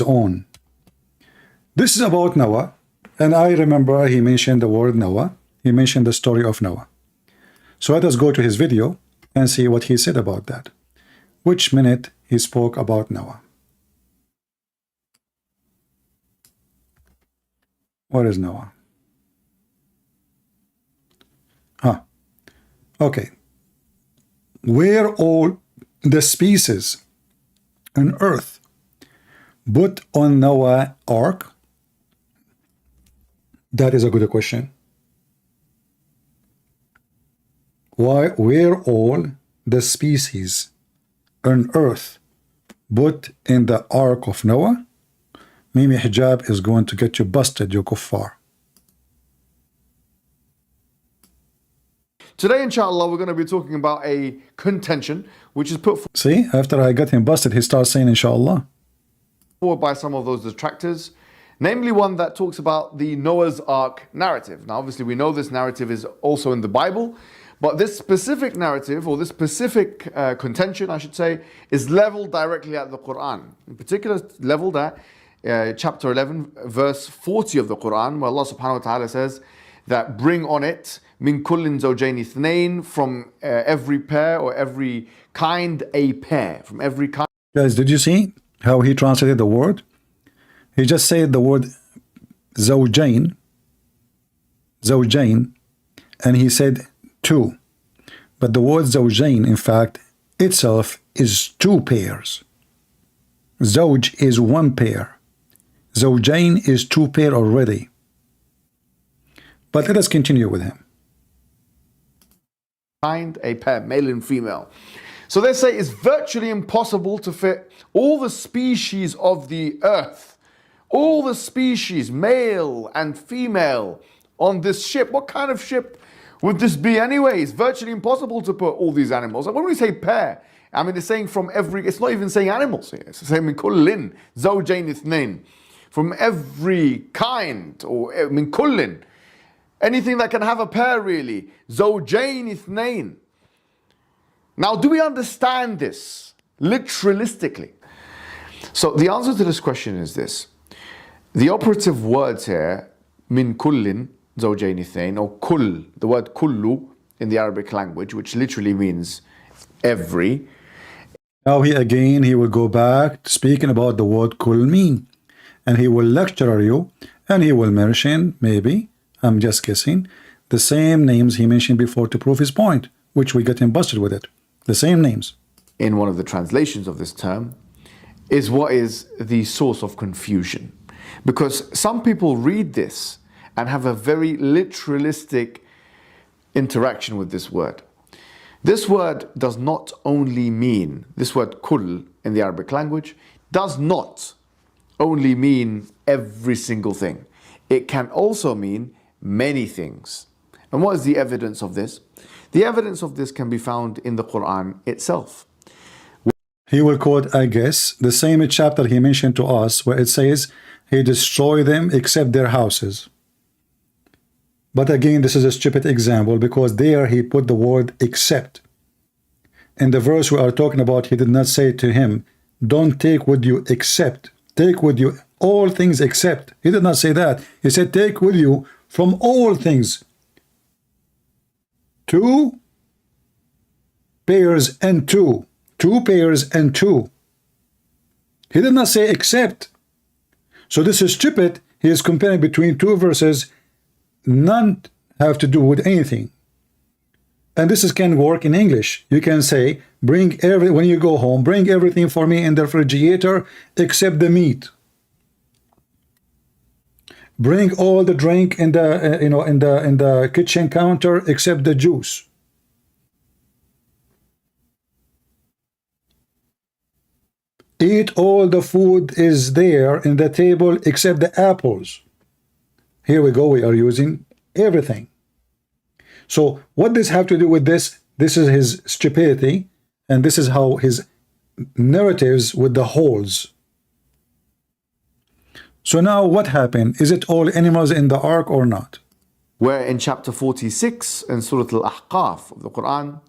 own. This is about Noah, and I remember he mentioned the word Noah. He mentioned the story of Noah. So let us go to his video and see what he said about that. Which minute he spoke about Noah. What is Noah? Okay. Were all the species on earth put on Noah's ark? That is a good question. Why were all the species on earth put in the ark of Noah? Mimi Hijab is going to get you busted, you kuffar. Today, inshallah, we're going to be talking about a contention which is put See, after I got him busted, he starts saying inshallah. forward by some of those detractors, namely one that talks about the Noah's Ark narrative. Now, obviously, we know this narrative is also in the Bible, but this specific narrative, or this specific contention, I should say, is leveled directly at the Quran. In particular, leveled at chapter 11, verse 40 of the Quran, where Allah subhanahu wa ta'ala says that bring on it min kullin zawjayn ithnayn, from every pair or every kind a pair, from every kind. Guys, did you see how he translated the word? He just said the word زوجين, زوجين, and he said two. But the word زوجين, in fact, itself is two pairs. زوج is one pair. زوجين is two pair already. But let us continue with him. Find a pair, male and female. So they say it's virtually impossible to fit all the species of the earth, all the species, male and female, on this ship. What kind of ship would this be anyway? It's virtually impossible to put all these animals. And when we say pair, I mean, it's saying from every, it's not even saying animals here. It's saying min kullin, zawjayn ithnain. From every kind, or min kullin. Anything that can have a pair, really. Zawjayn ithnain. Now, do we understand this literalistically? So the answer to this question is this. The operative words here, min kullin, zawjayn ithnain, or kull, the word kullu in the Arabic language, which literally means every. Now he will go back speaking about the word kull mean. And he will lecture you, and he will mention, maybe, I'm just guessing, the same names he mentioned before to prove his point, which we get him busted with it. The same names. In one of the translations of this term is what is the source of confusion. Because some people read this and have a very literalistic interaction with this word. This word does not only mean, this word kull in the Arabic language, does not only mean every single thing. It can also mean many things. And what is the evidence of this? The evidence of this can be found in the Quran itself. He will quote, I guess, the same chapter he mentioned to us where it says, he destroyed them except their houses. But again, this is a stupid example because there he put the word except. In the verse we are talking about, he did not say to him, don't take with you except. Take with you all things except. He did not say that. He said, take with you from all things. Two pairs and two. Two pairs and two. He did not say except. So this is stupid. He is comparing between two verses. None have to do with anything. And this can work in English. You can say, when you go home, bring everything for me in the refrigerator except the meat. Bring all the drink in the in the kitchen counter except the juice. Eat all the food is there in the table except the apples. Here we go, we are using everything. So what does have to do with this? This is his stupidity, and this is how his narratives with the holes. So now what happened? Is it all animals in the ark or not? Where in chapter 46 in Surah Al-Ahqaf of the Quran,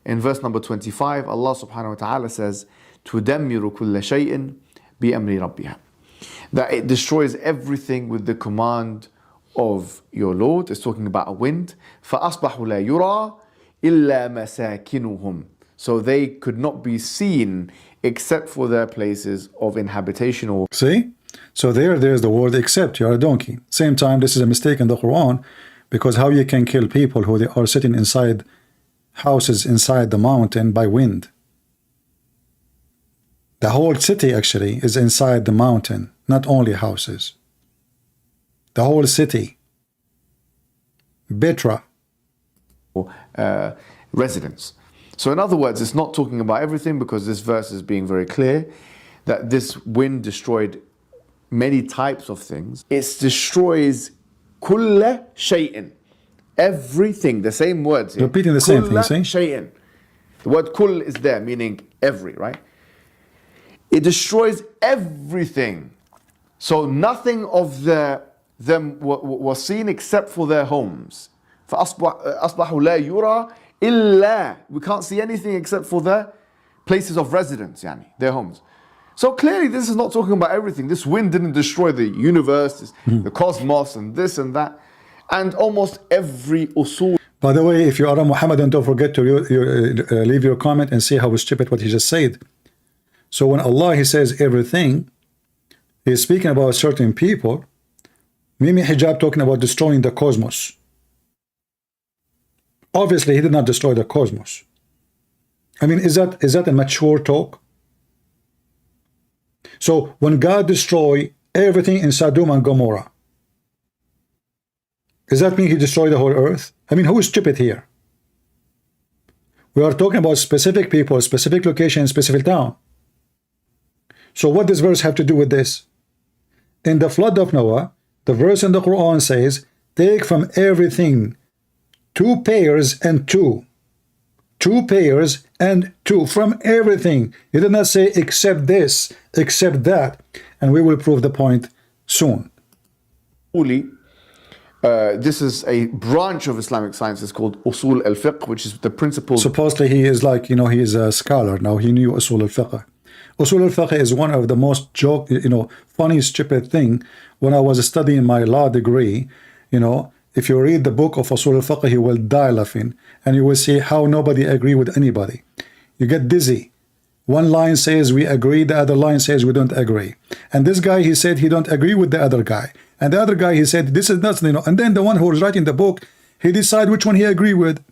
in verse number 25, Allah subhanahu wa ta'ala says, تُدَمِّرُ كُلَّ شَيْءٍ بِأَمْرِ رَبِّهَا. That it destroys everything with the command of your Lord. It's talking about a wind. فَأَصْبَحُوا لَا يُرَى إِلَّا مَسَاكِنُهُمْ. So they could not be seen except for their places of inhabitation. Or see? So there's the word except. You're a donkey. Same time, this is a mistake in the Quran, because how you can kill people who they are sitting inside houses inside the mountain by wind? The whole city actually is inside the mountain, not only houses. The whole city. Betra. Residents. So in other words, it's not talking about everything, because this verse is being very clear that this wind destroyed many types of things. It destroys kulla shay'in. Everything. The same words here. Repeating the same thing, Kulla see? shay'in. The word kull is there, meaning every, right? It destroys everything. So nothing of them was seen except for their homes. فَأَصْبَحُوا لَا يُرَى إِلَّا. We can't see anything except for their places of residence, yani, their homes. So clearly this is not talking about everything. This wind didn't destroy the universe, the cosmos, and this and that. And almost every usul. By the way, if you are a Mohammedan, don't forget to leave your comment and see how stupid what he just said. So when Allah, he says everything, he's speaking about certain people, Mimi Hijab talking about destroying the cosmos. Obviously, he did not destroy the cosmos. I mean, is that a mature talk? So when God destroyed everything in Sodom and Gomorrah, does that mean he destroyed the whole earth? I mean, who is stupid here? We are talking about specific people, specific location, specific town. So what does verse have to do with this? In the flood of Noah, the verse in the Quran says, take from everything 2 pairs and 2. 2 pairs and 2 from everything. He did not say except this, except that. And we will prove the point soon. This is a branch of Islamic science. It's called Usul al-Fiqh, which is the principle. Supposedly he is like, you know, he is a scholar. Now he knew Usul al-Fiqh. Usul al-Fiqh is one of the most funny, stupid thing. When I was studying my law degree, you know, if you read the book of Usul al-Fiqh, you will die laughing. And you will see how nobody agree with anybody. You get dizzy. One line says we agree, the other line says we don't agree. And this guy, he said he don't agree with the other guy. And the other guy, he said this is not, you know. And then the one who was writing the book, he decide which one he agree with.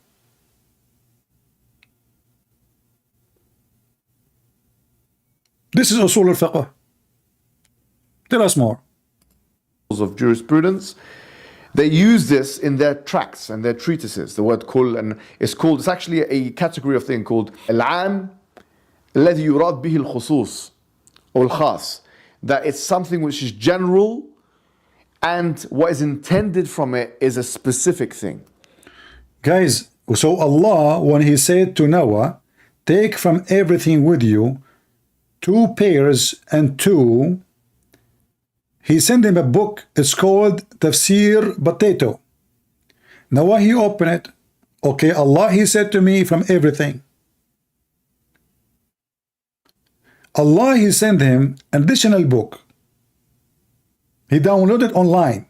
This is Usul al-Fiqh. Tell us more. Of jurisprudence. They use this in their tracts and their treatises. The word kull, and it's actually a category of thing called al-am الذي يراد به الخصوص or al-khas, that it's something which is general and what is intended from it is a specific thing. Guys, so Allah, when he said to Noah, take from everything with you 2 pairs and 2, he sent him a book. It's called Tafsir Potato. Now when he opened it, okay, Allah, he said to me from everything. Allah, he sent him an additional book. He downloaded online.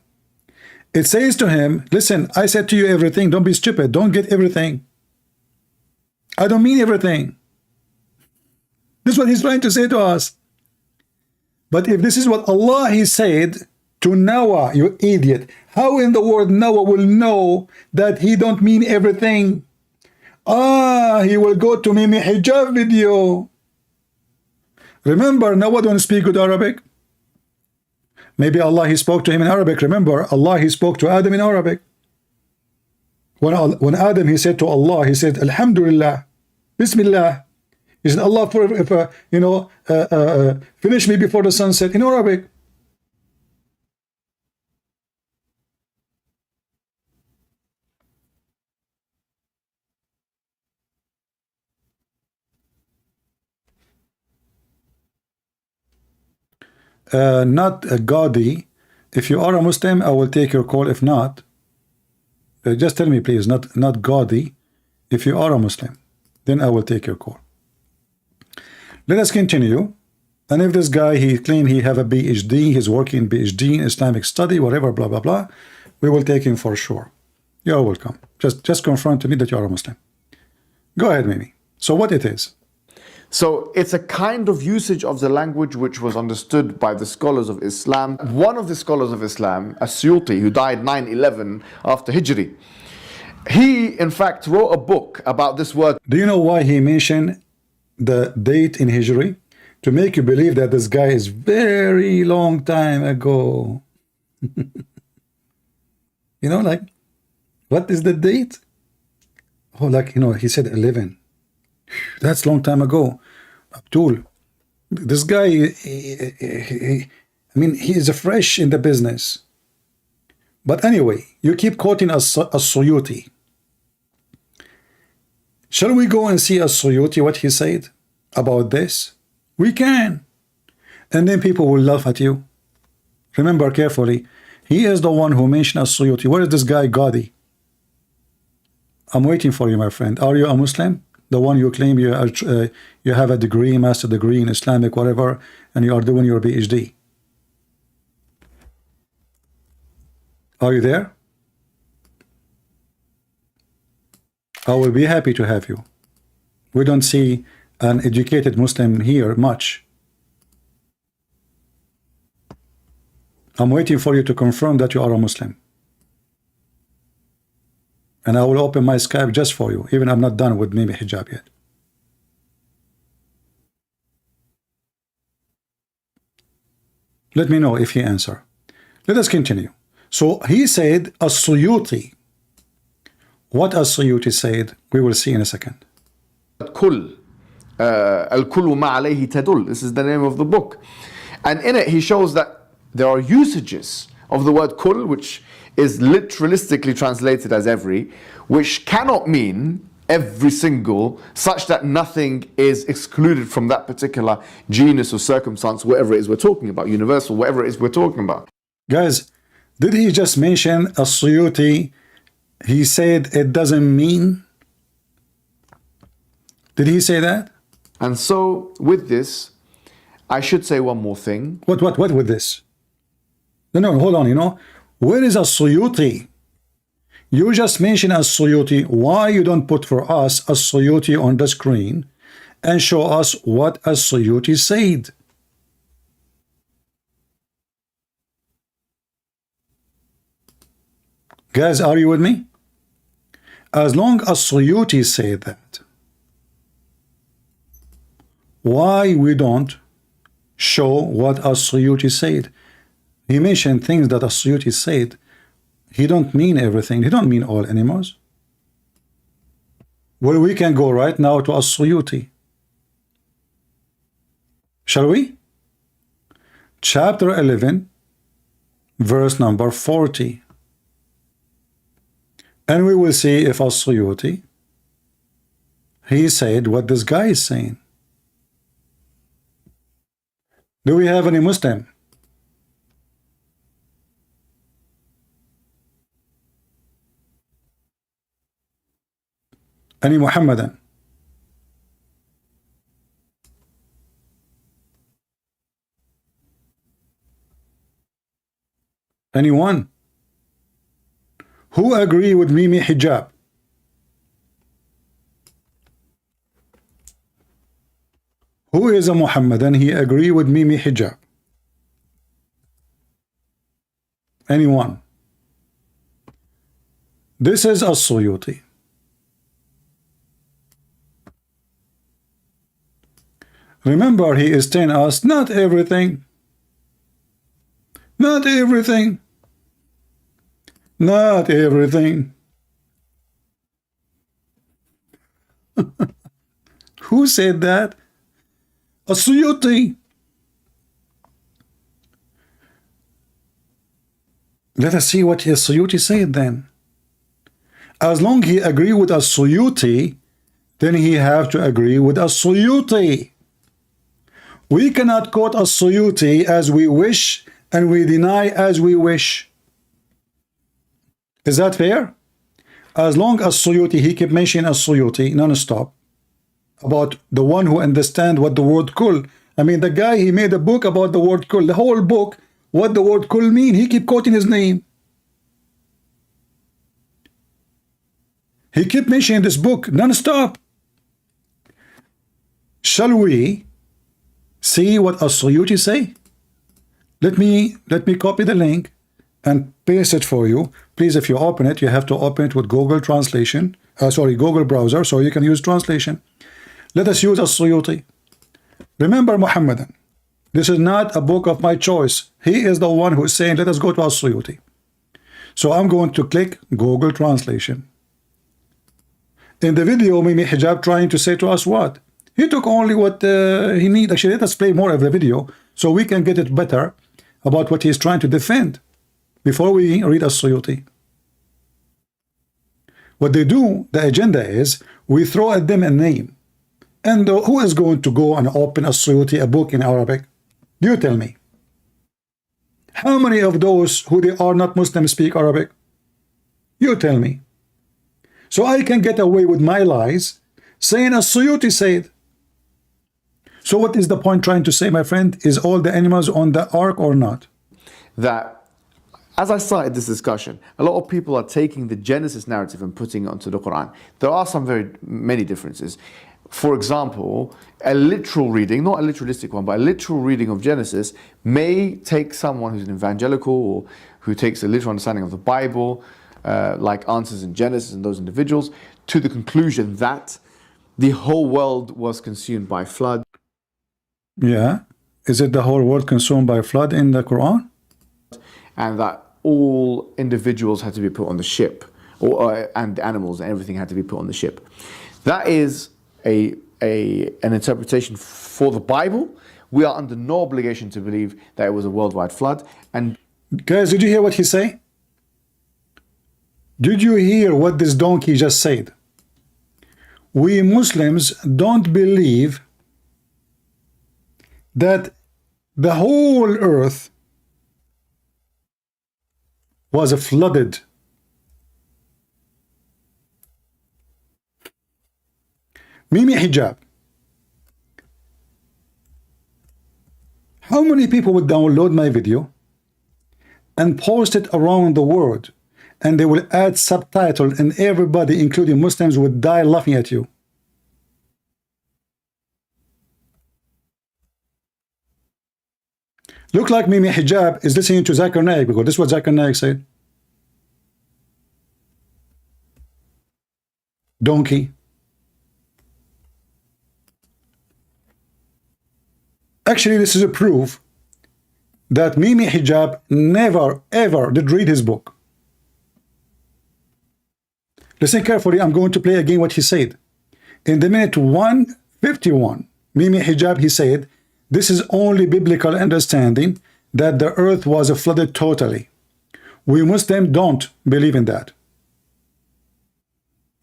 It says to him, listen, I said to you everything. Don't be stupid. Don't get everything. I don't mean everything. This is what he's trying to say to us. But if this is what Allah, he said to Noah, you idiot, how in the world Noah will know that he don't mean everything? He will go to Mimi Hijab video. Remember, Noah don't speak good Arabic. Maybe Allah, he spoke to him in Arabic. Remember, Allah, he spoke to Adam in Arabic. When Adam, he said to Allah, he said, Alhamdulillah, Bismillah. He said, Allah, finish me before the sunset in Arabic. Not a gaudy. If you are a Muslim, I will take your call. If not, just tell me, please, not gaudy. If you are a Muslim, then I will take your call. Let us continue. And if this guy, he claim he have a PhD, he's working PhD in Islamic study, whatever, blah, blah, blah, we will take him for sure. You're welcome. Just confirm to me that you are a Muslim. Go ahead, Mimi. So what it is? So it's a kind of usage of the language which was understood by the scholars of Islam. One of the scholars of Islam, As-Suyuti, who died 911 after Hijri, he in fact wrote a book about this word. Do you know why he mentioned the date in Hijri? To make you believe that this guy is very long time ago. You know, like, what is the date? Oh, like, you know, he said 11. That's long time ago. Abdul, this guy, I mean, he is fresh in the business. But anyway, you keep quoting As-Suyuti. Shall we go and see As-Suyuti, what he said about this? We can. And then people will laugh at you. Remember carefully, he is the one who mentioned As-Suyuti. Where is this guy, Gadi? I'm waiting for you, my friend. Are you a Muslim? The one you claim you have a degree, master degree in Islamic, whatever, and you are doing your PhD. Are you there? I will be happy to have you. We don't see an educated Muslim here much. I'm waiting for you to confirm that you are a Muslim. And I will open my Skype just for you, even I'm not done with Mimi Hijab yet. Let me know if he answer. Let us continue. So he said, As-Suyuti. What As-Suyuti said, we will see in a second. Al-Kull ma alayhi tadul. This is the name of the book. And in it, he shows that there are usages of the word kull, which is literalistically translated as every, which cannot mean every single, such that nothing is excluded from that particular genus or circumstance, whatever it is we're talking about, universal, whatever it is we're talking about. Guys, did he just mention As-Suyuti? He said it doesn't mean. Did he say that? And so with this, I should say one more thing. What with this? No, hold on, you know. Where is As-Suyuti? You just mentioned As-Suyuti. Why you don't put for us As-Suyuti on the screen and show us what As-Suyuti said? Guys, are you with me? As long as Suyuti said that, why we don't show what As-Suyuti said? He mentioned things that As-Suyuti said. He don't mean everything. He don't mean all animals. Well, we can go right now to As-Suyuti. Shall we? Chapter 11, verse number 40. And we will see if As-Suyuti, he said what this guy is saying. Do we have any Muslim? Any Muhammadan? Anyone? Who agree with Mimi Hijab? Who is a Muhammadan? He agree with Mimi Hijab? Anyone? This is As-Suyuti. Remember, he is telling us not everything. Not everything. Not everything. Who said that? As-Suyuti. Let us see what As-Suyuti said then. As long he agree with As-Suyuti, then he have to agree with As-Suyuti. We cannot quote As-Suyuti as we wish and we deny as we wish. Is that fair? As long as Suyuti, he kept mentioning As-Suyuti non-stop about the one who understand what the word kul. I mean, the guy, he made a book about the word kul. The whole book, what the word kul mean. He keep quoting his name. He kept mentioning this book non-stop. Shall we see what As-Suyuti say? Let me copy the link and paste it for you. Please, if you open it, you have to open it with Google Translation. Google browser, so you can use translation. Let us use As-Suyuti. Remember, Muhammadan, this is not a book of my choice. He is the one who is saying, let us go to As-Suyuti. So I'm going to click Google Translation. In the video, Mimi Hijab trying to say to us what? He took only what he need. Actually, let us play more of the video so we can get it better about what he's trying to defend before we read As-Suyuti. What they do, the agenda is, we throw at them a name. And who is going to go and open As-Suyuti, a book in Arabic? You tell me. How many of those who they are not Muslim speak Arabic? You tell me. So I can get away with my lies saying As-Suyuti said. So what is the point trying to say, my friend? Is all the animals on the ark or not? That, as I started this discussion, a lot of people are taking the Genesis narrative and putting it onto the Quran. There are many differences. For example, a literal reading, not a literalistic one, but a literal reading of Genesis may take someone who's an evangelical or who takes a literal understanding of the Bible, like answers in Genesis and those individuals, to the conclusion that the whole world was consumed by flood. Yeah. Is it the whole world consumed by flood in the Quran? And that all individuals had to be put on the ship, and animals and everything had to be put on the ship. That is an interpretation for the Bible. We are under no obligation to believe that it was a worldwide flood. And guys, did you hear what he say? Did you hear what this donkey just said? We Muslims don't believe that the whole earth was flooded. Mimi Hijab. How many people would download my video and post it around the world, and they will add subtitles, and everybody, including Muslims, would die laughing at you? Look like Mimi Hijab is listening to Zakir Naik, because this is what Zakir Naik said. Donkey. Actually, this is a proof that Mimi Hijab never ever did read his book. Listen carefully, I'm going to play again what he said. In the minute 151, Mimi Hijab, he said, this is only biblical understanding that the earth was flooded totally. We Muslims don't believe in that.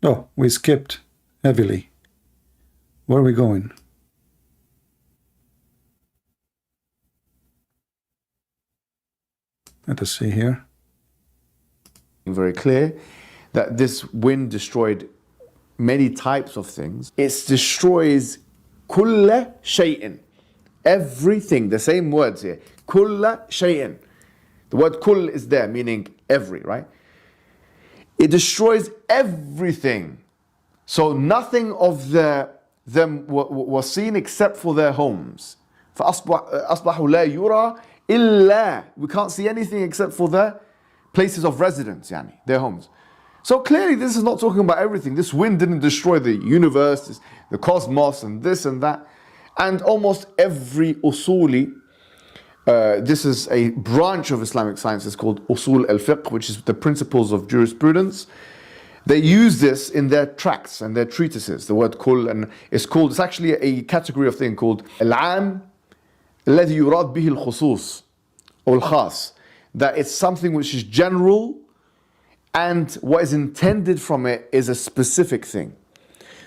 Oh, we skipped heavily. Where are we going? Let us see here. Very clear that this wind destroyed many types of things. It destroys kulla shay'in, everything. The same words here, kulla shay'in. The word kull is there, meaning every, right? It destroys everything. So nothing of them was seen except for their homes. فَأَصْبَحُوا لَا يُرَى إِلَّا. We can't see anything except for their places of residence, their homes. So clearly this is not talking about everything. This wind didn't destroy the universe, the cosmos, and this and that. And almost every usuli, this is a branch of Islamic science, it's called usul al-fiqh, which is the principles of jurisprudence. They use this in their tracts and their treatises, the word kull, and it's actually a category of thing called al-am الذي يراد به الخصوص or al-khas, that it's something which is general and what is intended from it is a specific thing.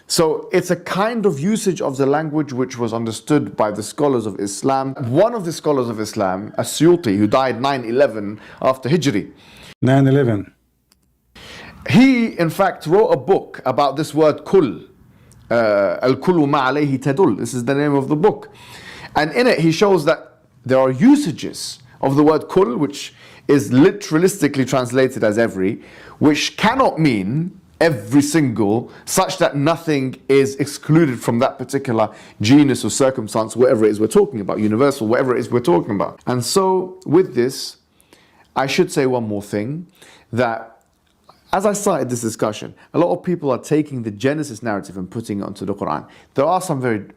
So it's a kind of usage of the language which was understood by the scholars of Islam. One of the scholars of Islam, As-Suyuti, who died 9/11 after Hijri. 9/11. He, in fact, wrote a book about this word kull. Al-kullu ma alayhi tadul. This is the name of the book. And in it, he shows that there are usages of the word kull, which is literalistically translated as every, which cannot mean every single, such that nothing is excluded from that particular genus or circumstance, whatever it is we're talking about, universal, whatever it is we're talking about. And so with this, I should say one more thing, that as I started this discussion, a lot of people are taking the Genesis narrative and putting it onto the Quran. There are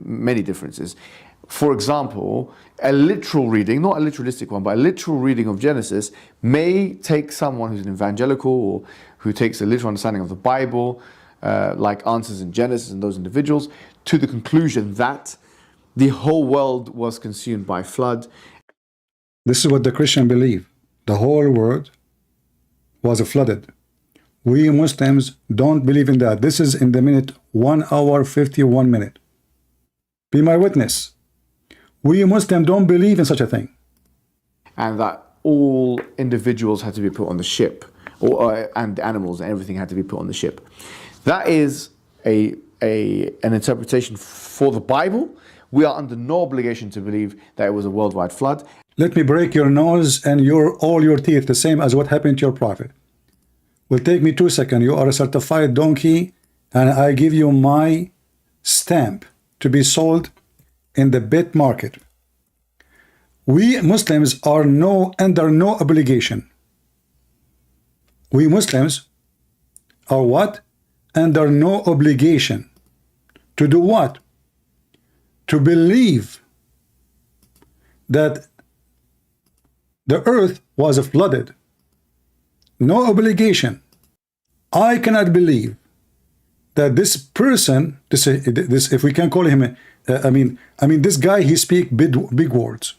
many differences. For example, a literal reading, not a literalistic one, but a literal reading of Genesis may take someone who's an evangelical or who takes a literal understanding of the Bible, like answers in Genesis and those individuals, to the conclusion that the whole world was consumed by flood. This is what the Christian believe. The whole world was flooded. We Muslims don't believe in that. This is in the minute 1 hour 51 minutes. Be my witness. We Muslims don't believe in such a thing. And that all individuals had to be put on the ship, and animals and everything had to be put on the ship. That is an interpretation for the Bible. We are under no obligation to believe that it was a worldwide flood. Let me break your nose and all your teeth, the same as what happened to your prophet. Will take me 2 seconds. You are a certified donkey, and I give you my stamp to be sold in the bit market. We Muslims are under no obligation. We Muslims are what? Under no obligation. To do what? To believe that the earth was flooded. No obligation. I cannot believe that this person, this if we can call him, I mean, this guy, he speak big words.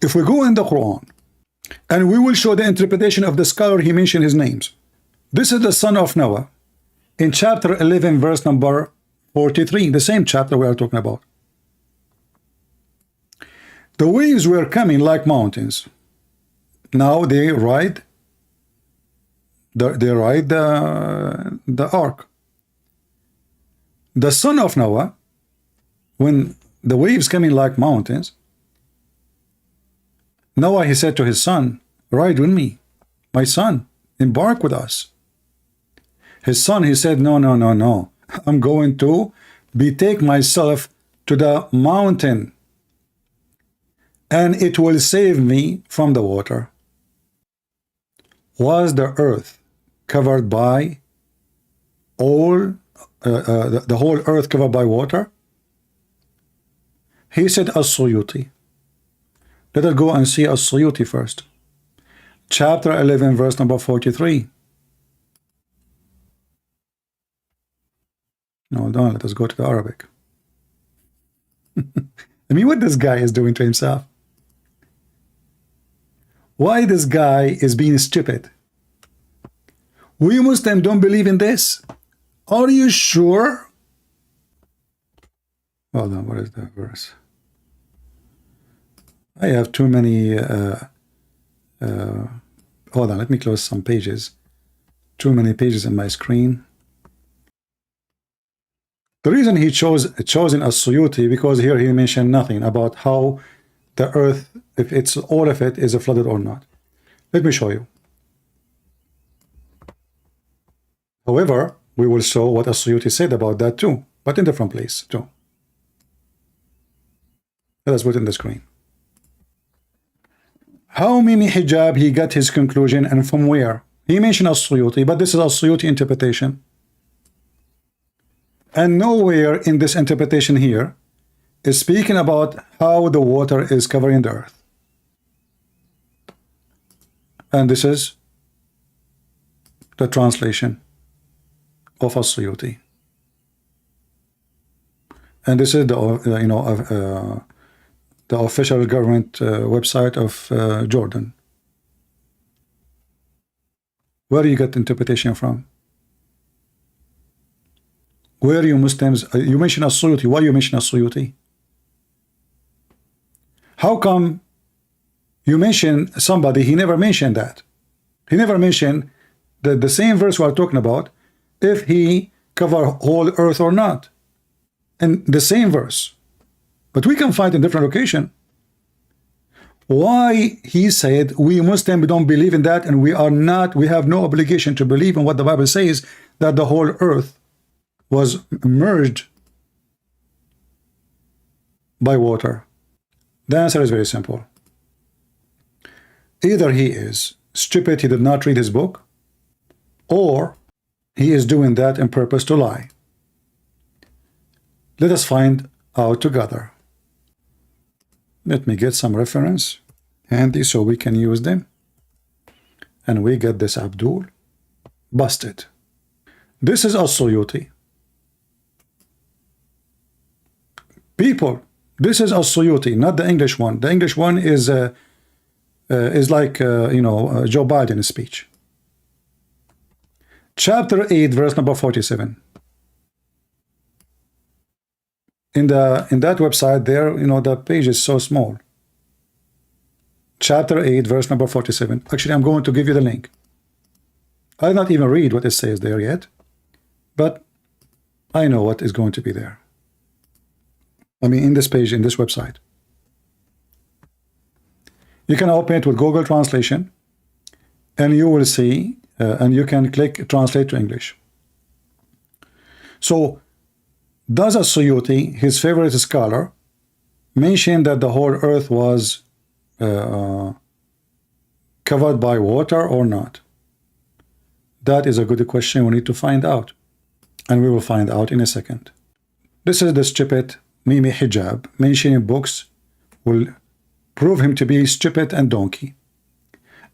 If we go in the Quran, and we will show the interpretation of the scholar, he mentioned his names. This is the son of Noah, in chapter 11, verse number 43, the same chapter we are talking about. The waves were coming like mountains. Now they ride the ark. The son of Noah, when the waves coming like mountains, Noah, he said to his son, ride with me, my son, embark with us. His son, he said, no, I'm going to betake myself to the mountain, and it will save me from the water. Was the earth covered by all, the whole earth covered by water? He said, As-Suyuti. Let us go and see As-Suyuti first. Chapter 11, verse number 43. No, don't let us go to the Arabic. I mean, what this guy is doing to himself? Why this guy is being stupid? We Muslims don't believe in this. Are you sure? Hold on, what is that verse? I have too many. Hold on, let me close some pages. Too many pages in my screen. The reason he chosen As-Suyuti, because here he mentioned nothing about how the earth, if it's all of it, is flooded or not. Let me show you. However, we will show what As-Suyuti said about that too, but in different place too. Let us put it in the screen. How many hijab he got his conclusion, and from where? He mentioned As-Suyuti, but this is As-Suyuti interpretation. And nowhere in this interpretation here is speaking about how the water is covering the earth. And this is the translation of As-Suyuti. And this is the the official government website of Jordan. Where do you get the interpretation from? Where you Muslims, you mention As-Suyuti. Why you mention As-Suyuti? How come you mention somebody, he never mentioned that? He never mentioned the same verse we are talking about, if he cover whole earth or not. And the same verse. But we can find in different location. Why he said we Muslims don't believe in that, and we have no obligation to believe in what the Bible says, that the whole earth was merged by water. The answer is very simple. Either he is stupid, he did not read his book, or he is doing that on purpose to lie. Let us find out together. Let me get some reference handy so we can use them. And we get this Abdul busted. This is As-Suyuti. People, this is As-Suyuti, not the English one. The English one is like Joe Biden's speech. Chapter 8, verse number 47. In that website there, the page is so small. Chapter 8, verse number 47. Actually, I'm going to give you the link. I'll not even read what it says there yet, but I know what is going to be there. I mean, in this page, in this website. You can open it with Google Translation, and you will see, and you can click Translate to English. So, Does As-Suyuti, his favorite scholar, mention that the whole earth was covered by water or not? That is a good question. We need to find out, and we will find out in a second. This is the stupid Mimi Hijab. Mentioning books will prove him to be stupid and donkey.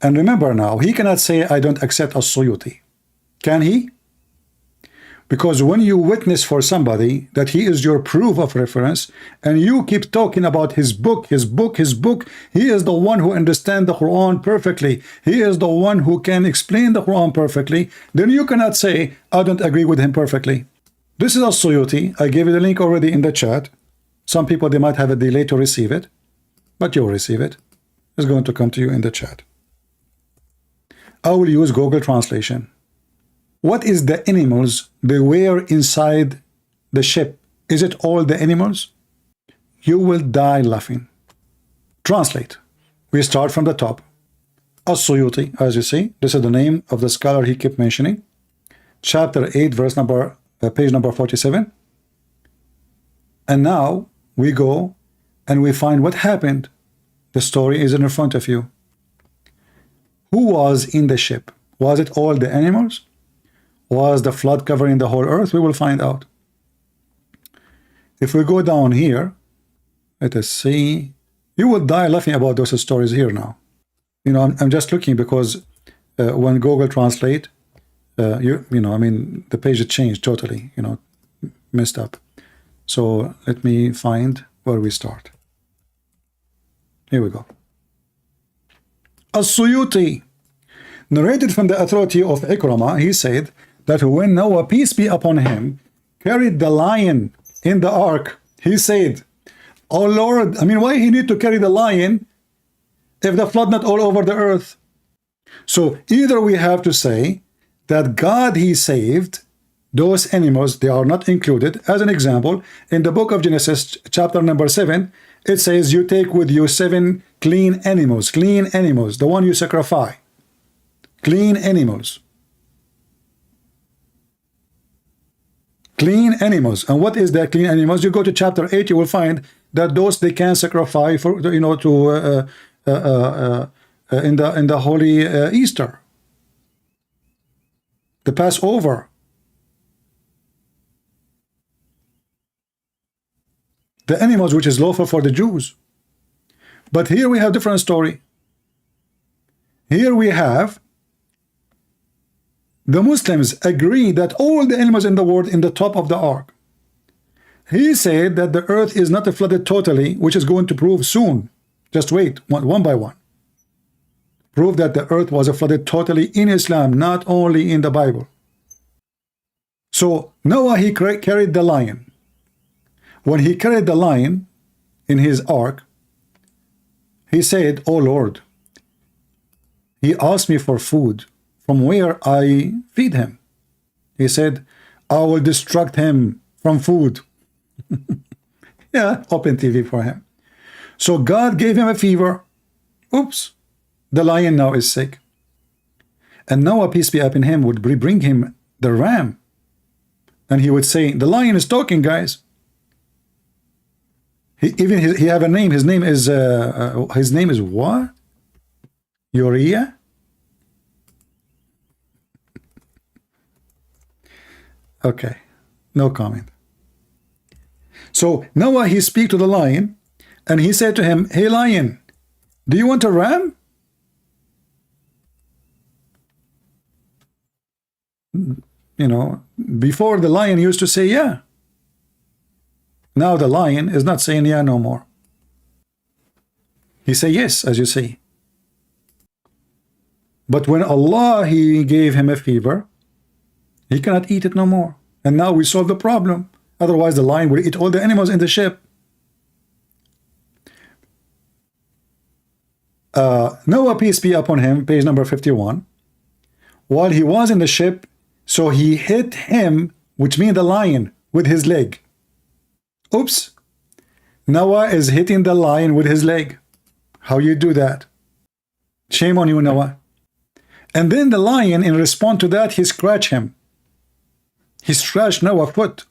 And remember now, he cannot say I don't accept As-Suyuti. Can he? Because when you witness for somebody that he is your proof of reference, and you keep talking about his book, he is the one who understands the Quran perfectly. He is the one who can explain the Quran perfectly. Then you cannot say, I don't agree with him perfectly. This is As-Suyuti. I gave you the link already in the chat. Some people, they might have a delay to receive it, but you'll receive it. It's going to come to you in the chat. I will use Google Translation. What is the animals they were inside the ship? Is it all the animals? You will die laughing. Translate. We start from the top. As-Suyuti, as you see, this is the name of the scholar he kept mentioning. Chapter 8, page number 47. And now we go and we find what happened. The story is in front of you. Who was in the ship? Was it all the animals? Was the flood covering the whole earth? We will find out. If we go down here, let us see. You will die laughing about those stories here now. You know, I'm just looking because when Google Translate, I mean, the page changed totally, messed up. So let me find where we start. Here we go. As-Suyuti, narrated from the authority of Ikramah, he said that when Noah, peace be upon him, carried the lion in the ark, he said, oh Lord, I mean, why he need to carry the lion if the flood not all over the earth? So either we have to say that God, he saved those animals, they are not included. As an example, in the book of Genesis, chapter number 7, it says you take with you 7 clean animals, the one you sacrifice. Clean animals. Clean animals. And what is that clean animals? You go to chapter 8, you will find that those they can sacrifice for, in the holy Easter, the Passover, the animals which is lawful for the Jews. But here we have different story. Here we have the Muslims agree that all the animals in the world in the top of the ark. He said that the earth is not flooded totally, which is going to prove soon. Just wait, one by one. Prove that the earth was flooded totally in Islam, not only in the Bible. So Noah, he carried the lion. When he carried the lion in his ark, he said, oh Lord, he asked me for food. From where I feed him? He said, I will distract him from food. Yeah, open TV for him. So God gave him a fever. Oops, the lion now is sick. And Noah, peace be upon him, would bring him the ram. And he would say, the lion is talking, guys. He have a name. His name is what? Uriah? Okay, no comment. So Noah, he speak to the lion, and he said to him, hey lion, do you want a ram? Before the lion used to say yeah. Now the lion is not saying yeah no more. He say yes, as you see. But when Allah, he gave him a fever, he cannot eat it no more. And now we solve the problem. Otherwise the lion will eat all the animals in the ship. Noah, peace be upon him, page number 51. While he was in the ship, so he hit him, which means the lion, with his leg. Oops. Noah is hitting the lion with his leg. How you do that? Shame on you, Noah. And then the lion, in response to that, he scratched him. He scratched Noah's foot.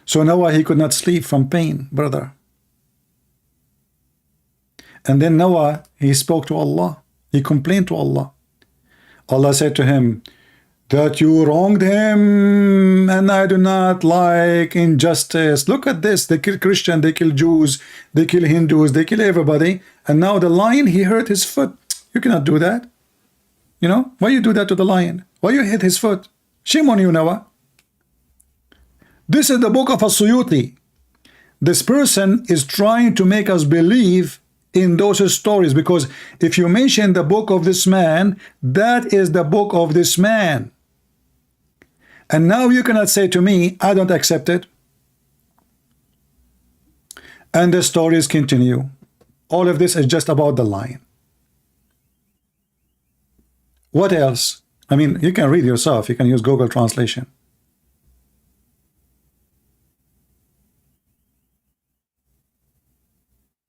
So Noah, he could not sleep from pain, brother. And then Noah, he spoke to Allah. He complained to Allah. Allah said to him that you wronged him, and I do not like injustice. Look at this. They kill Christians, they kill Jews, they kill Hindus, they kill everybody. And now the lion, he hurt his foot. You cannot do that. You know, why you do that to the lion? Why you hit his foot? Shame on you, Noah. This is the book of As-Suyuti. This person is trying to make us believe in those stories, because if you mention the book of this man, that is the book of this man. And now you cannot say to me, I don't accept it. And the stories continue. All of this is just about the lion. What else? I mean, you can read yourself. You can use Google Translation.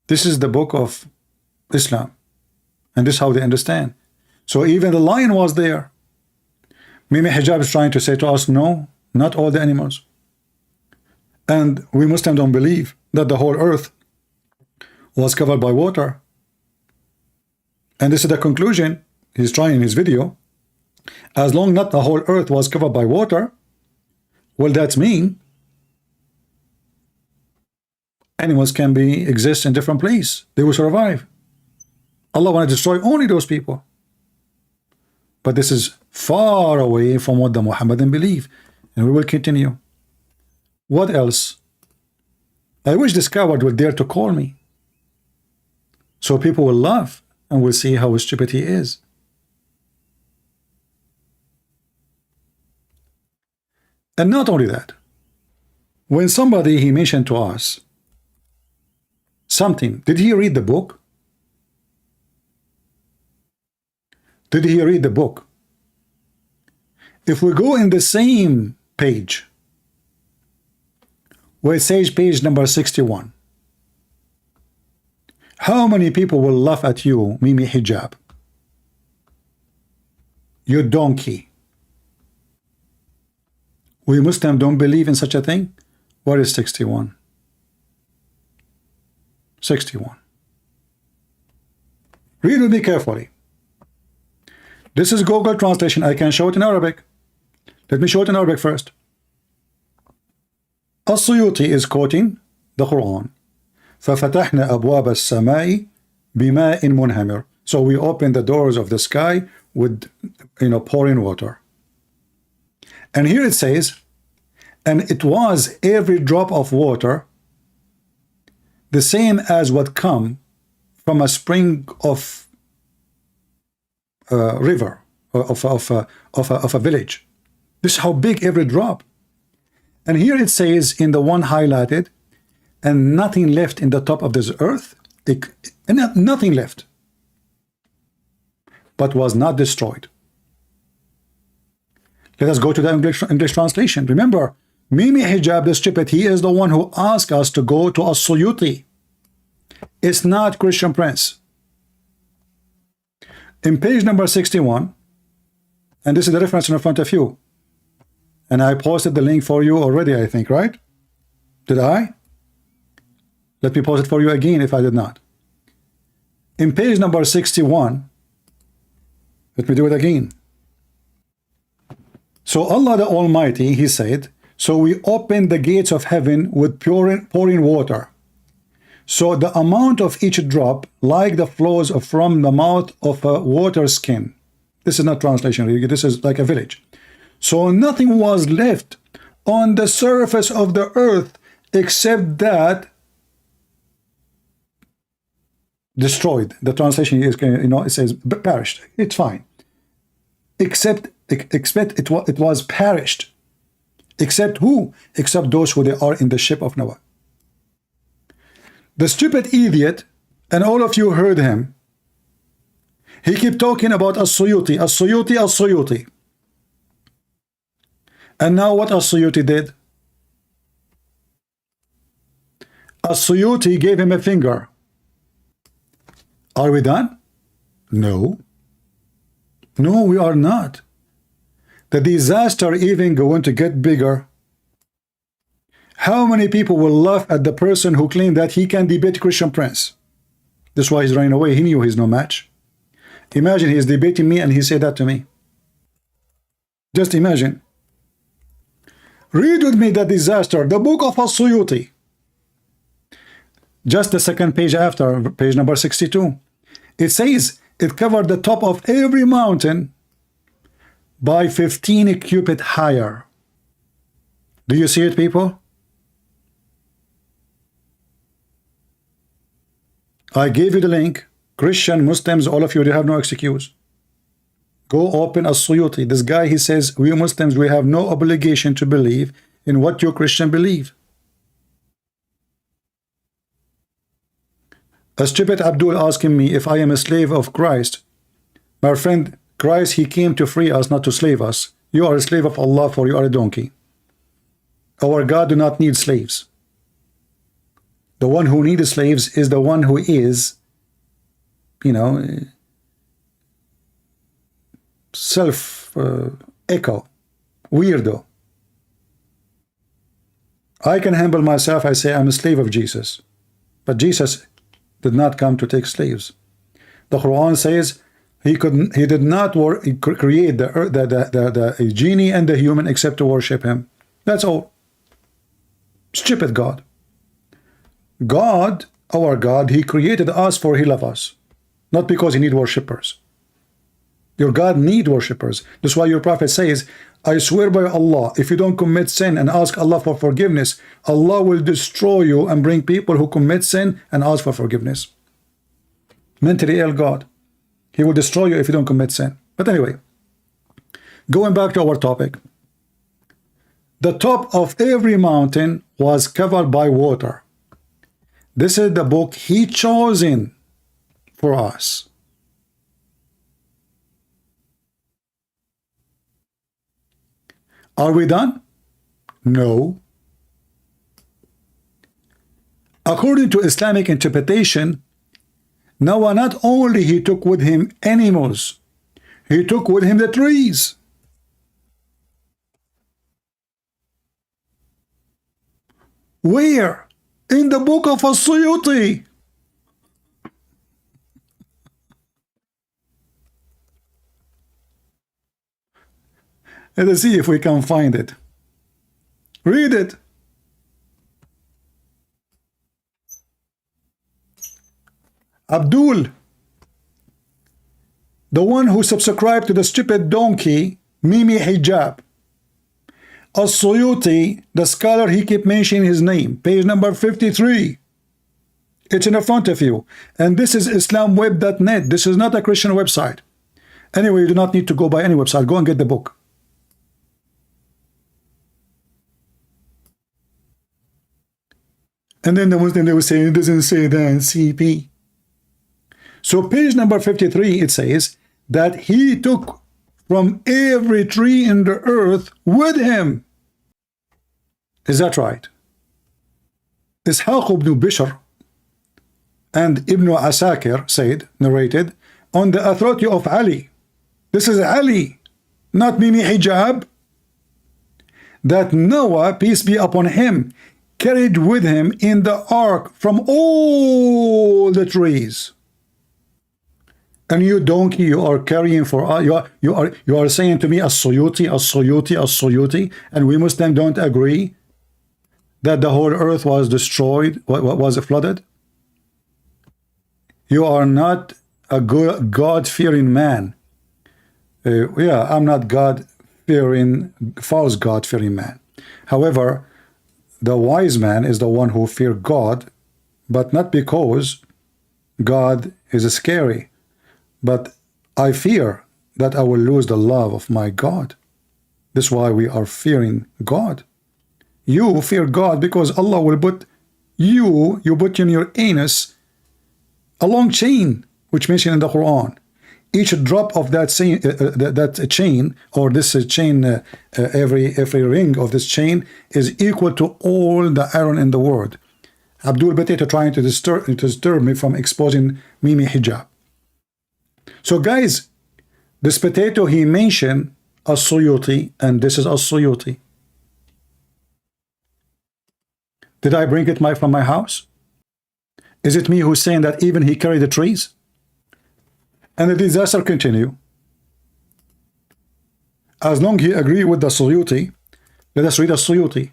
This is the book of Islam. And this is how they understand. So even the lion was there. Mimi Hijab is trying to say to us, no, not all the animals. And we Muslims don't believe that the whole earth was covered by water. And this is the conclusion he's trying in his video. As long not the whole earth was covered by water, well, that means animals can exist in different places. They will survive. Allah want to destroy only those people. But this is far away from what the Mohammedan believe. And we will continue. What else? I wish this coward would dare to call me, so people will laugh and will see how stupid he is. And not only that, when somebody he mentioned to us something, did he read the book? Did he read the book? If we go in the same page where it says page number 61, how many people will laugh at you, Mimi Hijab? You donkey. We Muslims don't believe in such a thing. What is 61? 61. Read with me carefully. This is Google Translation. I can show it in Arabic. Let me show it in Arabic first. As-Suyuti is quoting the Quran. فَفَتَحْنَا أَبْوَابَ السَّمَاءِ بِمَاءٍ مُنْهَمِرٍ. So we open the doors of the sky with, pouring water. And here it says, and it was every drop of water the same as what come from a spring of river, of a village. This is how big every drop. And here it says in the one highlighted, and nothing left in the top of this earth, nothing left, but was not destroyed. Let us go to the English translation. Remember, Mimi Hijab, the stupid, he is the one who asked us to go to As-Suyuti. It's not Christian Prince. In page number 61, and this is the reference in front of you, and I posted the link for you already, I think, right? Did I? Let me post it for you again if I did not. In page number 61, let me do it again. So Allah the Almighty, he said, so we opened the gates of heaven with pouring water. So the amount of each drop, like the flows from the mouth of a water skin. This is not translation, this is like a village. So nothing was left on the surface of the earth except that destroyed. The translation is, it says perished. It's fine. Except it was perished. Except who? Except those who they are in the ship of Noah. The stupid idiot, and all of you heard him, he kept talking about As-Suyuti, As-Suyuti, As-Suyuti. And now what As-Suyuti did? As-Suyuti gave him a finger. Are we done? No. No, we are not. The disaster even going to get bigger. How many people will laugh at the person who claimed that he can debate Christian Prince? That's why he's running away. He knew he's no match. Imagine he's debating me and he said that to me. Just imagine. Read with me the disaster, the book of As-Suyuti. Just the second page after, page number 62. It says it covered the top of every mountain by 15 cubits higher. Do you see it, people? I gave you the link. Christian, Muslims, all of you, they have no excuse. Go open As-Suyuti. This guy, he says, we Muslims, we have no obligation to believe in what you Christian believe. A stupid Abdul asking me if I am a slave of Christ. My friend, Christ, he came to free us, not to slave us. You are a slave of Allah, for you are a donkey. Our God do not need slaves. The one who needs slaves is the one who is, you know, echo, weirdo. I can humble myself. I say I'm a slave of Jesus, but Jesus did not come to take slaves. The Quran says he did not create the genie and the human except to worship him. That's all. Stupid God. God, our God, he created us for he loves us, not because he need worshippers. Your God need worshippers. That's why your prophet says, I swear by Allah, if you don't commit sin and ask Allah for forgiveness, Allah will destroy you and bring people who commit sin and ask for forgiveness. Mentally ill God. He will destroy you if you don't commit sin. But anyway, going back to our topic. The top of every mountain was covered by water. This is the book he chosen for us. Are we done? No. According to Islamic interpretation, Noah not only he took with him animals, he took with him the trees. Where? In the book of As-Suyuti. Let's see if we can find it. Read it. Abdul, the one who subscribed to the stupid donkey, Mimi Hijab. As-Suyuti, the scholar, he keep mentioning his name, page number 53. It's in the front of you. And this is islamweb.net. This is not a Christian website. Anyway, you do not need to go by any website. Go and get the book. And then the Muslim, they will say, it doesn't say that in CP. So page number 53, it says that he took from every tree in the earth with him. Is that right? Ishaq ibn Bishr and Ibn Asakir said, narrated, on the authority of Ali. This is Ali, not Mimi Hijab. That Noah, peace be upon him, carried with him in the ark from all the trees. And you donkey, you are carrying for you are saying to me As-Suyuti, As-Suyuti, As-Suyuti, and we Muslims don't agree that the whole earth was destroyed, was flooded. You are not a good God-fearing man. Yeah, I'm not God-fearing, false God-fearing man. However, the wise man is the one who fears God, but not because God is scary. But I fear that I will lose the love of my God. That's why we are fearing God. You fear God because Allah will put you put in your anus a long chain, which mentioned in the Quran. Each drop of that chain, or this chain, every ring of this chain is equal to all the iron in the world. Abdul Bateta trying to disturb me from exposing Mimi Hijab. So guys, this potato he mentioned As-Suyuti, and this is As-Suyuti. Did I bring it from my house? Is it me who's saying that even he carried the trees? And the disaster continue. As long as he agree with the Suyuti, let us read the Suyuti.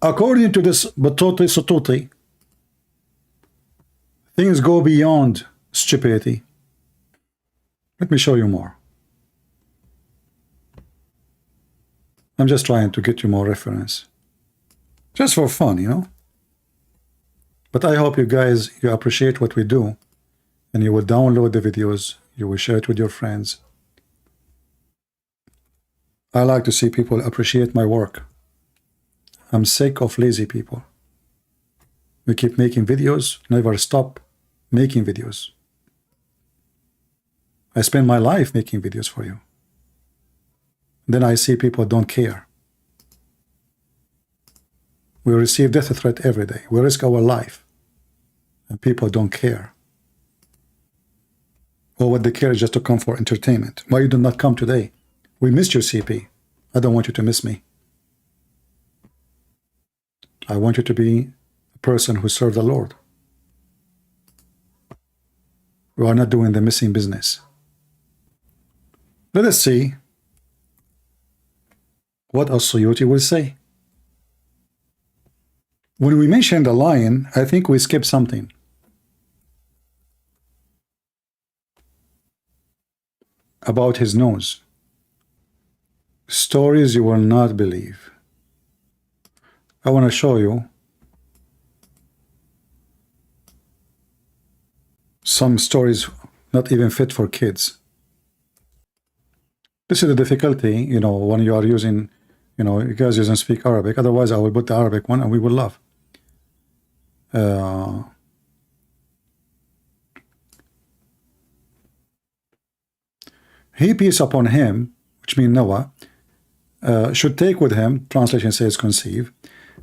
According to this Batuti Sututi, things go beyond stupidity. Let me show you more. I'm just trying to get you more reference. Just for fun, you know. But I hope you guys, you appreciate what we do, and you will download the videos, you will share it with your friends. I like to see people appreciate my work. I'm sick of lazy people. We keep making videos, never stop making videos. I spend my life making videos for you. Then I see people don't care. We receive death threat every day. We risk our life. And people don't care. Or what they care is just to come for entertainment. Why you do not come today? We missed your CP. I don't want you to miss me. I want you to be a person who serves the Lord. We are not doing the missing business. Let us see what As-Suyuti will say. When we mention the lion, I think we skip something. About his nose. Stories you will not believe. I want to show you some stories not even fit for kids. This is the difficulty, you know, when you are using, you know, you guys doesn't speak Arabic. Otherwise, I will put the Arabic one and we will love. He, peace upon him, which means Noah, should take with him, translation says conceive,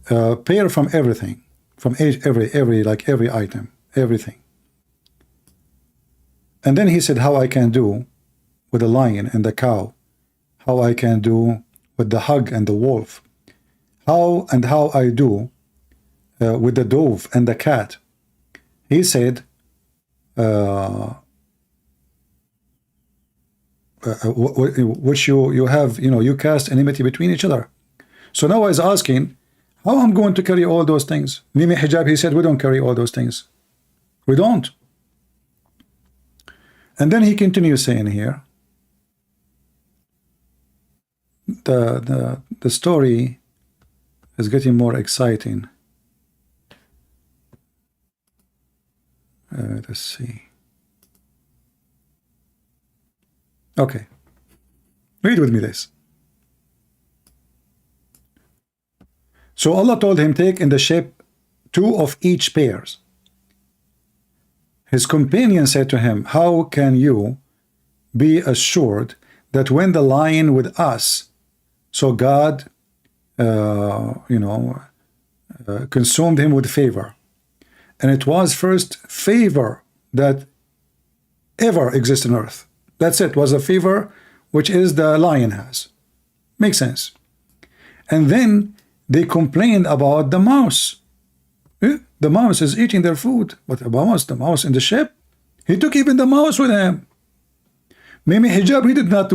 pair from everything, from every item, everything. And then he said, how I can do with the lion and the cow, how I can do with the hog and the wolf, how I do with the dove and the cat. He said, which you have, you know, you cast enmity between each other. So now he's asking, how I'm going to carry all those things? Mimi Hijab, he said, we don't carry all those things. We don't. And then he continues saying here, the story is getting more exciting. Let's see. Okay, read with me this. So Allah told him, take in the ship 2 of each pairs. His companion said to him, how can you be assured that when the lion with us, so God consumed him with favor, and it was first favor that ever exists on earth. That's it, was a favor which is the lion has. Makes sense. And then they complained about the mouse. The mouse is eating their food. But the mouse in the ship, he took even the mouse with him. Mimi Hijab, we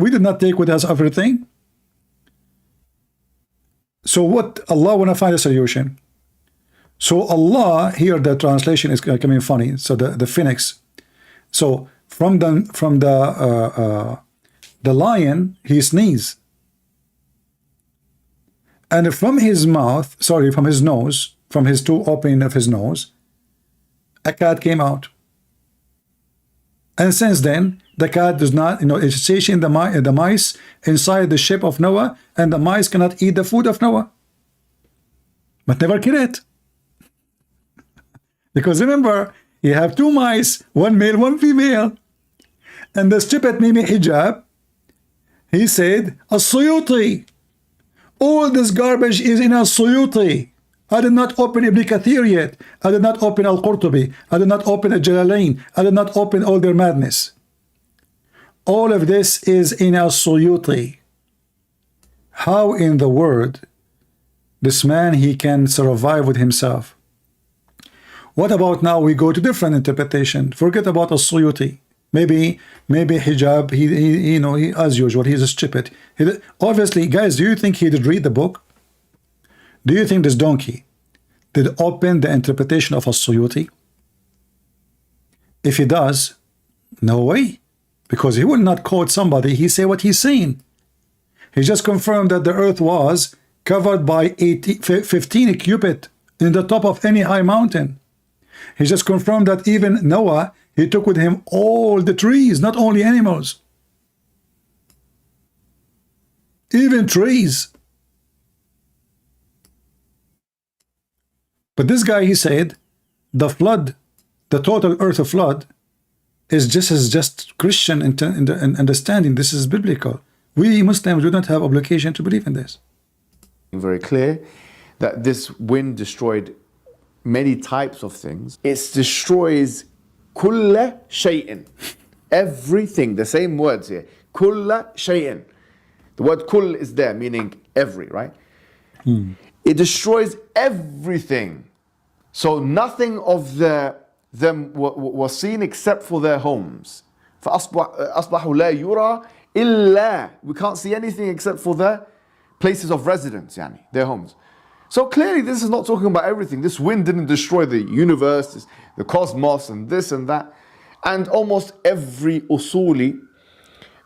did not take with us everything. So what Allah want to find a solution? So Allah, here the translation is coming funny. So the phoenix. So from the lion, he sneezed. And from his mouth, sorry, from his nose, from his 2 opening of his nose, a cat came out. And since then, the cat does not, it's chasing the mice inside the ship of Noah, and the mice cannot eat the food of Noah. But never kill it. Because remember, you have 2 mice, 1 male, 1 female. And the stupid Mimi Hijab, he said, As-Suyuti. All this garbage is in As-Suyuti. I did not open Ibn Kathir yet. I did not open Al-Qurtubi. I did not open Al-Jalalain. I did not open all their madness. All of this is in Al-Suyuti. How in the world This man, he can survive with himself. What about now we go to different interpretation? Forget about As-Suyuti. Maybe Hijab, he as usual, he's stupid. Obviously, guys, do you think he did read the book? Do you think this donkey did open the interpretation of As-Suyuti? If he does, no way. Because he will not quote somebody, he say what he's saying. He just confirmed that the earth was covered by 15 cubit in the top of any high mountain. He just confirmed that even Noah, he took with him all the trees, not only animals. Even trees. But this guy, he said, the flood, the total earth of flood, is just Christian in understanding. This is biblical. We Muslims do not have obligation to believe in this. Very clear that this wind destroyed many types of things. It destroys kulla shay'in, everything. The same words here. Kulla shay'in. The word kull is there, meaning every, right? It destroys everything. So nothing of them was seen except for their homes. فَأَصْبَحُوا لَا يُرَى إِلَّا. We can't see anything except for their places of residence, yani, their homes. So clearly this is not talking about everything. This wind didn't destroy the universe, the cosmos, and this and that. And almost every usuli,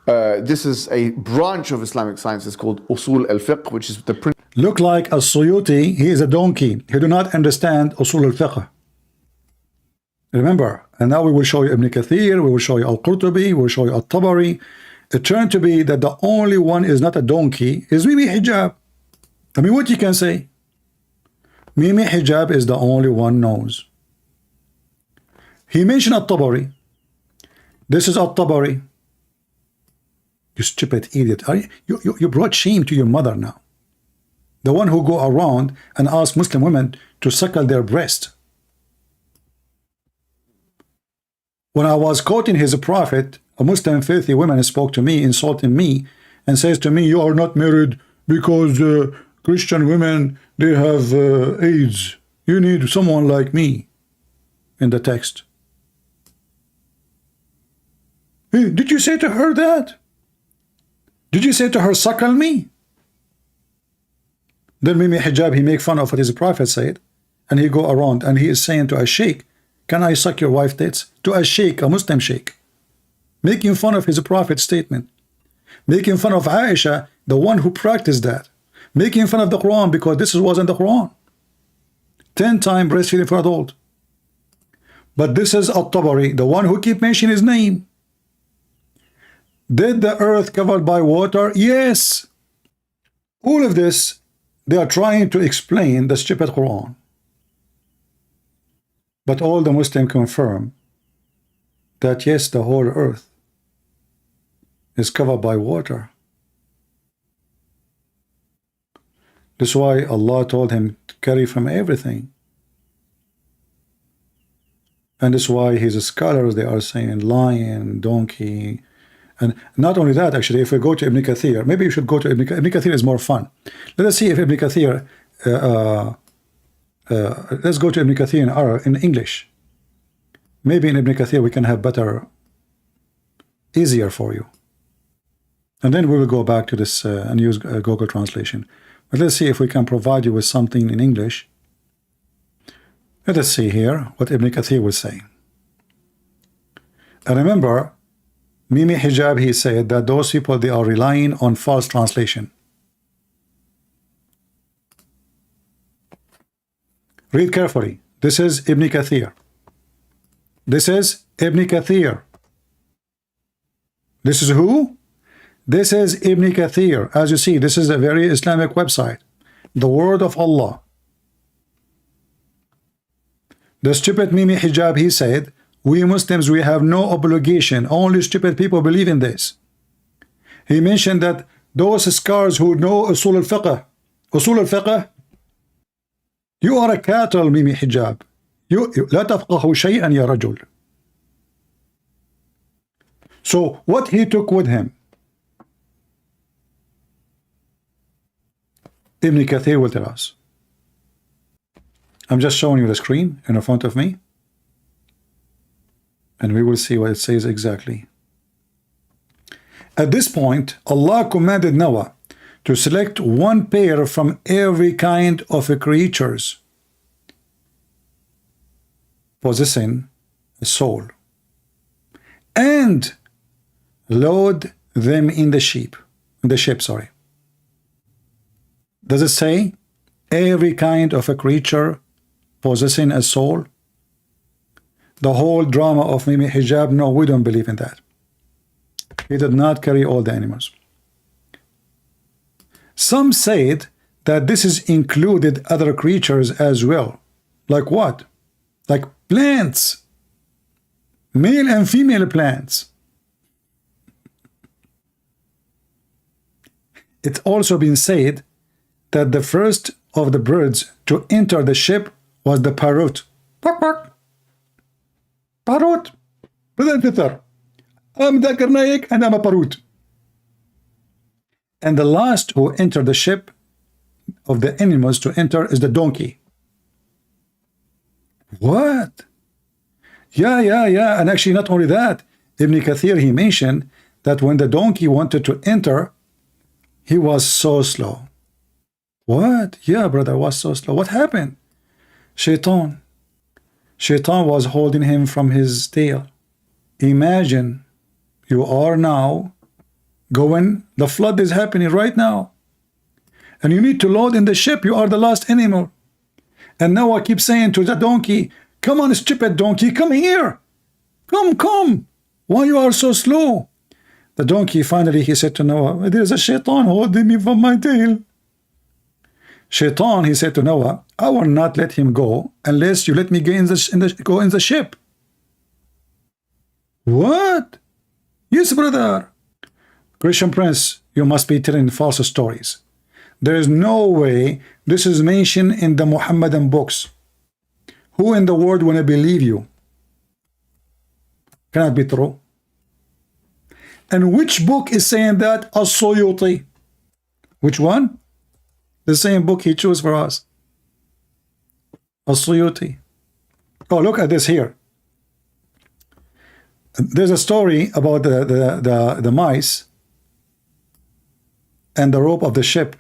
this is a branch of Islamic science, is called usul al-fiqh, which is the principle. Look like As-Suyuti, he is a donkey. He do not understand usul al-fiqh. Remember, and now we will show you Ibn Kathir, we will show you Al-Qurtubi, we will show you Al-Tabari. It turned to be that the only one is not a donkey, is Mimi Hijab. I mean, what you can say? Mimi Hijab is the only one knows. He mentioned Al-Tabari. This is Al-Tabari. You stupid idiot. You brought shame to your mother now. The one who go around and ask Muslim women to suckle their breast. When I was quoting his prophet, a Muslim filthy woman spoke to me, insulting me, and says to me, you are not married because Christian women, they have AIDS. You need someone like me. In the text. Hey, did you say to her that? Did you say to her, suckle me? Then Mimi Hijab, he make fun of what his prophet said, and he go around and he is saying to a sheikh, can I suck your wife tits? To a sheikh, a Muslim sheikh. Making fun of his prophet's statement. Making fun of Aisha, the one who practiced that. Making fun of the Quran because this was in the Quran. 10-time breastfeeding for adult. But this is At-Tabari, the one who keep mentioning his name. Did the earth covered by water? Yes. All of this, they are trying to explain the stupid Quran. But all the Muslims confirm that yes, the whole earth is covered by water. That's why Allah told him to carry from everything. And that's why his scholars, they are saying lion, donkey. And not only that, actually, if we go to Ibn Kathir, maybe you should go to Ibn Kathir. Ibn Kathir is more fun. Let us see if Ibn Kathir, let's go to Ibn Kathir in English. Maybe in Ibn Kathir we can have better, easier for you. And then we will go back to this and use Google Translation. But let's see if we can provide you with something in English. Let us see here what Ibn Kathir will say. And remember, Mimi Hijab, he said that those people, they are relying on false translation. Read carefully. This is Ibn Kathir. This is Ibn Kathir. This is who? This is Ibn Kathir. As you see, this is a very Islamic website. The word of Allah. The stupid Mimi Hijab, he said, we Muslims, we have no obligation. Only stupid people believe in this. He mentioned that those scholars who know Usul al-Fiqh, Usul al-Fiqh, you are a cattle, Mimi Hijab. لا تفقه شيئا يا رجل. So what he took with him? Ibn Kathir will tell us. I'm just showing you the screen in front of me, and we will see what it says exactly. At this point, Allah commanded Noah to select one pair from every kind of creatures possessing a soul, and load them in the ship. Does it say every kind of a creature possessing a soul? The whole drama of Mimi Hijab, no, we don't believe in that. He did not carry all the animals. Some said that this is included other creatures as well. Like what? Like plants. Male and female plants. It's also been said that the first of the birds to enter the ship was the parrot. Bark, bark. Parrot. Brother Peter. I'm Dakar Naik and I'm a parrot. And the last who entered the ship of the animals to enter is the donkey. What? Yeah. And actually, not only that, Ibn Kathir, he mentioned that when the donkey wanted to enter, he was so slow. What? Yeah, brother, was so slow. What happened? Shaitan. Shaitan was holding him from his tail. Imagine you are now going, the flood is happening right now, and you need to load in the ship. You are the last animal. And Noah keeps saying to the donkey, come on, stupid donkey, come here. Come. Why you are so slow? The donkey, finally, he said to Noah, there's a shaitan holding me from my tail. Shaitan, he said to Noah, I will not let him go unless you let me go in the ship. What? Yes, brother. Christian Prince, you must be telling false stories. There is no way this is mentioned in the Muhammadan books. Who in the world will believe you? Cannot be true. And which book is saying that? As-Suyuti. Which one? The same book he chose for us. As-Suyuti. Oh, look at this here. There's a story about the mice and the rope of the ship.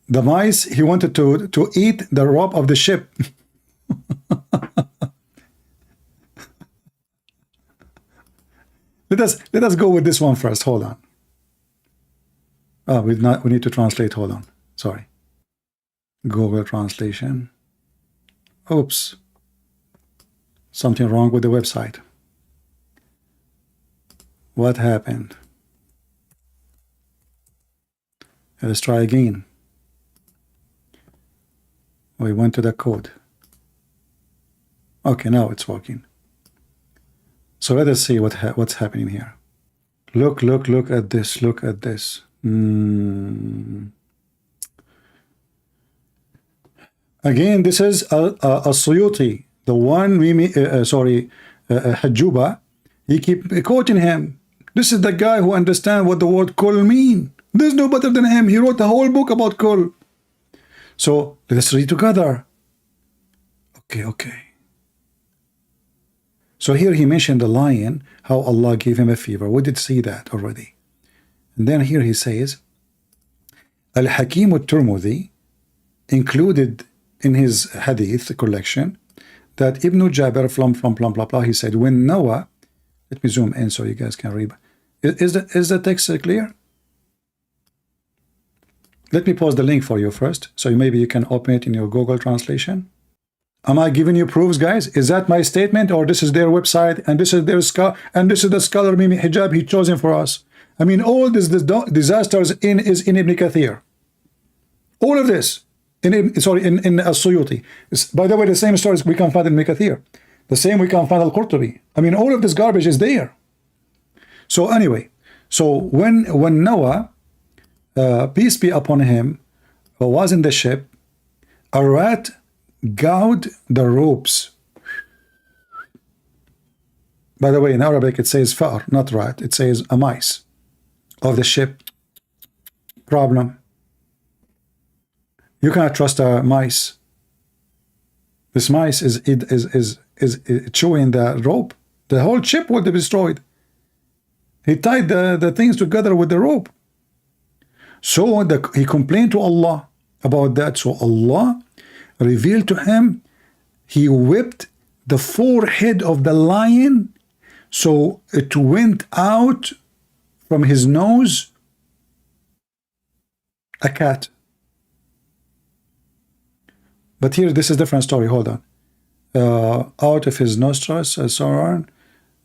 The mice, he wanted to eat the rope of the ship. Let us go with this one first. Hold on. Oh, we need to translate. Hold on. Sorry. Google translation. Oops. Something wrong with the website. What happened? Let's try again. We went to the code. Okay, now it's working. So let us see what's happening here. Look at this. Look at this. Again, this is a Suyuti, the one Hajuba. He keep quoting him. This is the guy who understands what the word kul mean. There's no better than him. He wrote the whole book about kul. So let's read together. Okay. So here he mentioned the lion, how Allah gave him a fever. We did see that already. And then here he says, Al-Hakim al-Turmudi included in his hadith collection that Ibn Jabir from blah blah blah, he said, when Noah, let me zoom in so you guys can read. Is the text clear? Let me post the link for you first, so maybe you can open it in your Google translation. Am I giving you proofs, guys? Is that my statement, or this is their website, and this is their and this is the scholar Mimi Hijab he chosen for us? I mean, all this disasters is in Ibn Kathir. All of this in As-Suyuti. By the way, the same stories we can find in Ibn Kathir. The same we can find Al-Qurtubi. I mean, all of this garbage is there. So anyway, so when Noah, peace be upon him, was in the ship, a rat gouged the ropes. By the way, in Arabic it says far, not rat. It says a mice of the ship. Problem. You cannot trust a mice. This mice is chewing the rope. The whole ship would be destroyed. He tied the things together with the rope. So he complained to Allah about that. So Allah revealed to him, he whipped the forehead of the lion, so it went out from his nose a cat. But here, this is a different story. Hold on. Out of his nostrils, so on,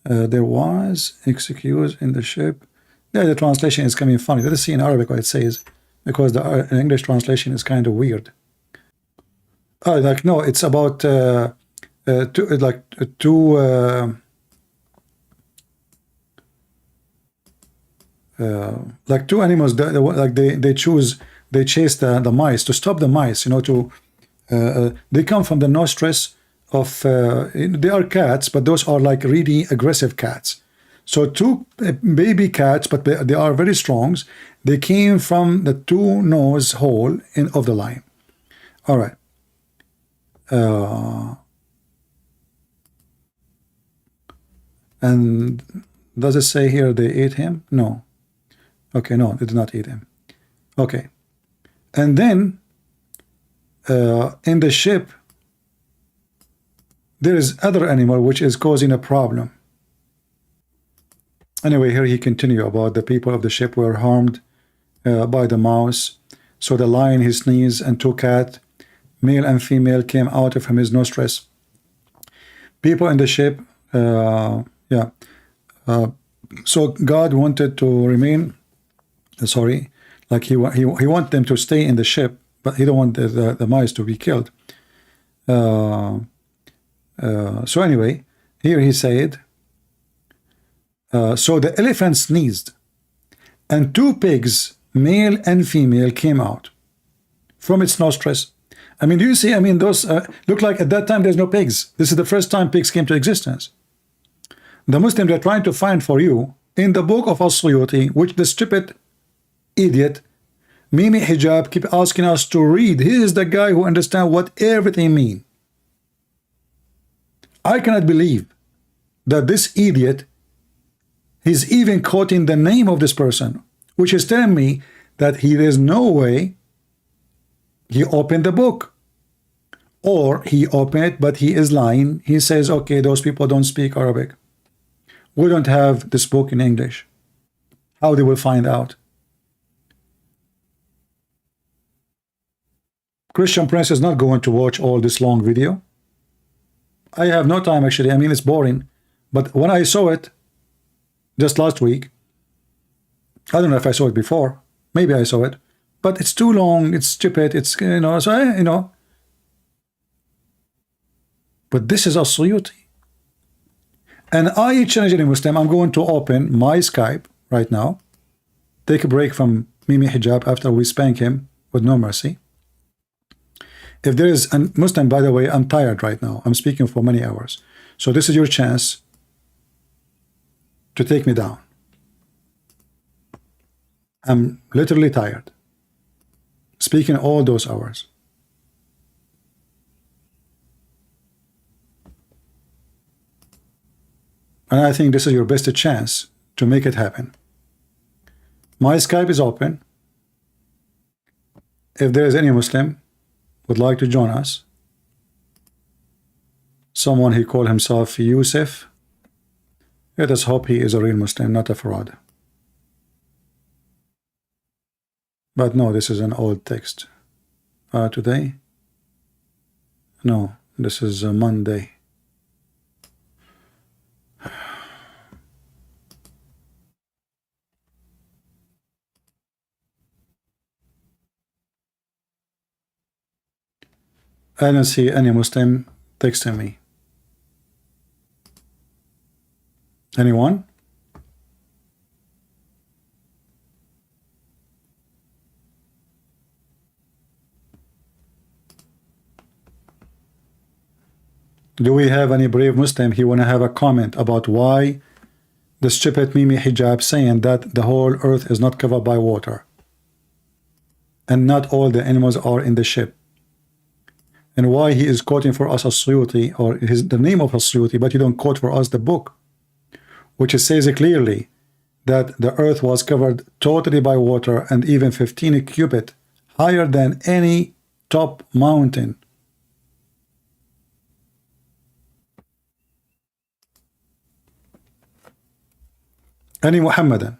there was excuse in the ship. Yeah, the translation is coming funny. Let us see in Arabic what it says, because the English translation is kind of weird. Oh, like no, it's about two animals. They chase the mice to stop the mice. You know, they come from the nostrils of. They are cats, but those are like really aggressive cats. So two baby cats, but they are very strong. They came from the two nose hole of the lion. All right. And does it say here they ate him? No. Okay, no, they did not eat him. Okay. And then in the ship, there is other animal which is causing a problem. Anyway, here he continue about the people of the ship were harmed by the mouse. So the lion, he sneezed, and two cats, male and female, came out from his nostrils. People in the ship, so God wanted to remain, like he want them to stay in the ship, but he don't want the mice to be killed. So anyway, here he said, so the elephant sneezed, and two pigs, male and female, came out from its nostrils. I mean, do you see? I mean, those look like at that time there's no pigs. This is the first time pigs came to existence. The Muslims are trying to find for you in the book of As-Suyuti, which the stupid idiot Mimi Hijab keep asking us to read. He is the guy who understands what everything means. I cannot believe that this idiot is even quoting the name of this person, which is telling me that there's no way he opened the book, or he opened it but he is lying. He says, okay, those people don't speak Arabic, we don't have this book in English. How they will find out? Christian Prince is not going to watch all this long video. I have no time, actually. I mean, it's boring. But when I saw it just last week, I don't know if I saw it before. Maybe I saw it. But it's too long. It's stupid. It's, you know, so you know. But this is As-Suyuti. And I challenge any Muslim. I'm going to open my Skype right now. Take a break from Mimi Hijab after we spank him with no mercy. If there is a Muslim, by the way, I'm tired right now. I'm speaking for many hours. So this is your chance to take me down. I'm literally tired. Speaking all those hours. And I think this is your best chance to make it happen. My Skype is open. If there is any Muslim would like to join us, someone he called himself Yusuf, let us hope he is a real Muslim, not a fraud. But no, this is an old text. Today? No, this is a Monday. I don't see any Muslim texting me. Anyone? Do we have any brave Muslim? He want to have a comment about why the stupid Mimi Hijab saying that the whole earth is not covered by water and not all the animals are in the ship. and why he is quoting for us As-Suyuti, or the name of As-Suyuti, but you don't quote for us the book, which says clearly that the earth was covered totally by water and even 15 cubit higher than any top mountain. Any Muhammadan.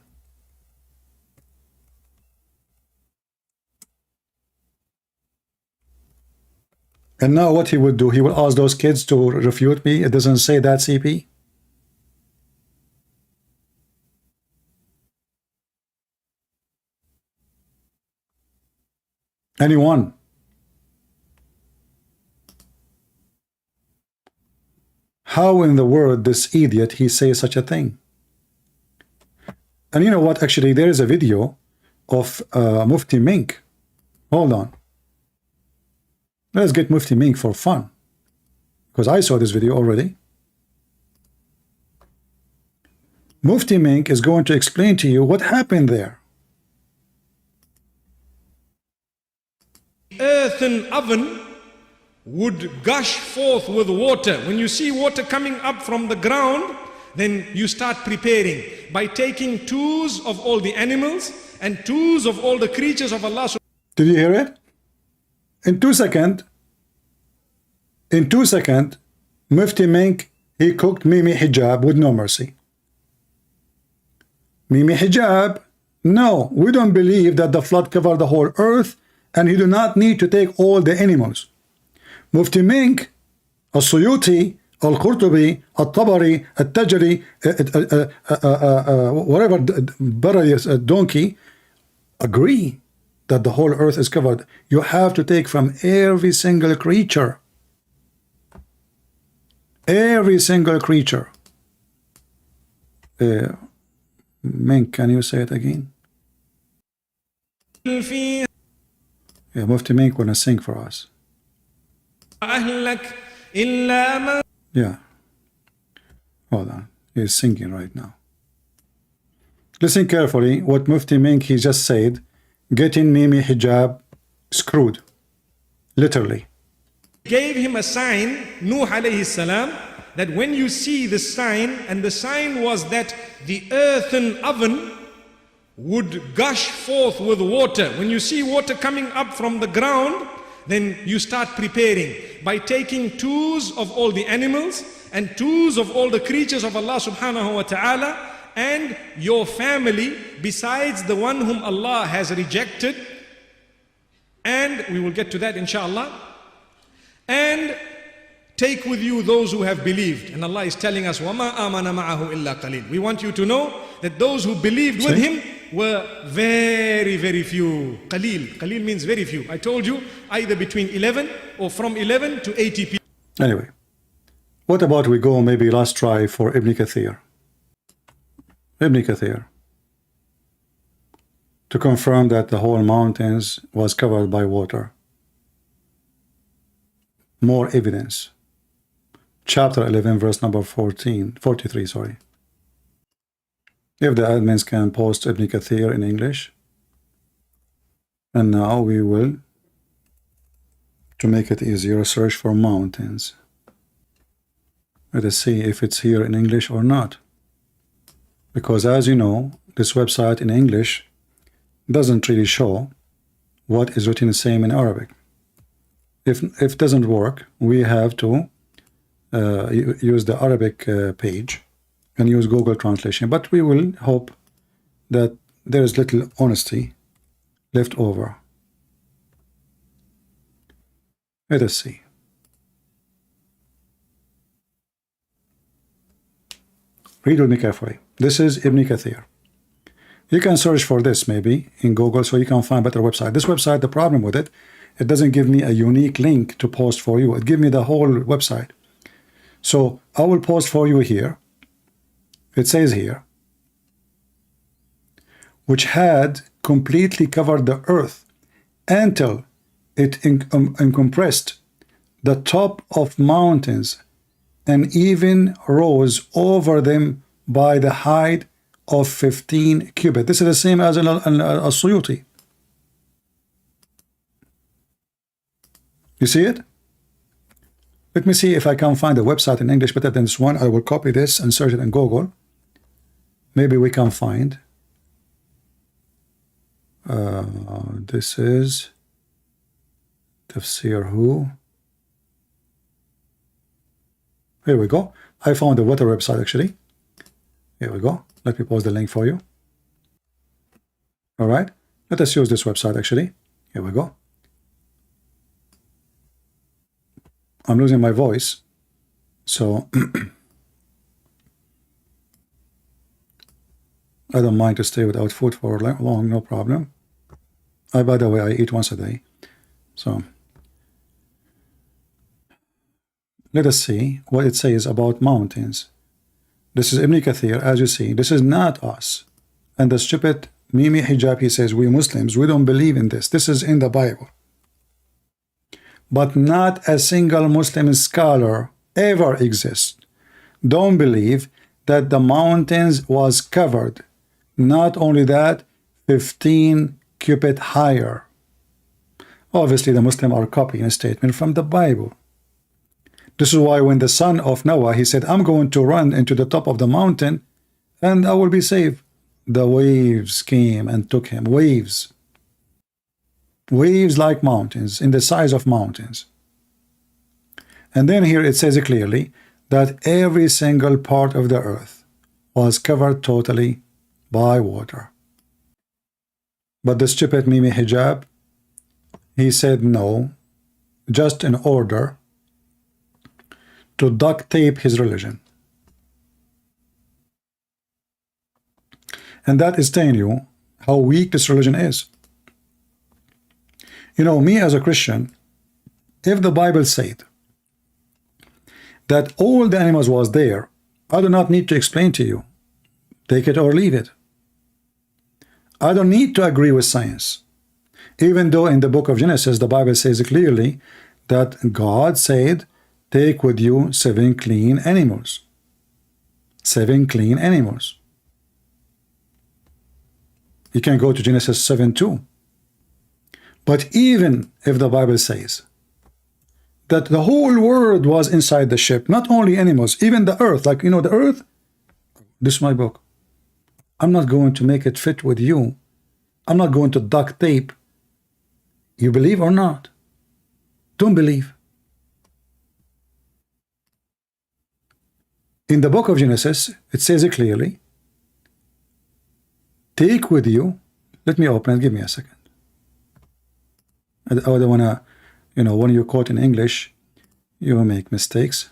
And now what he would do, he will ask those kids to refute me. It doesn't say that, CP. Anyone? How in the world this idiot he says such a thing? And you know what? Actually, there is a video of Mufti Menk. Hold on. Let's get Mufti Menk for fun, because I saw this video already. Mufti Menk is going to explain to you what happened there. Earthen oven would gush forth with water. When you see water coming up from the ground, then you start preparing by taking twos of all the animals and twos of all the creatures of Allah. Did you hear it? In 2 seconds, Mufti Menk, he cooked Mimi Hijab with no mercy. Mimi Hijab, no, we don't believe that the flood covered the whole earth, and you do not need to take all the animals. Mufti Menk, As-Suyuti, Al-Qurtubi, Al-Tabari, Al-Tajri, whatever, donkey, agree that the whole earth is covered. You have to take from every single creature. Every single creature. Menk, can you say it again? Yeah, Mufti Menk wanna sing for us. Yeah. Hold on. He's singing right now. Listen carefully. What Mufti Menk he just said. Getting Mimi Hijab screwed. Literally. Gave him a sign, Nuh alayhi salam, that when you see the sign, and the sign was that the earthen oven would gush forth with water. When you see water coming up from the ground, then you start preparing by taking twos of all the animals and twos of all the creatures of Allah subhanahu wa ta'ala and your family besides the one whom Allah has rejected, and we will get to that inshallah, and take with you those who have believed. And Allah is telling us, وَمَا آمَنَ مَعَهُ إِلَّا قَلِيلٌ. We want you to know that those who believed with him were very, very few. Qalil. Qalil means very few. I told you, either between 11 or from 11 to 80 people. Anyway, what about we go maybe last try for Ibn Kathir? Ibn Kathir. To confirm that the whole mountains was covered by water. More evidence. Chapter 11, verse number 43, sorry. If the admins can post Ibn Kathir in English. And now we will, to make it easier, search for mountains. Let us see if it's here in English or not. Because as you know, this website in English doesn't really show what is written the same in Arabic. If it doesn't work, we have to use the Arabic page and use Google translation. But we will hope that there is little honesty left over. Let us see. Read with me carefully. This is Ibn Kathir. You can search for this maybe in Google so you can find better website. This website, the problem with it, it doesn't give me a unique link to post for you. It gives me the whole website. So I will post for you here. It says here, which had completely covered the earth until it encompassed the top of mountains and even rose over them by the height of 15 cubits. This is the same as As-Suyuti. You see it? Let me see if I can find a website in English better than this one. I will copy this and search it in Google. Maybe we can find. This is Tafsir who. Here we go. I found a better website actually. Here we go. Let me post the link for you. All right. Let us use this website actually. Here we go. I'm losing my voice, so I don't mind to stay without food for long, no problem. By the way, I eat once a day. So let us see what it says about mountains. This is Ibn Kathir, as you see. This is not us. And the stupid Mimi Hijab, he says, we Muslims, we don't believe in this. This is in the Bible. But not a single Muslim scholar ever exists. Don't believe that the mountains was covered. Not only that, 15 cubit higher. Obviously, the Muslims are copying a statement from the Bible. This is why when the son of Noah, he said, I'm going to run into the top of the mountain and I will be saved. The waves came and took him. Waves. Waves like mountains, in the size of mountains. And then here it says clearly that every single part of the earth was covered totally by water. But the stupid Mimi Hijab, he said no, just in order to duct tape his religion. And that is telling you how weak this religion is. You know, me as a Christian, if the Bible said that all the animals was there, I do not need to explain to you. Take it or leave it. I don't need to agree with science. Even though in the book of Genesis, the Bible says clearly that God said, take with you 7 clean animals. 7 clean animals. You can go to Genesis 7:2. But even if the Bible says that the whole world was inside the ship, not only animals, even the earth, like, you know, the earth, this is my book. I'm not going to make it fit with you. I'm not going to duct tape. You believe or not? Don't believe. In the book of Genesis, it says it clearly, take with you, let me open it, give me a second. I don't want to, you know, when you quote in English, you will make mistakes.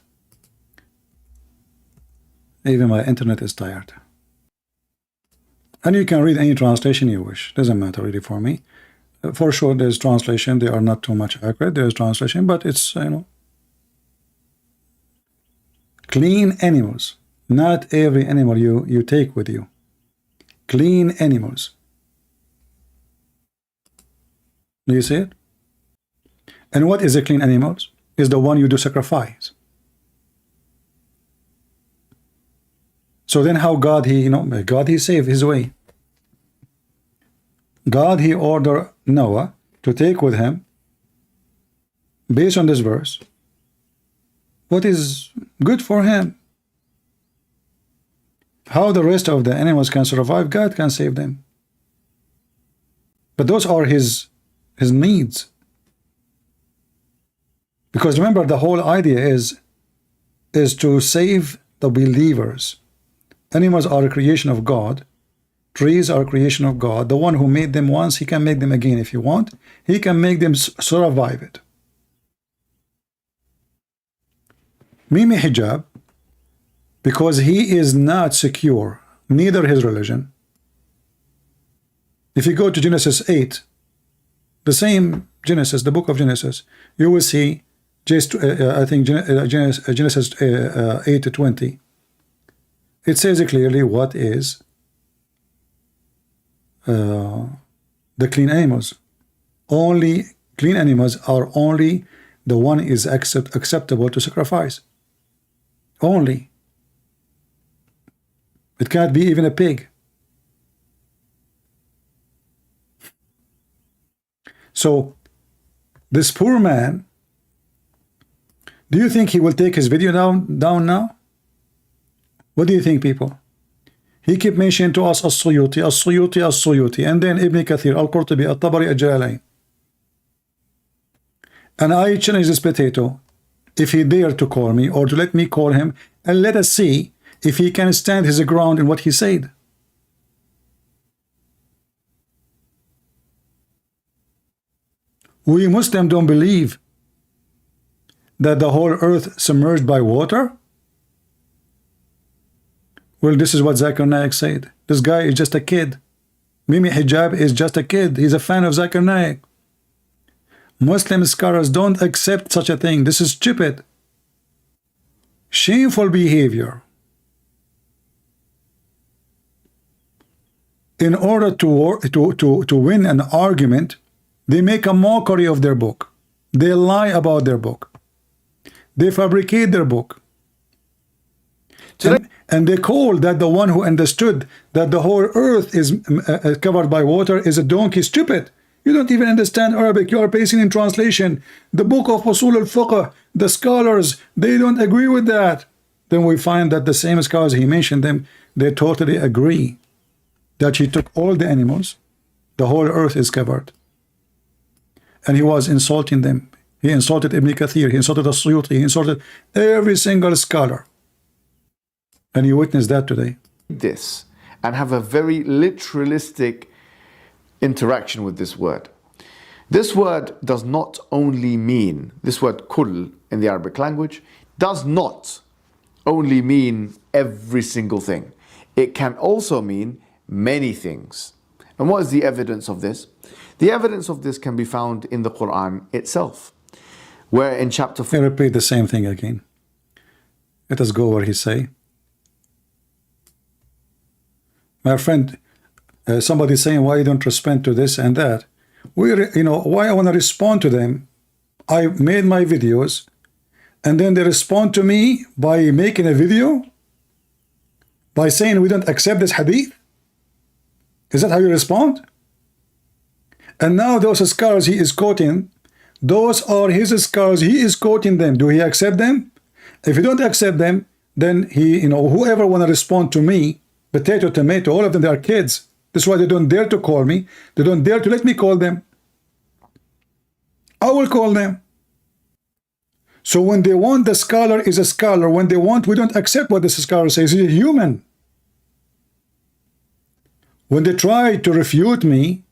Even my internet is tired. And you can read any translation you wish. Doesn't matter really for me. For sure, there's translation. They are not too much accurate. There's translation, but it's, you know, clean animals. Not every animal you take with you. Clean animals. Do you see it? And what is a clean animals? Is the one you do sacrifice. So then how God, he, you know, God, he saved his way. God, he ordered Noah to take with him, based on this verse, what is good for him. How the rest of the animals can survive, God can save them. But those are his needs. Because remember, the whole idea is to save the believers. Animals are a creation of God. Trees are a creation of God. The one who made them once, he can make them again if you want. He can make them survive it. Mimi Hijab, because he is not secure, neither his religion. If you go to Genesis 8, the same Genesis, the book of Genesis, you will see just I think Genesis 8:20. It says clearly what is the clean animals. Only clean animals are only the one is acceptable to sacrifice. Only. It can't be even a pig. So this poor man Do you think he will take his video down now? What do you think, people? He keep mentioning to us As-Suyuti, As-Suyuti, As-Suyuti, and then Ibn Kathir, Al-Qurtubi, Al-Tabari, Al-Jalalain. And I challenge this potato, if he dare to call me or to let me call him, and let us see if he can stand his ground in what he said. We Muslims don't believe that the whole earth submerged by water. Well, this is what Zakir Naik said. This guy is just a kid. Mimi Hijab is just a kid. He's a fan of Zakir Naik. Muslim scholars don't accept such a thing. This is stupid. Shameful behavior. In order to win an argument, they make a mockery of their book. They lie about their book. They fabricate their book. And they call that the one who understood that the whole earth is covered by water is a donkey. Stupid. You don't even understand Arabic. You are basing in translation. The book of Usul al-Fiqh, the scholars, they don't agree with that. Then we find that the same scholars, he mentioned them, they totally agree that he took all the animals, the whole earth is covered. And he was insulting them. He insulted Ibn Kathir, he insulted As-Suyuti, he insulted every single scholar. And you witness that today. This and have a very literalistic interaction with this word. This word does not only mean, this word kull in the Arabic language, does not only mean every single thing. It can also mean many things. And what is the evidence of this? The evidence of this can be found in the Quran itself, where in chapter 4... I repeat the same thing again. Let us go where he say. My friend, somebody saying, why you don't respond to this and that? Why I want to respond to them? I made my videos, and then they respond to me by making a video, by saying we don't accept this hadith? Is that how you respond? And now those scholars he is quoting, those are his scholars, he is quoting them. Do he accept them? If you don't accept them, then he, whoever want to respond to me, potato, tomato, all of them, they are kids. That's why they don't dare to call me. They don't dare to let me call them. I will call them. So when they want, the scholar is a scholar. When they want, we don't accept what this scholar says. He's a human. When they try to refute me,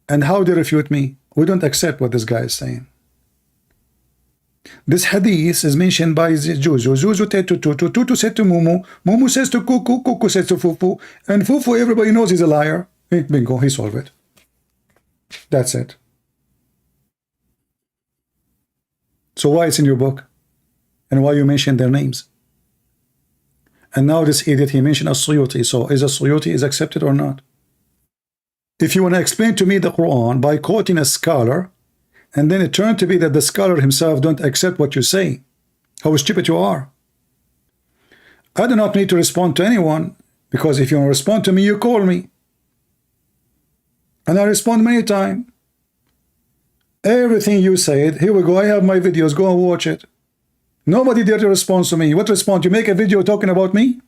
and how they refute me, we don't accept what this guy is saying. This hadith is mentioned by Zuzu. Zuzu said to Tutu, Tutu said to Mumu, Mumu says to Kuku, Kuku says to Fufu, and Fufu, everybody knows he's a liar. Bingo, he solved it. That's it. So why it's in your book? And why you mention their names? And now this idiot, he mentioned As-Suyuti. So is As-Suyuti is accepted or not? If you want to explain to me the Quran by quoting a scholar, and then it turned to be that the scholar himself don't accept what you say, how stupid you are. I do not need to respond to anyone, because if you want to respond to me, you call me. And I respond many times. Everything you said, here we go, I have my videos, go and watch it. Nobody dare to respond to me. What response? You make a video talking about me?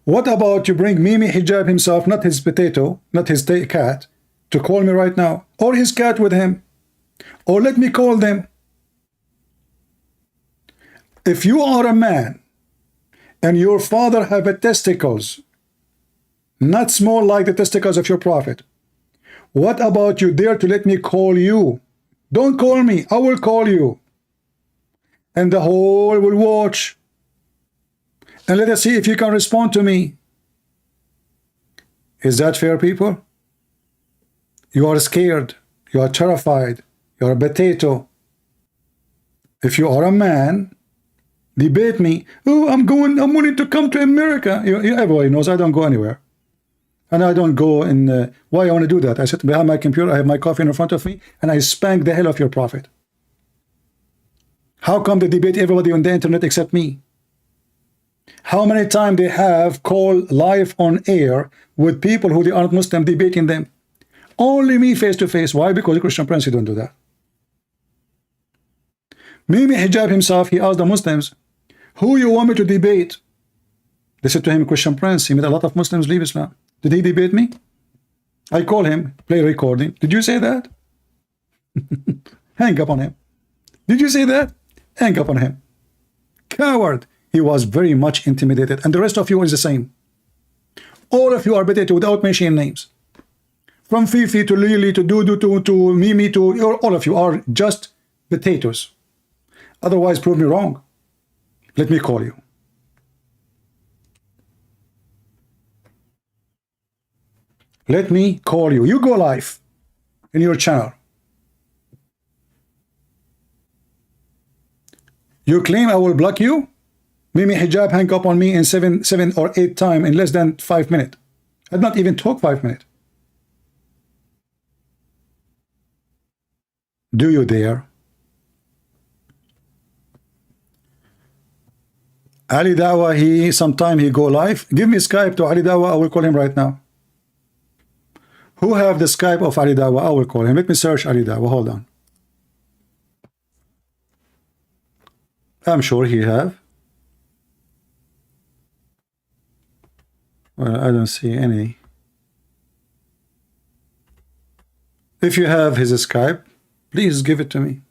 What about you bring Mimi Hijab himself, not his potato, not his cat, to call me right now, or his cat with him, or let me call them. If you are a man and your father have a testicles not small like the testicles of your prophet, what about you dare to let me call you? Don't call me, I will call you, and the whole will watch, and let us see if you can respond to me. Is that fair, people? You are scared, you are terrified, you are a potato. If you are a man, debate me. Oh, I'm willing to come to America. Everybody knows I don't go anywhere. And I don't go in, why I want to do that? I sit behind my computer, I have my coffee in front of me, and I spank the hell of your prophet. How come they debate everybody on the internet except me? How many times they have called live on air with people who they aren't Muslim debating them? Only me face to face. Why? Because the Christian Prince, you don't do that. Mimi Hijab himself, he asked the Muslims, who you want me to debate? They said to him, Christian Prince, he made a lot of Muslims leave Islam. Did he debate me? I call him, play recording. Did you say that? Hang up on him. Did you say that? Hang up on him. Coward. He was very much intimidated. And the rest of you is the same. All of you are potato without mentioning names. From Fifi to Lily to Dudu to Mimi to all of you are just potatoes. Otherwise, prove me wrong. Let me call you. Let me call you. You go live in your channel. You claim I will block you? Mimi Hijab hang up on me in seven or eight times in less than 5 minutes. I did not even talk 5 minutes. Do you dare? Ali Dawa, sometime he go live. Give me Skype to Ali Dawa. I will call him right now. Who have the Skype of Ali Dawa? I will call him. Let me search Ali Dawa. Hold on. I'm sure he have. Well, I don't see any. If you have his Skype, please give it to me.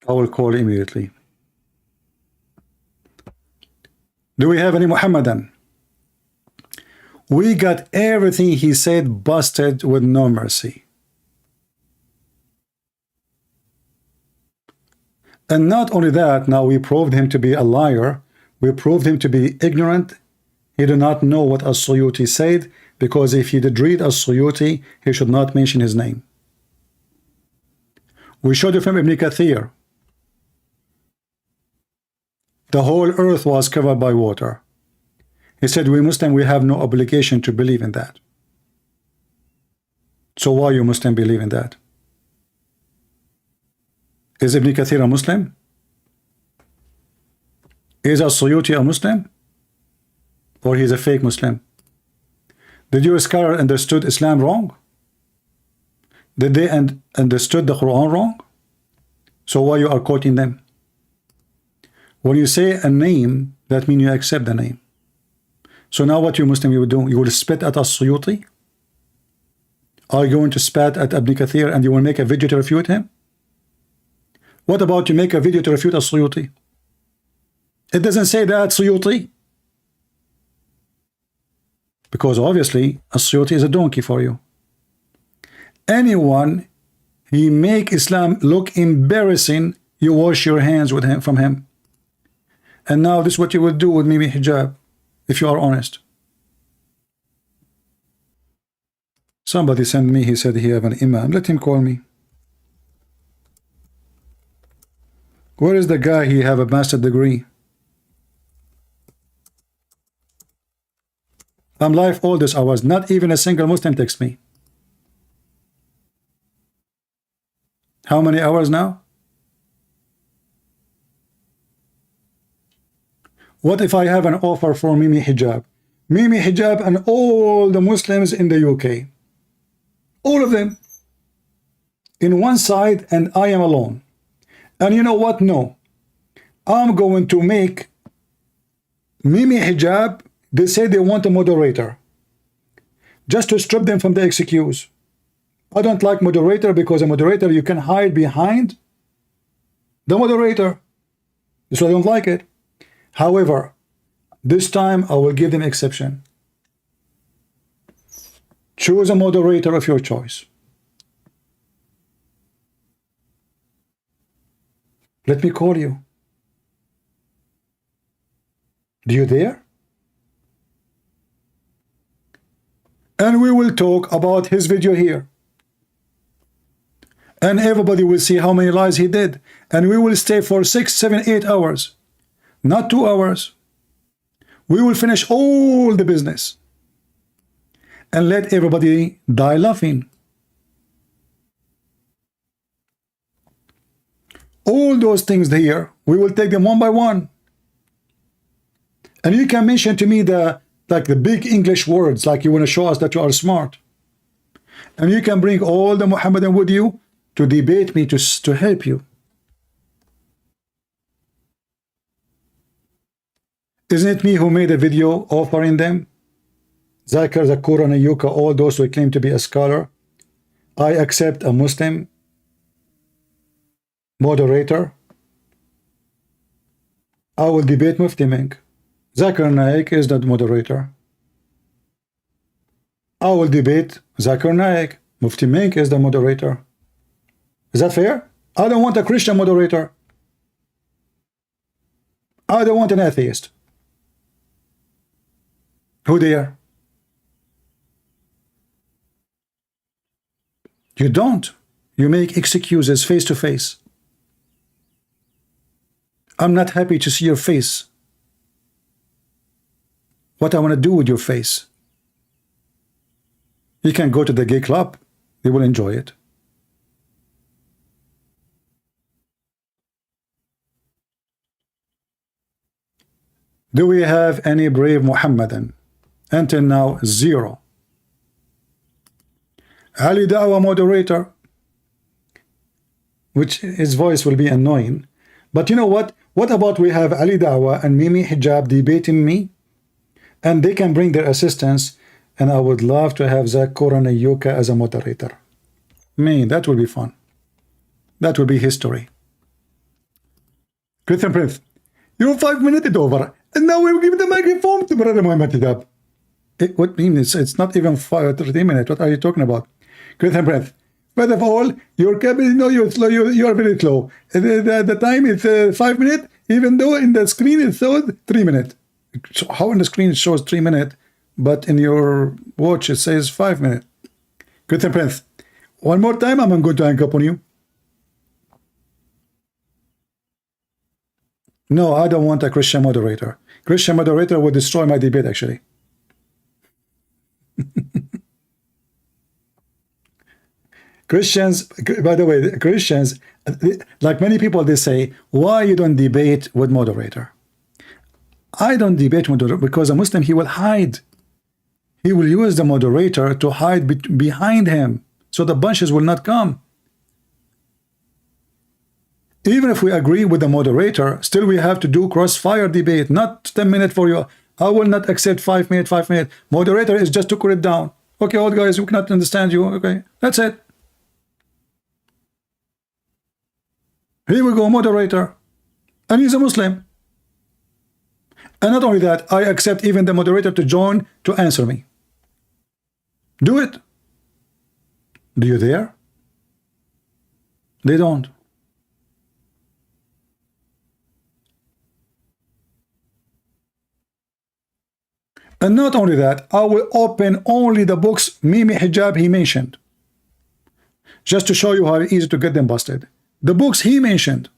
I will call immediately. Do we have any Muhammadan? We got everything he said busted with no mercy. And not only that, now we proved him to be a liar. We proved him to be ignorant. He did not know what As-Suyuti said, because if he did read As-Suyuti, he should not mention his name. We showed you from Ibn Kathir. The whole earth was covered by water. He said, we Muslim, we have no obligation to believe in that. So why you Muslim believe in that? Is Ibn Kathir a Muslim? Is As-Suyuti a Muslim? Or he's a fake Muslim? Did your scholar understood Islam wrong? Did they understood the Quran wrong? So why you are quoting them? When you say a name, that means you accept the name. So now what you Muslim you would do? You will spit at As-Suyuti? Are you going to spat at Ibn Kathir and you will make a video to refute him? What about you make a video to refute As-Suyuti? It doesn't say that, Suyuti. Because obviously As-Suyuti is a donkey for you. Anyone he make Islam look embarrassing, you wash your hands with him from him. And now this is what you will do with Mimi Hijab, if you are honest. Somebody sent me, he said he have an imam. Let him call me. Where is the guy? He have a master degree. I'm live all this hours. Not even a single Muslim text me. How many hours now? What if I have an offer for Mimi Hijab? Mimi Hijab and all the Muslims in the UK. All of them. In one side and I am alone. And you know what? No. I'm going to make Mimi Hijab. They say they want a moderator. Just to strip them from the excuse. I don't like moderator because a moderator you can hide behind the moderator. So I don't like it. However, this time I will give them exception. Choose a moderator of your choice. Let me call you. Do you dare? And we will talk about his video here. And everybody will see how many lies he did. And we will stay for 6, 7, 8 hours. Not 2 hours. We will finish all the business. And let everybody die laughing. All those things here, we will take them one by one. And you can mention to me the big English words, like you want to show us that you are smart. And you can bring all the Muhammadan with you, to debate me to help you. Isn't it me who made a video offering them? Zakir, Zakur, and Ayuka, all those who claim to be a scholar. I accept a Muslim moderator. I will debate Mufti Menk. Zakir Naik is the moderator. I will debate Zakir Naik. Mufti Menk is the moderator. Is that fair? I don't want a Christian moderator. I don't want an atheist. Who dare? You don't. You make excuses face to face. I'm not happy to see your face. What I want to do with your face? You can go to the gay club. They will enjoy it. Do we have any brave Mohammedan? Until now, zero. Ali Dawah moderator, which his voice will be annoying. But you know what? What about we have Ali Dawah and Mimi Hijab debating me? And they can bring their assistants. And I would love to have Zakur and Ayuka as a moderator. Man, that would be fun. That would be history. Christian Prince, you're 5 minutes over. And now we're giving the microphone to Brother Muhammad Hijab. What means it's not even 30 minutes. What are you talking about? Christian Prince, first of all, your cabinet, no, you're slow. You are very slow. The time is 5 minutes, even though in the screen it shows 3 minutes. So how in the screen it shows 3 minutes, but in your watch it says 5 minutes? Christian Prince, one more time, I'm going to hang up on you. No, I don't want a Christian moderator. Christian moderator would destroy my debate, actually. Christians, by the way, Christians, like many people, they say, why you don't debate with moderator? I don't debate moderator because a Muslim, he will hide. He will use the moderator to hide behind him, so the bunches will not come. Even if we agree with the moderator, still we have to do crossfire debate, not 10 minutes for you. I will not accept 5 minutes, 5 minutes. Moderator is just to cool it down. Okay, old guys, we cannot understand you. Okay, that's it. Here we go, moderator. And he's a Muslim. And not only that, I accept even the moderator to join to answer me. Do it. Do you dare? They don't. And not only that, I will open only the books Mimi Hijab he mentioned. Just to show you how easy to get them busted. The books he mentioned.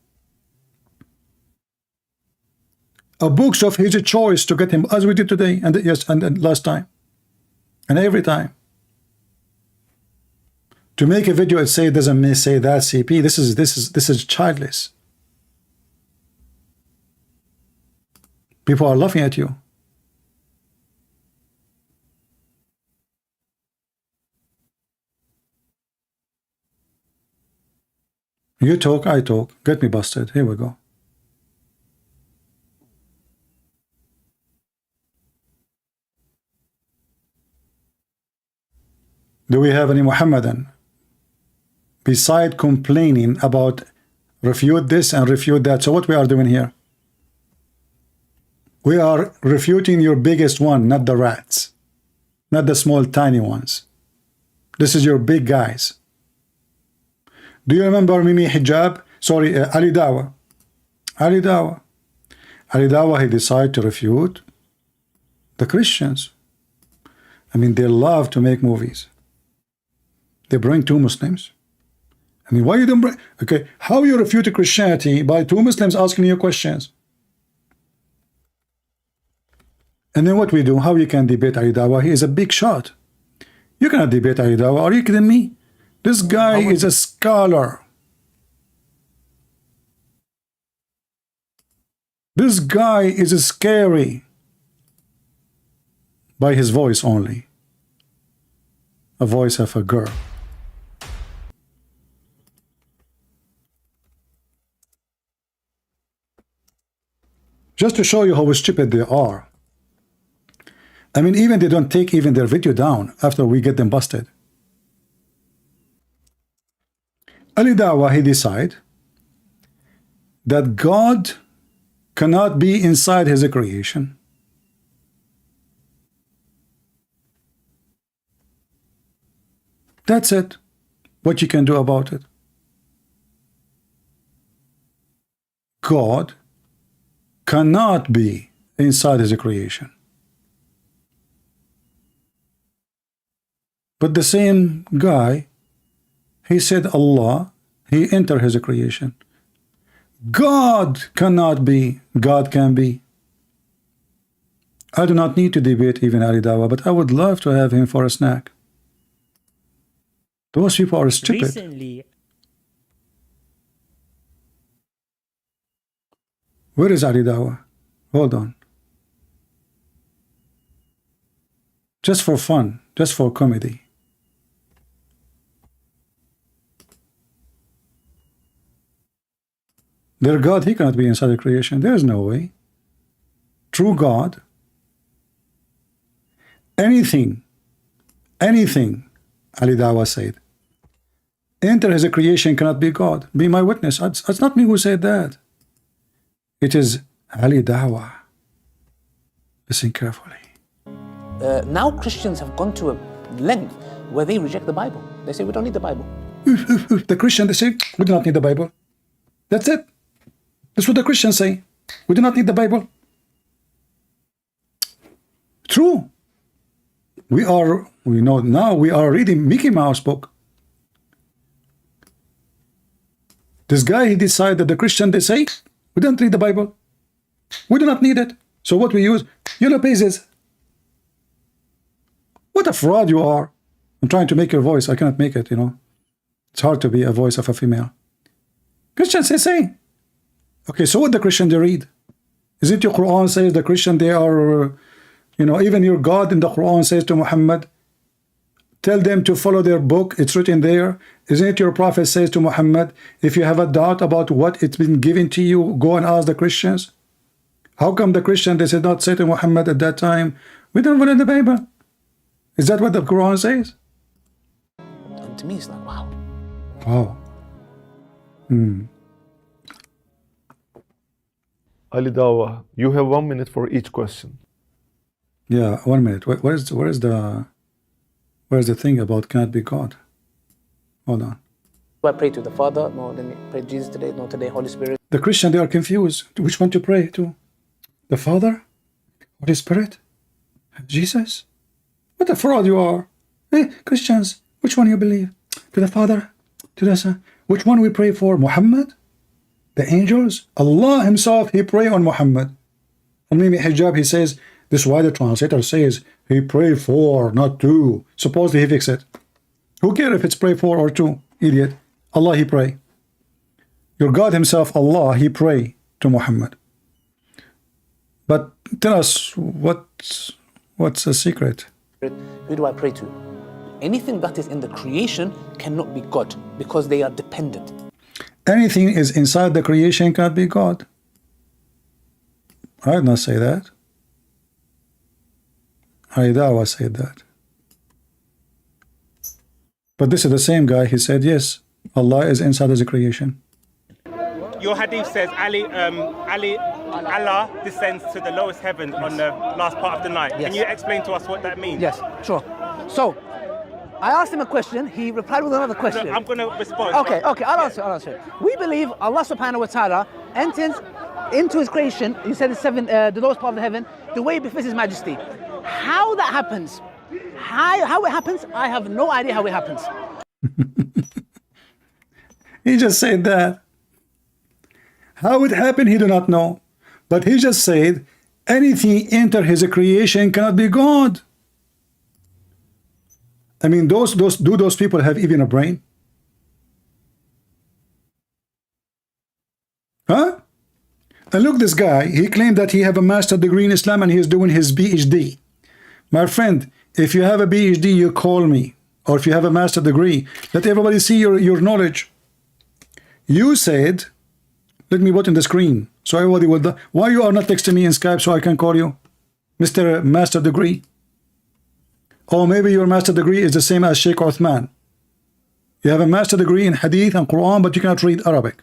A books of his choice to get him, as we did today, and yes, and last time. And every time. To make a video and say it doesn't say that CP, this is childless. People are laughing at you. You talk, I talk. Get me busted. Here we go. Do we have any Muhammadan? Beside complaining about refute this and refute that. So what we are doing here? We are refuting your biggest one, not the rats. Not the small tiny ones. This is your big guys. Do you remember Mimi Hijab? Sorry, Ali Dawah. Ali Dawah. Ali Dawah, he decided to refute the Christians. I mean, they love to make movies. They bring 2 Muslims. I mean, why you don't bring... Okay, how you refute Christianity by 2 Muslims asking you questions? And then what we do, how you can debate Ali Dawah? He is a big shot. You cannot debate Ali Dawah. Are you kidding me? This guy is a scholar. This guy is scary by his voice only. A voice of a girl. Just to show you how stupid they are. I mean, even they don't take even their video down after we get them busted. Ali Dawah, he decide that God cannot be inside his creation. That's it. What you can do about it. God cannot be inside his creation. But the same guy, he said Allah, he entered his creation. God cannot be, God can be. I do not need to debate even Ali Dawah, but I would love to have him for a snack. Those people are stupid. Recently, Where is Ali Dawah? Hold on. Just for fun, just for comedy. Their God, he cannot be inside the creation. There is no way. True God, anything, Ali Dawah said, enter his creation cannot be God. Be my witness. It's not me who said that. It is Ali Dawah. Listen carefully. Now Christians have gone to a length where they reject the Bible. They say we don't need the Bible. The Christian, they say, we do not need the Bible. That's it. That's what the Christians say. We do not need the Bible. True. We know now we are reading Mickey Mouse book. This guy, he decided that the Christian, they say, we don't read the Bible. We do not need it. So what we use? Yellow pages. What a fraud you are. I'm trying to make your voice. I cannot make it, you know. It's hard to be a voice of a female. Christians, they say. Okay, so what the Christian they read? Isn't your Quran says the Christian they are, you know, even your God in the Quran says to Muhammad, tell them to follow their book. It's written there. Isn't it your prophet says to Muhammad, if you have a doubt about what it's been given to you, go and ask the Christians. How come the Christian, they did not say to Muhammad at that time, we don't follow the Bible? Is that what the Quran says? And to me, it's like, wow. Wow. Ali Dawah, you have 1 minute for each question. Yeah, 1 minute. Where's the thing about cannot be God? Hold on. Do I pray to the Father? No, let me pray to Jesus today. No, today, Holy Spirit. The Christian, they are confused. Which one to pray to? The Father? Holy Spirit? Jesus? What a fraud you are. Hey, Christians, which one you believe? To the Father? To the Son? Which one we pray for? Muhammad? The angels? Allah himself, he pray on Muhammad. And maybe Hijab, he says, this is why the translator says, he pray for, not to. Supposedly he fix it. Who cares if it's pray for or to? Idiot. Allah, he pray. Your God himself, Allah, he pray to Muhammad. But tell us, what's the secret? Who do I pray to? Anything that is in the creation cannot be God because they are dependent. Anything is inside the creation cannot be God. I did not say that. Ali Dawah said that. But this is the same guy, he said, yes, Allah is inside his creation. Your hadith says Allah descends to the lowest heaven on the last part of the night. Yes. Can you explain to us what that means? Yes, sure. So, I asked him a question, he replied with another question. No, I'm going to respond. Okay, I'll answer. We believe Allah subhanahu wa ta'ala enters into his creation, he said it's the lowest part of the heaven, the way it befits his majesty. How that happens, how it happens, I have no idea how it happens. He just said that. How it happened, he do not know. But he just said, anything enter his creation cannot be God. I mean, do those people have even a brain? Huh? And look, this guy, he claimed that he have a master's degree in Islam and he is doing his PhD. My friend, if you have a PhD, you call me. Or if you have a master's degree, let everybody see your knowledge. You said Let me put in the screen so everybody will. Why you are not texting me in Skype so I can call you, Mr. Master Degree? Or maybe your master degree is the same as Sheikh Uthman. You have a master degree in Hadith and Quran, but you cannot read Arabic.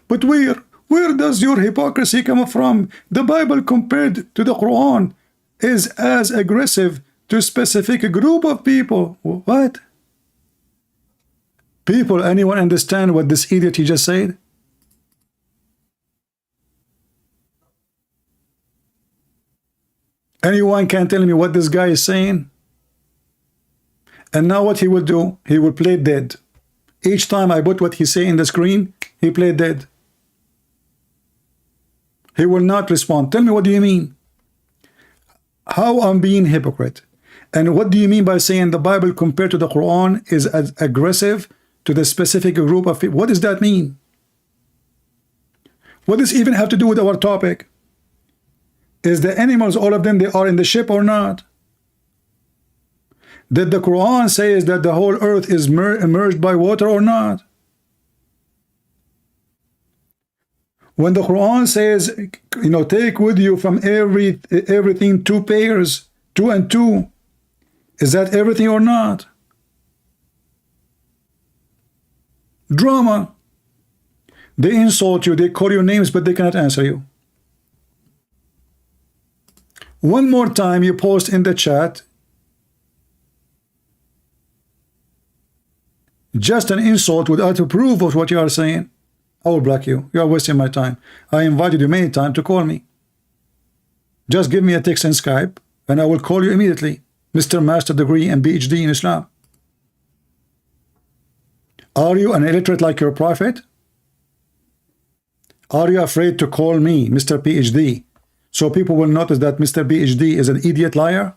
But where does your hypocrisy come from? The Bible compared to the Quran is as aggressive to a specific group of people. What? People, anyone understand what this idiot he just said? Anyone can tell me what this guy is saying? And now what he will do, he will play dead. Each time I put what he say in the screen, he play dead. He will not respond. Tell me, what do you mean? How I'm being hypocrite? And what do you mean by saying the Bible compared to the Quran is as aggressive to the specific group of people? What does that mean? What does it even have to do with our topic? Is the animals, all of them, they are in the ship or not? Did the Quran say that the whole earth is immersed by water or not? When the Quran says, you know, take with you from everything 2 pairs, 2 and 2, is that everything or not? Drama. They insult you, they call you names, but they cannot answer you. One more time you post in the chat just an insult without proof of what you are saying, I will block you. You are wasting my time. I invited you many times to call me. Just give me a text in Skype and I will call you immediately. Mr. Master Degree and PhD in Islam. Are you an illiterate like your prophet? Are you afraid to call me Mr. PhD so people will notice that Mr. PhD is an idiot liar?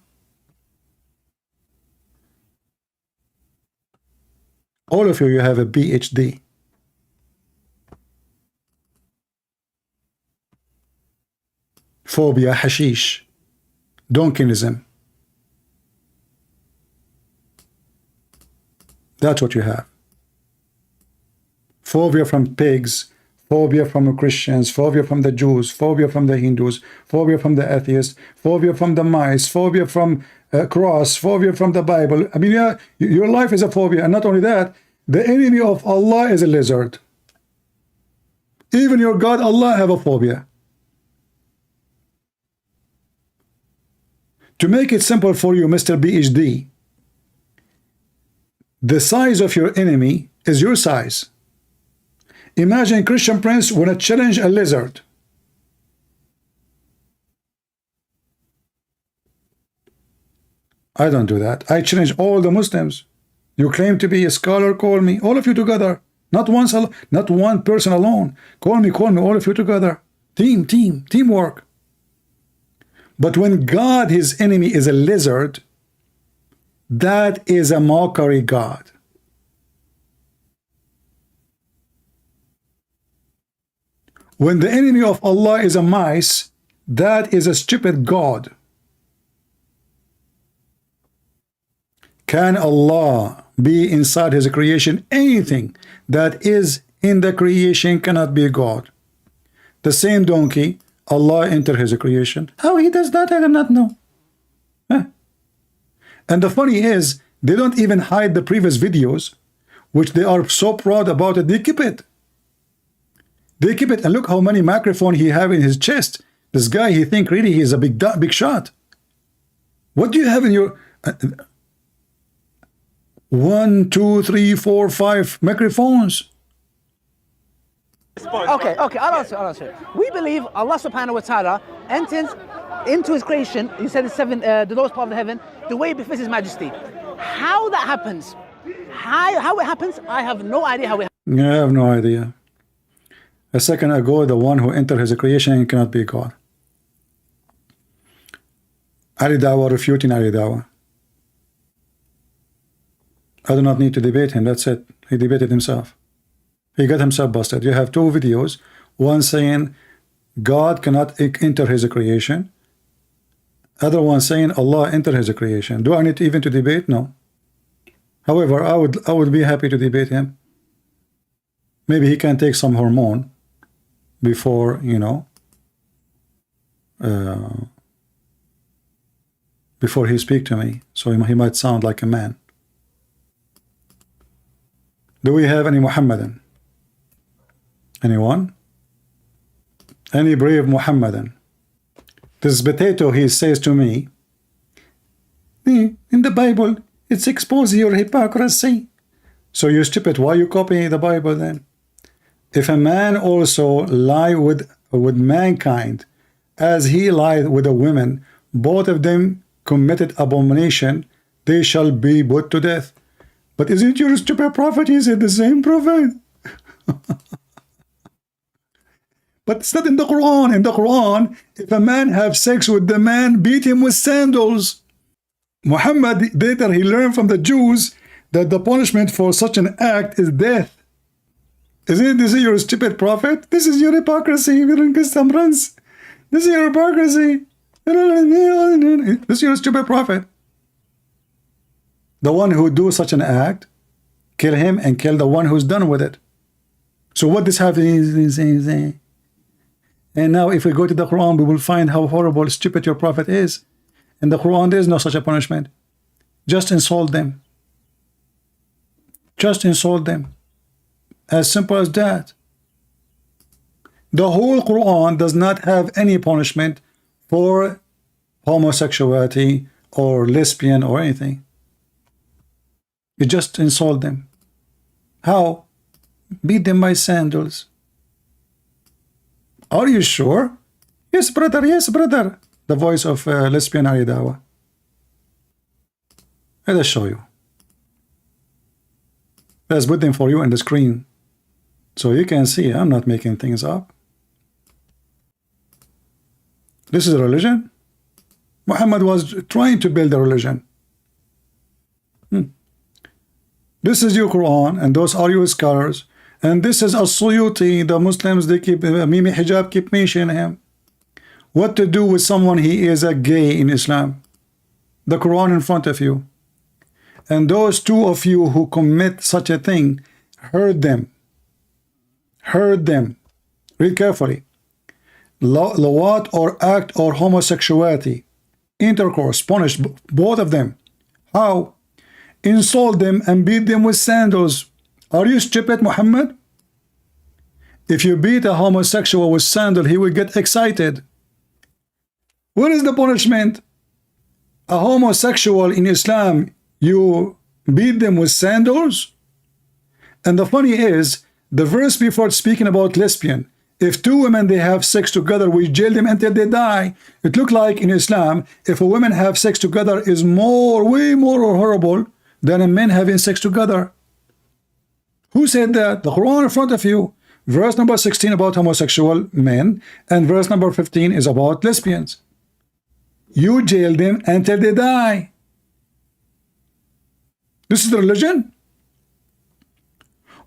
All of you have a PhD. Phobia, hashish, donkinism. That's what you have. Phobia from pigs, phobia from Christians, phobia from the Jews, phobia from the Hindus, phobia from the atheists, phobia from the mice, phobia from cross, phobia from the Bible. I mean, yeah, your life is a phobia. And not only that, the enemy of Allah is a lizard. Even your God, Allah, have a phobia. To make it simple for you, Mr. PhD, the size of your enemy is your size. Imagine Christian Prince want to challenge a lizard. I don't do that. I challenge all the Muslims. You claim to be a scholar, call me. All of you together. Not one person alone. Call me, all of you together. Teamwork. But when God, his enemy, is a lizard, that is a mockery God. When the enemy of Allah is a mice, that is a stupid God. Can Allah be inside his creation? Anything that is in the creation cannot be God. The same donkey, Allah enter his creation. How he does that, I do not know. Huh? And the funny is, they don't even hide the previous videos, which they are so proud about it. They keep it. They keep it. And look how many microphones he have in his chest. This guy, he think really he is a big shot. What do you have in your 1, 2, 3, 4, 5 microphones? Okay, I'll answer. We believe Allah subhanahu wa ta'ala enters into his creation, he said the lowest part of the heaven, the way befits his majesty. How that happens, how it happens, I have no idea how it happens. I have no idea. A second ago, the one who entered his creation cannot be God. Ali Dawah refuting Ali Dawah. I do not need to debate him, that's it. He debated himself. He got himself busted. You have 2 videos, one saying God cannot enter his creation, other one saying Allah entered his creation. Do I need even to debate? No. However, I would be happy to debate him. Maybe he can take some hormone before, you know, before he speak to me, so he might sound like a man. Do we have any Muhammadan? Anyone? Any brave Muhammadan? This potato, he says to me, in the Bible, it's exposing your hypocrisy. So you stupid, why you copying the Bible then? If a man also lie with mankind as he lied with a woman, both of them committed abomination, they shall be put to death. But isn't your stupid prophet? He said the same prophet. But it's not in the Quran. In the Quran, if a man have sex with the man, beat him with sandals. Muhammad, later he learned from the Jews that the punishment for such an act is death. Isn't this your stupid prophet? This is your hypocrisy. This is your hypocrisy. This is your stupid prophet. The one who do such an act, kill him and kill the one who's done with it. So what this have is, and now if we go to the Quran, we will find how horrible, stupid your prophet is. In the Quran, there is no such a punishment. Just insult them. Just insult them. As simple as that. The whole Quran does not have any punishment for homosexuality or lesbian or anything. You just insult them. How? Beat them by sandals. Are you sure? Yes, brother. Yes, brother. The voice of lesbian Aridawa. Let us show you. Let's put them for you on the screen, so you can see I'm not making things up. This is a religion. Muhammad was trying to build a religion. This is your Quran, and those are your scholars. And this is As-Suyuti. The Muslims, they keep Mimi Hijab keep mentioning him. What to do with someone he is a gay in Islam? The Quran in front of you. And those two of you who commit such a thing, heard them. Heard them. Read carefully. Lawat or act or homosexuality. Intercourse, punish both of them. How? Insult them and beat them with sandals. Are you stupid, Muhammad? If you beat a homosexual with sandal, he will get excited. What is the punishment? A homosexual in Islam, you beat them with sandals? And the funny is, the verse before speaking about lesbian, if two women they have sex together, we jail them until they die. It look like in Islam, if a woman have sex together is way more horrible than a man having sex together. Who said that? The Quran in front of you. Verse number 16 about homosexual men, and verse number 15 is about lesbians. You jail them until they die. This is the religion?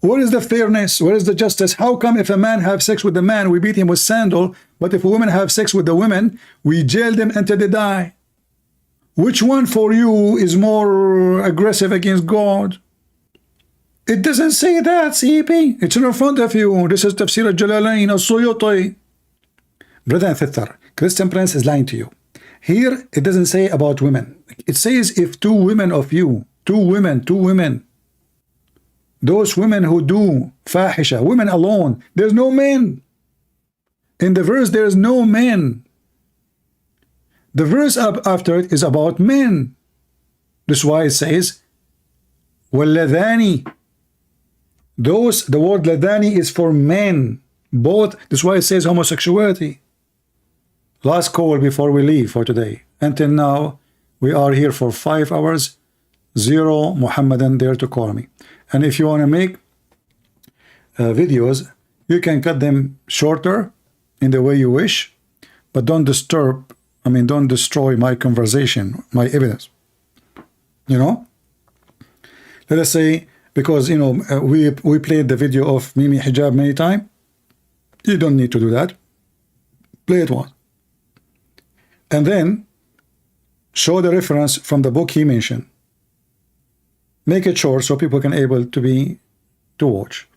Where is the fairness? Where is the justice? How come if a man have sex with a man, we beat him with sandal, but if a woman have sex with the women, we jail them until they die? Which one for you is more aggressive against God? It doesn't say that, CP. It's in front of you. This is Tafsir al-Jalalain, al-Suyuti. Brother and sister, Christian Prince is lying to you. Here, it doesn't say about women. It says if two women of you, two women, those women who do fahisha, women alone, there's no men. In the verse, there is no men. The verse up after it is about men. That's why it says, وَالَّذَانِ. Those, the word ladani is for men. Both. That's why it says homosexuality. Last call before we leave for today. Until now, we are here for 5 hours. 0 Muhammadan there to call me. And if you want to make videos, you can cut them shorter in the way you wish, but don't don't destroy my conversation, my evidence. You know? Let us say, because we played the video of Mimi Hijab many times. You don't need to do that. Play it once. And then show the reference from the book he mentioned. Make it short so people can able to watch.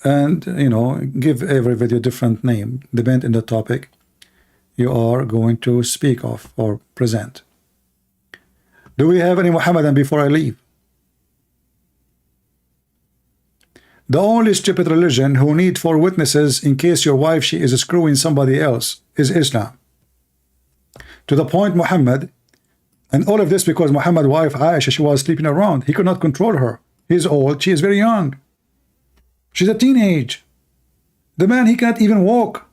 and give every video different name, depend on the topic you are going to speak of or present. Do we have any Muhammadan before I leave? The only stupid religion who need 4 witnesses in case your wife she is screwing somebody else is Islam. To the point Muhammad, and all of this because Muhammad's wife Aisha, she was sleeping around. He could not control her. He's old, she is very young. She's a teenage. The man, he cannot even walk.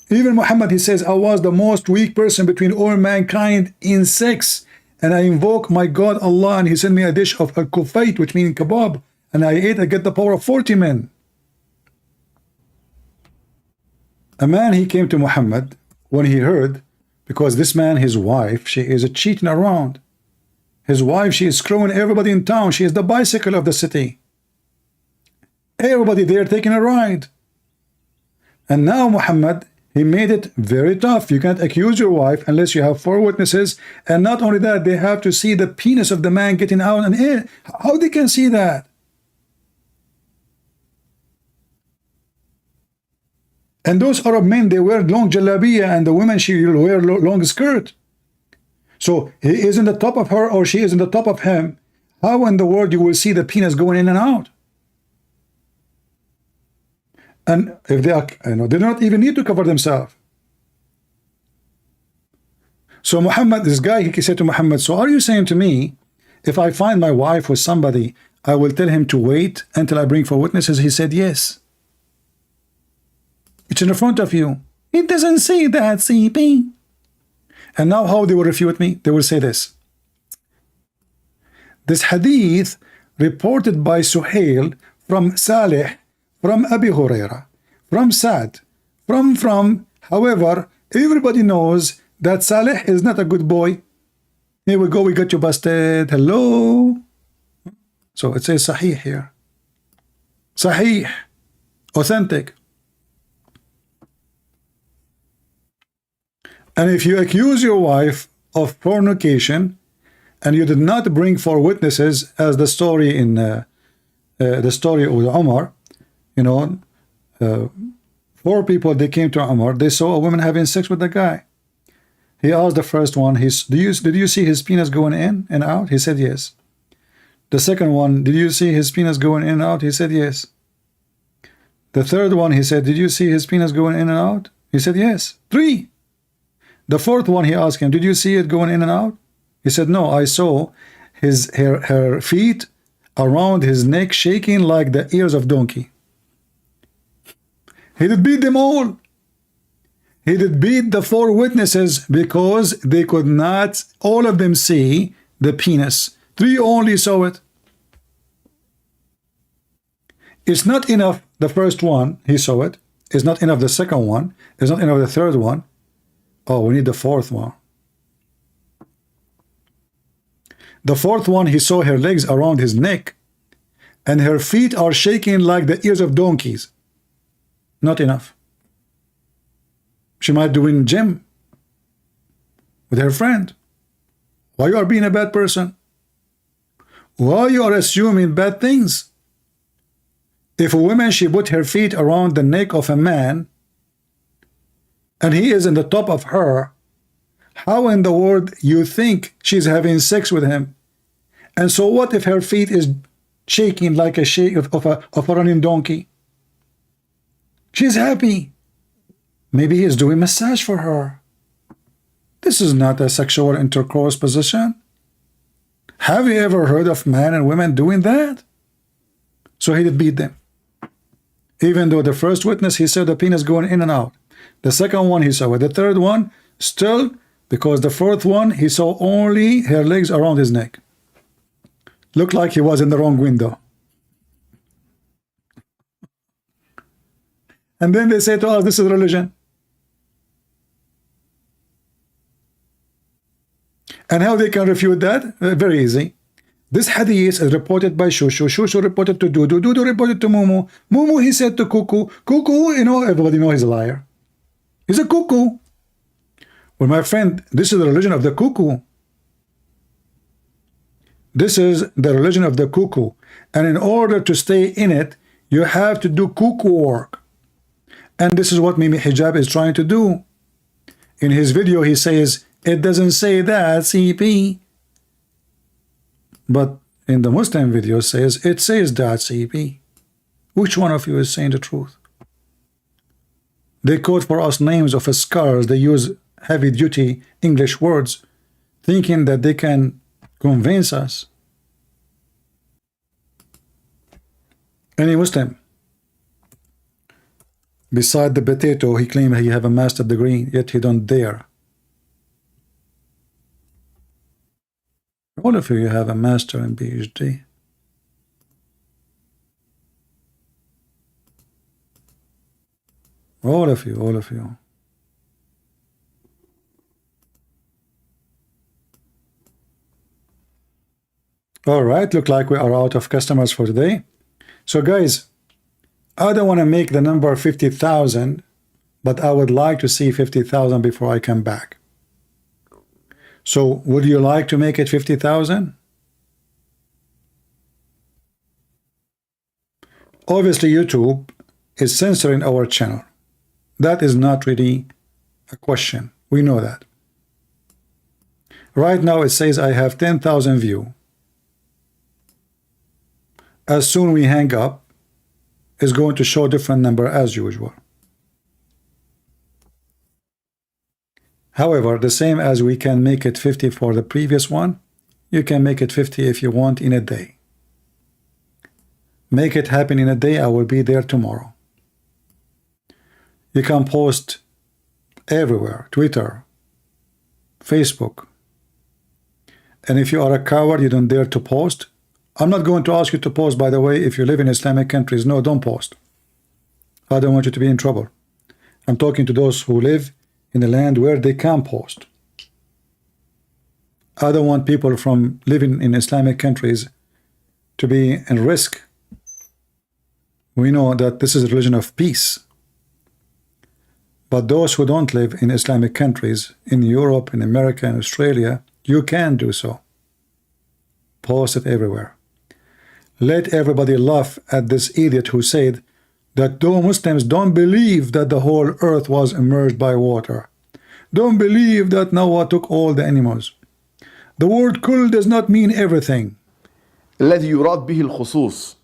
Even Muhammad, he says, I was the most weak person between all mankind in sex, and I invoke my God Allah, and he sent me a dish of al-kufayt, which means kebab, and I ate, I get the power of 40 men. A man, he came to Muhammad when he heard, because this man, his wife, she is cheating around. His wife, she is screwing everybody in town. She is the bicycle of the city. Everybody there taking a ride. And now Muhammad, he made it very tough. You can't accuse your wife unless you have 4 witnesses. And not only that, they have to see the penis of the man getting out and in. How they can see that? And those Arab men, they wear long jalabiya, and the women, she will wear long skirt. So he is in the top of her, or she is in the top of him. How in the world you will see the penis going in and out? And if they are, they do not even need to cover themselves. So Muhammad, this guy, he said to Muhammad, so are you saying to me, if I find my wife with somebody, I will tell him to wait until I bring 4 witnesses? He said, yes. It's in front of you. It doesn't say that, CP. And now how they will refute me? They will say this. This hadith reported by Suhail from Salih, from Abi Huraira, from Sa'd, from. However, everybody knows that Salih is not a good boy. Here we go, we got you busted. Hello. So it says Sahih here. Sahih. Authentic. And if you accuse your wife of fornication and you did not bring 4 witnesses, as the story in the story of Umar, 4 people, they came to Umar, they saw a woman having sex with the guy. He asked the first one, did you see his penis going in and out? He said yes. The second one, did you see his penis going in and out? He said yes. The third one, he said, did you see his penis going in and out? He said yes. 3. The fourth one, he asked him, did you see it going in and out? He said, no, I saw her feet around his neck shaking like the ears of donkey. He did beat them all. He did beat the 4 witnesses because they could not, all of them, see the penis. 3 only saw it. It's not enough the first one, he saw it. It's not enough the second one. It's not enough the third one. Oh, we need the 4th one. The 4th one, he saw her legs around his neck, and her feet are shaking like the ears of donkeys. Not enough. She might do in gym with her friend. Why you are being a bad person? Why you are assuming bad things? If a woman, she put her feet around the neck of a man, and he is in the top of her, how in the world you think she's having sex with him? And so what if her feet is shaking like a shake of a running donkey? She's happy. Maybe he's doing massage for her. This is not a sexual intercourse position. Have you ever heard of men and women doing that? So he did beat them. Even though the first witness, he said the penis going in and out. The second one, he saw it. The third one, still, because the 4th one, he saw only her legs around his neck. Looked like he was in the wrong window. And then they say to us, this is religion. And how they can refute that? Very easy. This hadith is reported by Shushu. Shushu reported to Dudu. Dudu reported to Mumu. Mumu, he said to Kuku. Kuku, everybody knows he's a liar. He's a cuckoo. Well, my friend, this is the religion of the cuckoo. This is the religion of the cuckoo. And in order to stay in it, you have to do cuckoo work. And this is what Mimi Hijab is trying to do. In his video, he says, it doesn't say that, CP. But in the Muslim video says, it says that, CP. Which one of you is saying the truth? They quote for us names of scholars. They use heavy-duty English words, thinking that they can convince us. Any Muslim, beside the potato, he claimed he have a master's degree, yet he don't dare. All of you have a master and PhD. All of you, all of you. All right, look like we are out of customers for today. So guys, I don't want to make the number 50,000, but I would like to see 50,000 before I come back. So would you like to make it 50,000? Obviously, YouTube is censoring our channel. That is not really a question. We know that. Right now it says I have 10,000 views. As soon we hang up, it's going to show different number as usual. However, the same as we can make it 50 for the previous one, you can make it 50 if you want in a day. Make it happen in a day. I will be there tomorrow. You can post everywhere, Twitter, Facebook. And if you are a coward, you don't dare to post. I'm not going to ask you to post, by the way, if you live in Islamic countries. No, don't post. I don't want you to be in trouble. I'm talking to those who live in a land where they can post. I don't want people from living in Islamic countries to be in risk. We know that this is a religion of peace. But those who don't live in Islamic countries, in Europe, in America, and Australia, you can do so. Post it everywhere. Let everybody laugh at this idiot who said that though Muslims don't believe that the whole earth was immersed by water, don't believe that Noah took all the animals. The word kul does not mean everything. الذي يراد به الخصوص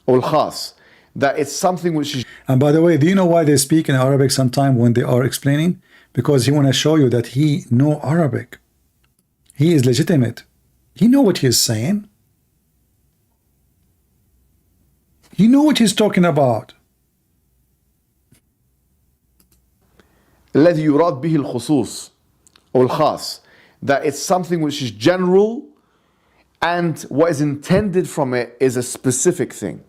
or الخاص, that it's something which is. And by the way, do you know why they speak in Arabic sometime when they are explaining? Because he want to show you that he know Arabic. He is legitimate. He know what he is saying. He know what he's talking about. الذي يراد به الخصوص or الخاص, that it's something which is general and what is intended from it is a specific thing.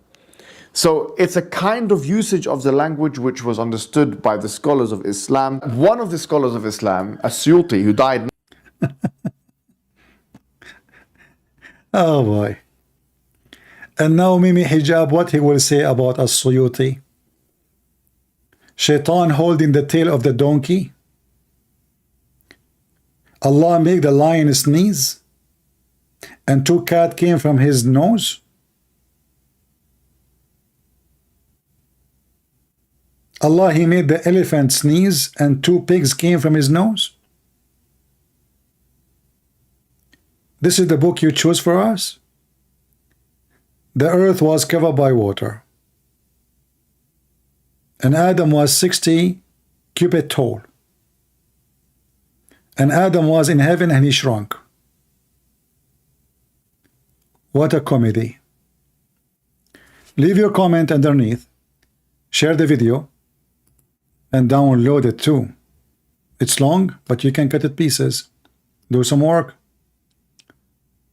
So it's a kind of usage of the language which was understood by the scholars of Islam. One of the scholars of Islam, As-Suyuti, who died. Oh boy. And now Mimi Hijab, what he will say about As-Suyuti? Shaitan holding the tail of the donkey. Allah make the lion sneeze, and 2 cats came from his nose. Allah, he made the elephant sneeze, and 2 pigs came from his nose. This is the book you choose for us? The earth was covered by water, and Adam was 60 cubits tall, and Adam was in heaven and he shrunk. What a comedy. Leave your comment underneath, share the video, and download it too. It's long, but you can cut it pieces. Do some work,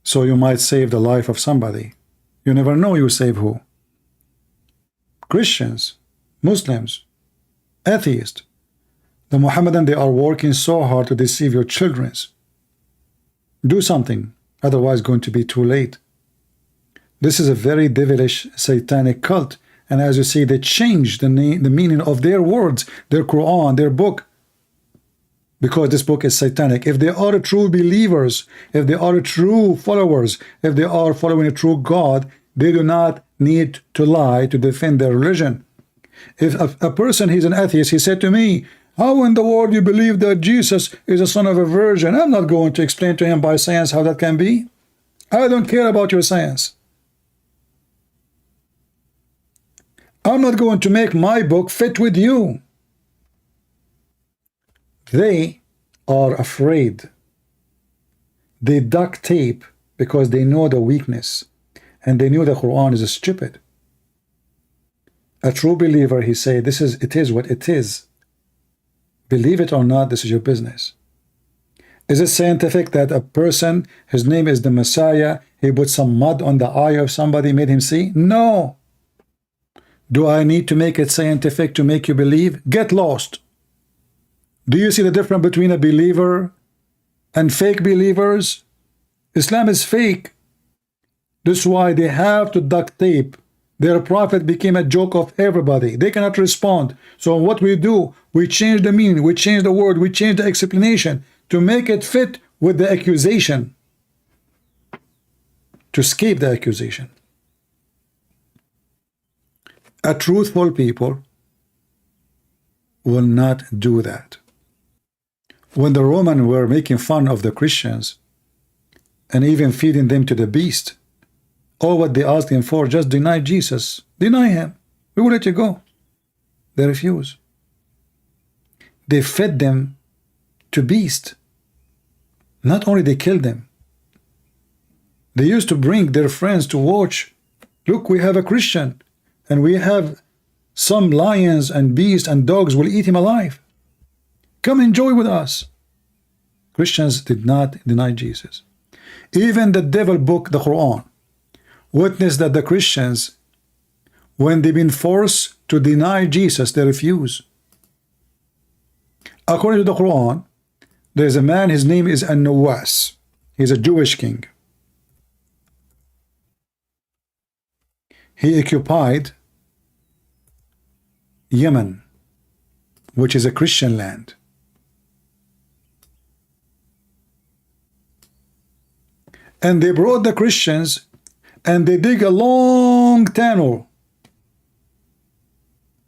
so you might save the life of somebody. You never know you save who. Christians, Muslims, atheists. The Mohammedan, they are working so hard to deceive your children. Do something, otherwise going to be too late. This is a very devilish satanic cult, and as you see, they changed the meaning of their words, their Quran, their book. because this book is satanic. If they are true believers, if they are true followers, if they are following a true God, they do not need to lie to defend their religion. If a person, he's an atheist, he said to me, how in the world you believe that Jesus is the son of a virgin? I'm not going to explain to him by science how that can be. I don't care about your science. I'm not going to make my book fit with you. They are afraid. They duct tape because they know the weakness, and they knew the Quran is stupid. A true believer, he said, it is what it is. Believe it or not, this is your business. Is it scientific that a person, his name is the Messiah, he put some mud on the eye of somebody, made him see? No. Do I need to make it scientific to make you believe? Get lost. Do you see the difference between a believer and fake believers? Islam is fake. This is why they have to duct tape. Their prophet became a joke of everybody. They cannot respond. So what we do, we change the meaning, we change the word, we change the explanation to make it fit with the accusation, to escape the accusation. A truthful people will not do that. When the Romans were making fun of the Christians and even feeding them to the beast, all what they asked him for, just deny Jesus. Deny him. We will let you go. They refuse. They fed them to beast. Not only they killed them, they used to bring their friends to watch. Look, we have a Christian, and we have some lions and beasts and dogs will eat him alive. Come enjoy with us. Christians did not deny Jesus. Even the devil book, the Quran, witness that the Christians, when they've been forced to deny Jesus, they refuse. According to the Quran, there's a man, his name is An-Nawas. He's a Jewish king. He occupied Yemen, which is a Christian land. And they brought the Christians and they dig a long tunnel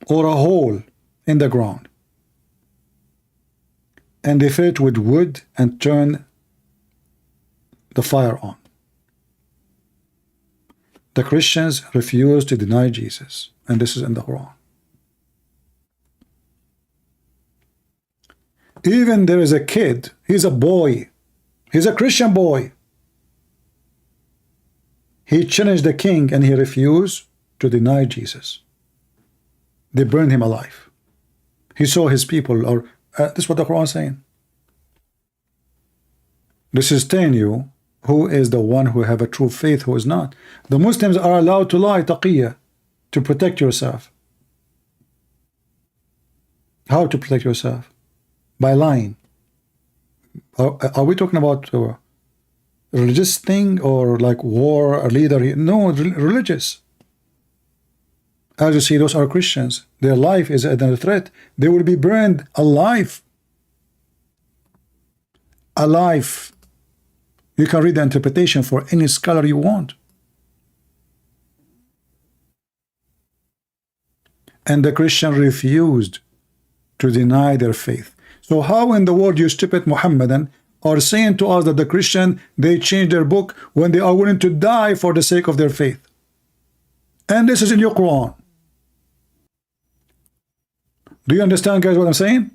or a hole in the ground, and they fill it with wood and turn the fire on. The Christians refuse to deny Jesus, and this is in the Quran. Even there is a kid, he's a boy, he's a Christian boy. He challenged the king and he refused to deny Jesus. They burned him alive. He saw his people, or this is what the Quran is saying. This is telling you who is the one who have a true faith, who is not. The Muslims are allowed to lie, taqiyya, to protect yourself. How to protect yourself? By lying. Are we talking about religious thing or like war, a leader? No, religious. As you see, those are Christians. Their life is under threat. They will be burned alive. Alive. You can read the interpretation for any scholar you want. And the Christian refused to deny their faith. So how in the world you stupid Mohammedan are saying to us that the Christian, they change their book when they are willing to die for the sake of their faith? And this is in your Quran. Do you understand, guys, what I'm saying?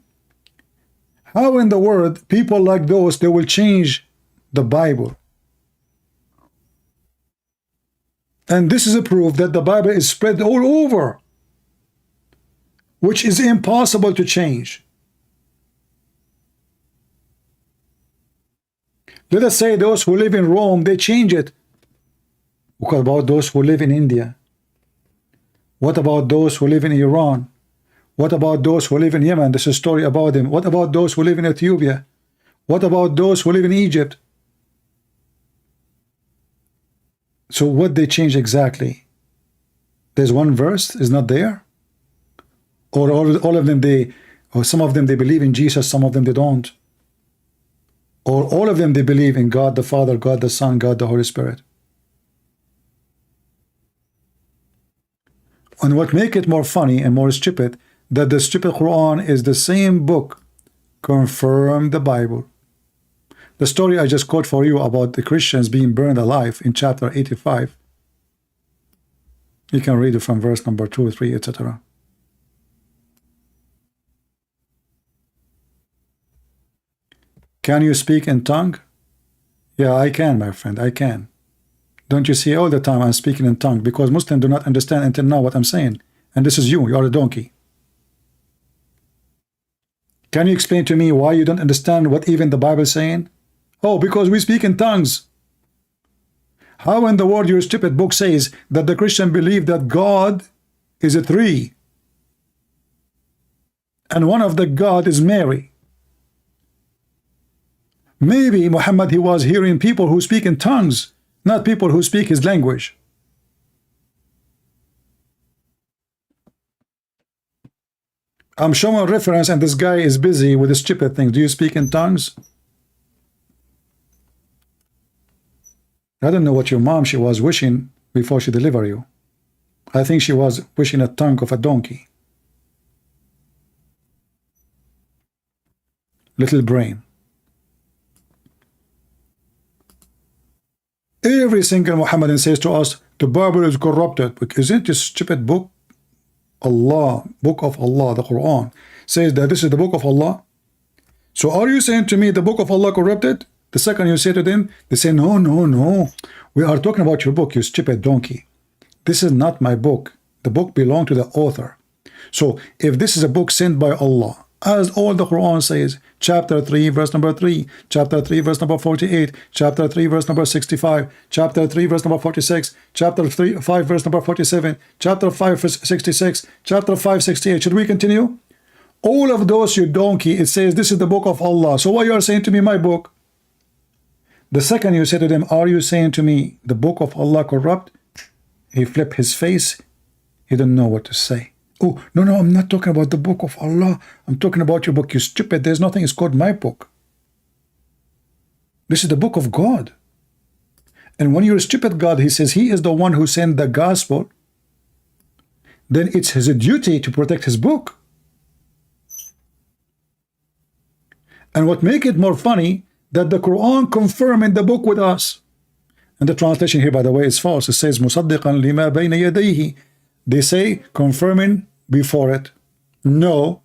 How in the world people like those, they will change the Bible? And this is a proof that the Bible is spread all over, which is impossible to change. Let us say those who live in Rome, they change it. What about those who live in India? What about those who live in Iran? What about those who live in Yemen? This is a story about them. What about those who live in Ethiopia? What about those who live in Egypt? So what they change exactly? There's one verse is not there? Or all of them, or some of them, they believe in Jesus, some of them they don't. Or all of them, they believe in God the Father, God the Son, God the Holy Spirit. And what make it more funny and more stupid, that the stupid Quran is the same book confirm the Bible. The story I just quote for you about the Christians being burned alive in chapter 85, you can read it from verse number 2, 3, etc. Can you speak in tongue? Yeah, I can, my friend, I can. Don't you see all the time I'm speaking in tongue, because Muslims do not understand until now what I'm saying. And this is you are a donkey. Can you explain to me why you don't understand what even the Bible is saying? Oh, because we speak in tongues. How in the world your stupid book says that the Christian believe that God is a three, and one of the God is Mary? Maybe Muhammad, he was hearing people who speak in tongues, not people who speak his language. I'm showing a reference and this guy is busy with the stupid things. Do you speak in tongues? I don't know what your mom, she was wishing before she delivered you. I think she was wishing a tongue of a donkey. Little brain. Every single Muhammadan says to us, the Bible is corrupted. Isn't this stupid book? Allah, book of Allah, the Quran, says that this is the book of Allah. So are you saying to me the book of Allah corrupted? The second you say to them, they say, no, no, no. We are talking about your book, you stupid donkey. This is not my book. The book belongs to the author. So if this is a book sent by Allah, as all the Quran says, chapter 3, verse number 3, chapter 3, verse number 48, chapter 3, verse number 65, chapter 3, verse number 46, chapter 5, verse number 47, chapter 5, verse 66, chapter 5, 68. Should we continue? All of those, you donkey, it says this is the book of Allah. So why you are saying to me my book? The second you say to them, are you saying to me the book of Allah corrupt? He flipped his face. He didn't know what to say. Oh, no, no, I'm not talking about the book of Allah. I'm talking about your book, you stupid. There's nothing, it's called my book. This is the book of God. And when you're a stupid God, he says he is the one who sent the gospel, then it's his duty to protect his book. And what make it more funny, that the Quran confirming the book with us. And the translation here, by the way, is false. It says, مُصَدِّقًا لِمَا بَيْنَ يَدَيْهِ. They say confirming before it. No,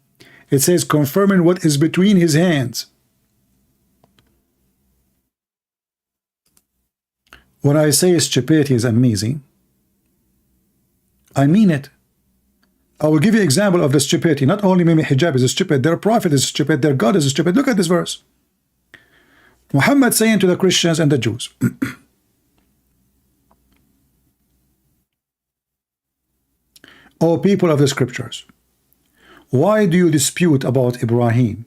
it says confirming what is between his hands. When I say stupidity is amazing, I mean it. I will give you an example of the stupidity. Not only maybe hijab is stupid, their prophet is stupid, their God is stupid. Look at this verse. Muhammad saying to the Christians and the Jews, O people of the scriptures, why do you dispute about Ibrahim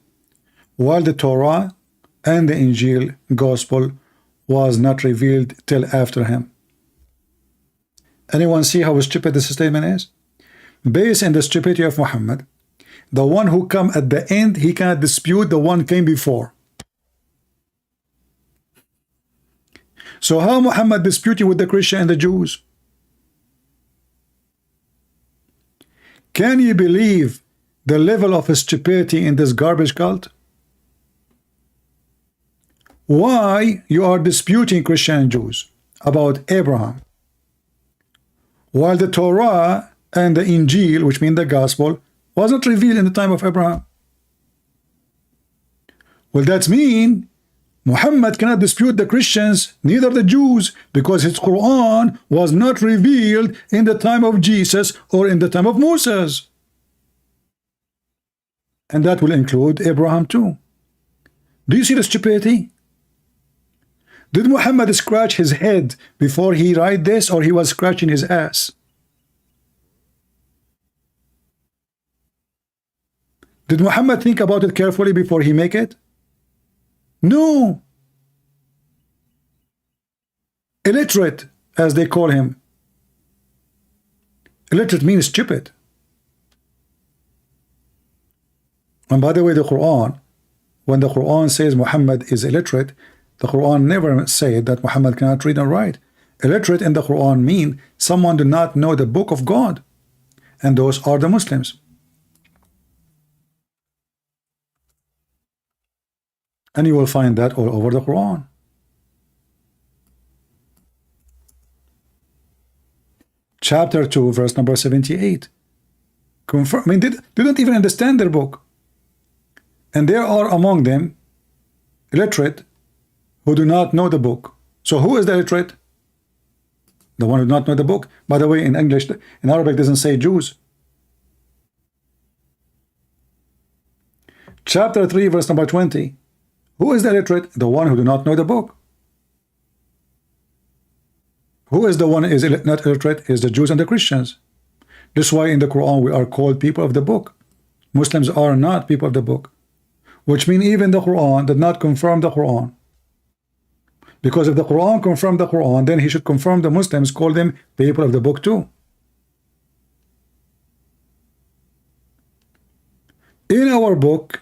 while the Torah and the Injil gospel was not revealed till after him? Anyone see how stupid this statement is? Based on the stupidity of Muhammad, the one who come at the end, he cannot dispute the one came before. So how Muhammad disputing with the Christian and the Jews? Can you believe the level of stupidity in this garbage cult? Why you are disputing Christian and Jews about Abraham, while the Torah and the Injil, which means the gospel, wasn't revealed in the time of Abraham? Well, that means Muhammad cannot dispute the Christians, neither the Jews, because his Quran was not revealed in the time of Jesus or in the time of Moses. And that will include Abraham too. Do you see the stupidity? Did Muhammad scratch his head before he write this, or he was scratching his ass? Did Muhammad think about it carefully before he make it? No. Illiterate, as they call him. Illiterate means stupid. And by the way, the Quran, When the Quran says Muhammad is illiterate, the Quran never said that Muhammad cannot read and write. Illiterate in the Quran mean someone do not know the book of God, and those are the Muslims. And you will find that all over the Quran. Chapter 2, verse number 78. Confirm, I mean, they don't even understand their book. And there are among them illiterate who do not know the book. So who is the illiterate? The one who do not know the book. By the way, in English, in Arabic, doesn't say Jews. Chapter 3, verse number 20. Who is the illiterate? The one who do not know the book. Who is the one who is not illiterate? Is the Jews and the Christians. This is why in the Quran we are called people of the book. Muslims are not people of the book, which means even the Quran did not confirm the Quran. Because if the Quran confirmed the Quran, then he should confirm the Muslims, call them people of the book too. In our book,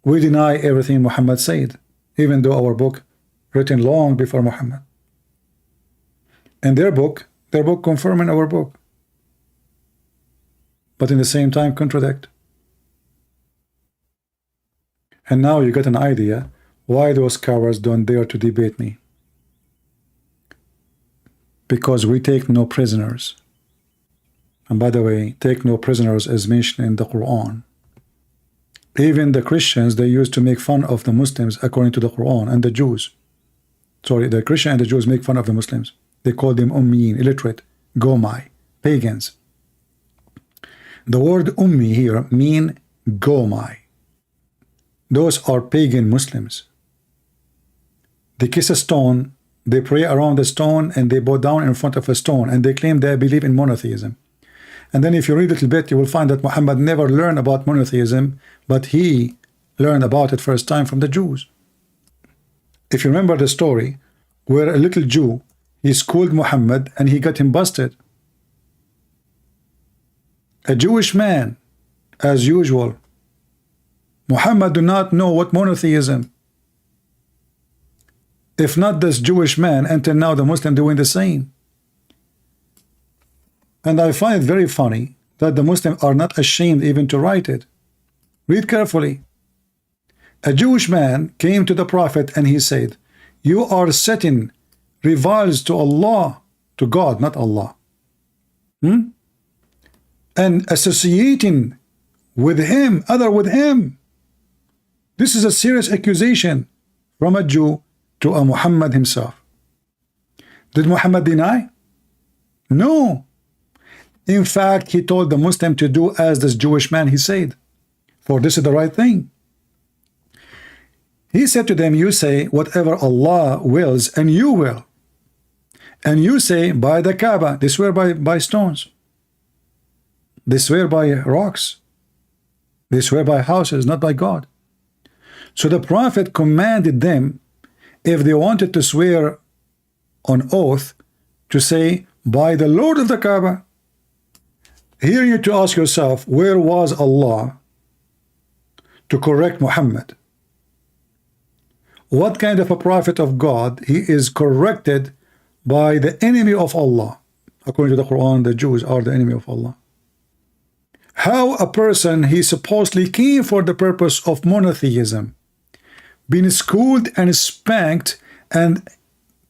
we deny everything Muhammad said, even though our book written long before Muhammad. And their book confirming our book, but in the same time contradict. And now you get an idea why those cowards don't dare to debate me. Because we take no prisoners. And by the way, take no prisoners is mentioned in the Quran. Even the Christians, they used to make fun of the Muslims according to the Quran, and the Jews. Sorry, the Christian and the Jews make fun of the Muslims. They call them ummiyin, illiterate, gomai, pagans. The word ummi here mean gomai. Those are pagan Muslims. They kiss a stone, they pray around the stone, and they bow down in front of a stone, and they claim they believe in monotheism. And then if you read a little bit, you will find that Muhammad never learned about monotheism, but he learned about it first time from the Jews. If you remember the story where a little Jew, he schooled Muhammad and he got him busted. A Jewish man, as usual. Muhammad do not know what monotheism. If not this Jewish man, until now the Muslim doing the same. And I find it very funny that the Muslims are not ashamed even to write it. Read carefully. A Jewish man came to the Prophet and he said, you are setting rivals to Allah, to God, not Allah, and associating with him, other with him. This is a serious accusation from a Jew to a Muhammad himself. Did Muhammad deny? No. In fact, he told the Muslim to do as this Jewish man he said, for this is the right thing. He said to them, you say whatever Allah wills, and you will. And you say by the Kaaba, they swear by stones. They swear by rocks. They swear by houses, not by God. So the Prophet commanded them, if they wanted to swear on oath, to say by the Lord of the Kaaba. Here you to ask yourself, where was Allah to correct Muhammad? What kind of a prophet of God he is corrected by the enemy of Allah? According to the Quran, the Jews are the enemy of Allah. How a person he supposedly came for the purpose of monotheism, been schooled and spanked, and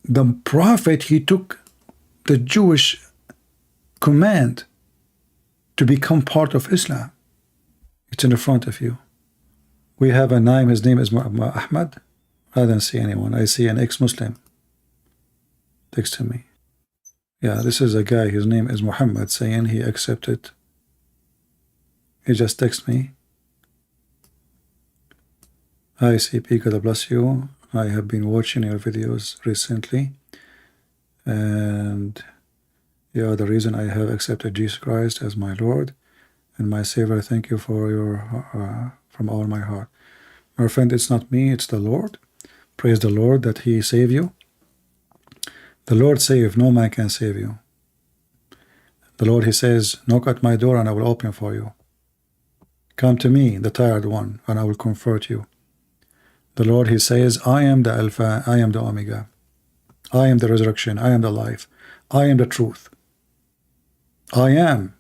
the Prophet he took the Jewish command to become part of Islam. It's in the front of you. We have a name, his name is Ahmad. I don't see anyone. I see an ex-Muslim next to me. Yeah, this is a guy, his name is Mohammed, saying he accepted. He just texted me. Hi CP, God bless you. I have been watching your videos recently, and you are the reason I have accepted Jesus Christ as my Lord and my Savior. Thank you for your from all my heart. My friend, it's not me, it's the Lord. Praise the Lord that He saved you. The Lord saved, no man can save you. The Lord, He says, knock at my door and I will open for you. Come to me, the tired one, and I will comfort you. The Lord, he says, I am the Alpha, I am the Omega. I am the resurrection, I am the life, I am the truth. I am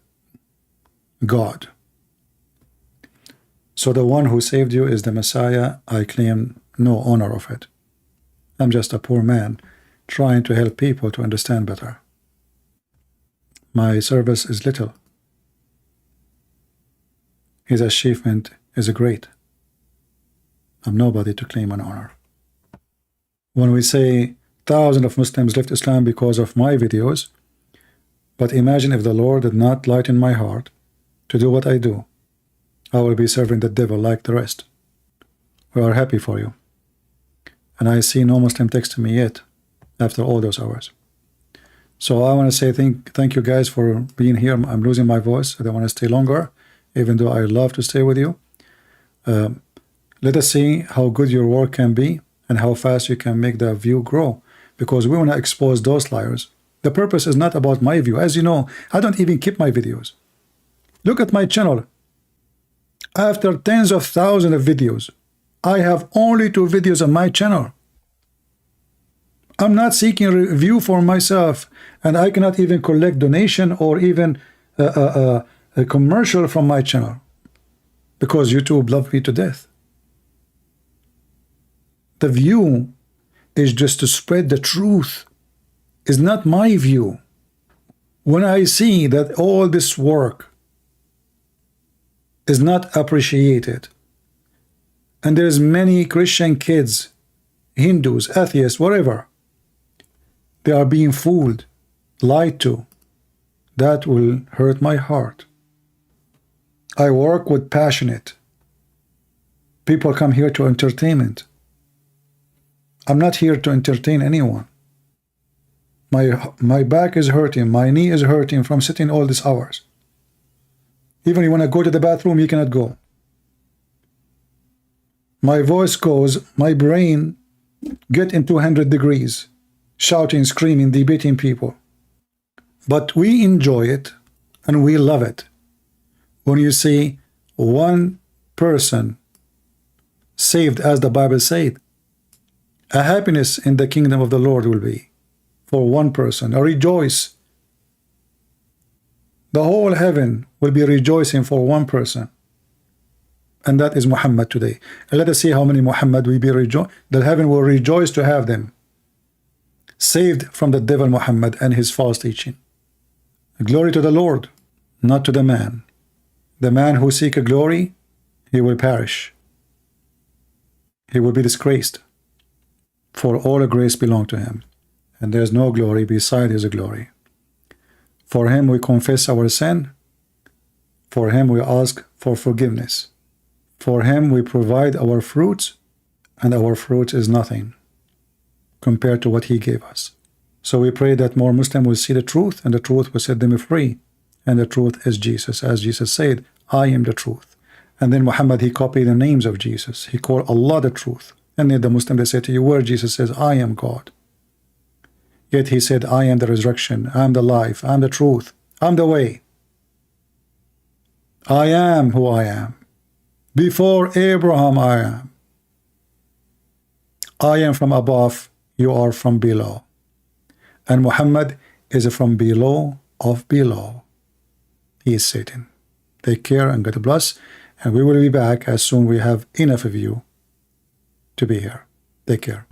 God. So the one who saved you is the Messiah. I claim no honor of it. I'm just a poor man trying to help people to understand better. My service is little. His achievement is great. I'm nobody to claim an honor. When we say thousands of Muslims left Islam because of my videos, but imagine if the Lord did not lighten my heart to do what I do, I will be serving the devil like the rest. We are happy for you. And I see no Muslim texting me yet after all those hours. So I want to say thank you guys for being here. I'm losing my voice. I don't want to stay longer, even though I love to stay with you. Let us see how good your work can be and how fast you can make the view grow, because we want to expose those liars. The purpose is not about my view. As you know, I don't even keep my videos. Look at my channel. After tens of thousands of videos, I have only 2 videos on my channel. I'm not seeking review for myself, and I cannot even collect donation or even a commercial from my channel, because YouTube love me to death. The view is just to spread the truth. It's not my view. When I see that all this work is not appreciated, and there's many Christian kids, Hindus, atheists, whatever, they are being fooled, lied to, that will hurt my heart. I work with passionate people. Come here to entertainment. I'm not here to entertain anyone. My back is hurting, my knee is hurting from sitting all these hours. Even you want to go to the bathroom, you cannot go. My voice goes, my brain get in 200 degrees, shouting, screaming, debating people. But we enjoy it and we love it when you see one person saved, as the Bible said. A happiness in the kingdom of the Lord will be for one person, a rejoice. The whole heaven will be rejoicing for one person, and that is Muhammad today. And let us see how many Muhammad will be rejoiced. The heaven will rejoice to have them saved from the devil Muhammad and his false teaching. Glory to the Lord, not to the man. The man who seek a glory, he will perish. He will be disgraced. For all grace belong to him, and there is no glory beside his glory. For him we confess our sin. For him we ask for forgiveness. For him we provide our fruits, and our fruit is nothing compared to what he gave us. So we pray that more Muslims will see the truth, and the truth will set them free. And the truth is Jesus. As Jesus said, I am the truth. And then Muhammad, he copied the names of Jesus. He called Allah the truth. And then the Muslim, they say to you, where Jesus says, I am God. Yet he said, I am the resurrection, I am the life, I am the truth, I am the way. I am who I am. Before Abraham I am. I am from above, you are from below. And Muhammad is from below of below. He is Satan. Take care and God bless. And we will be back as soon we have enough of you to be here. Take care.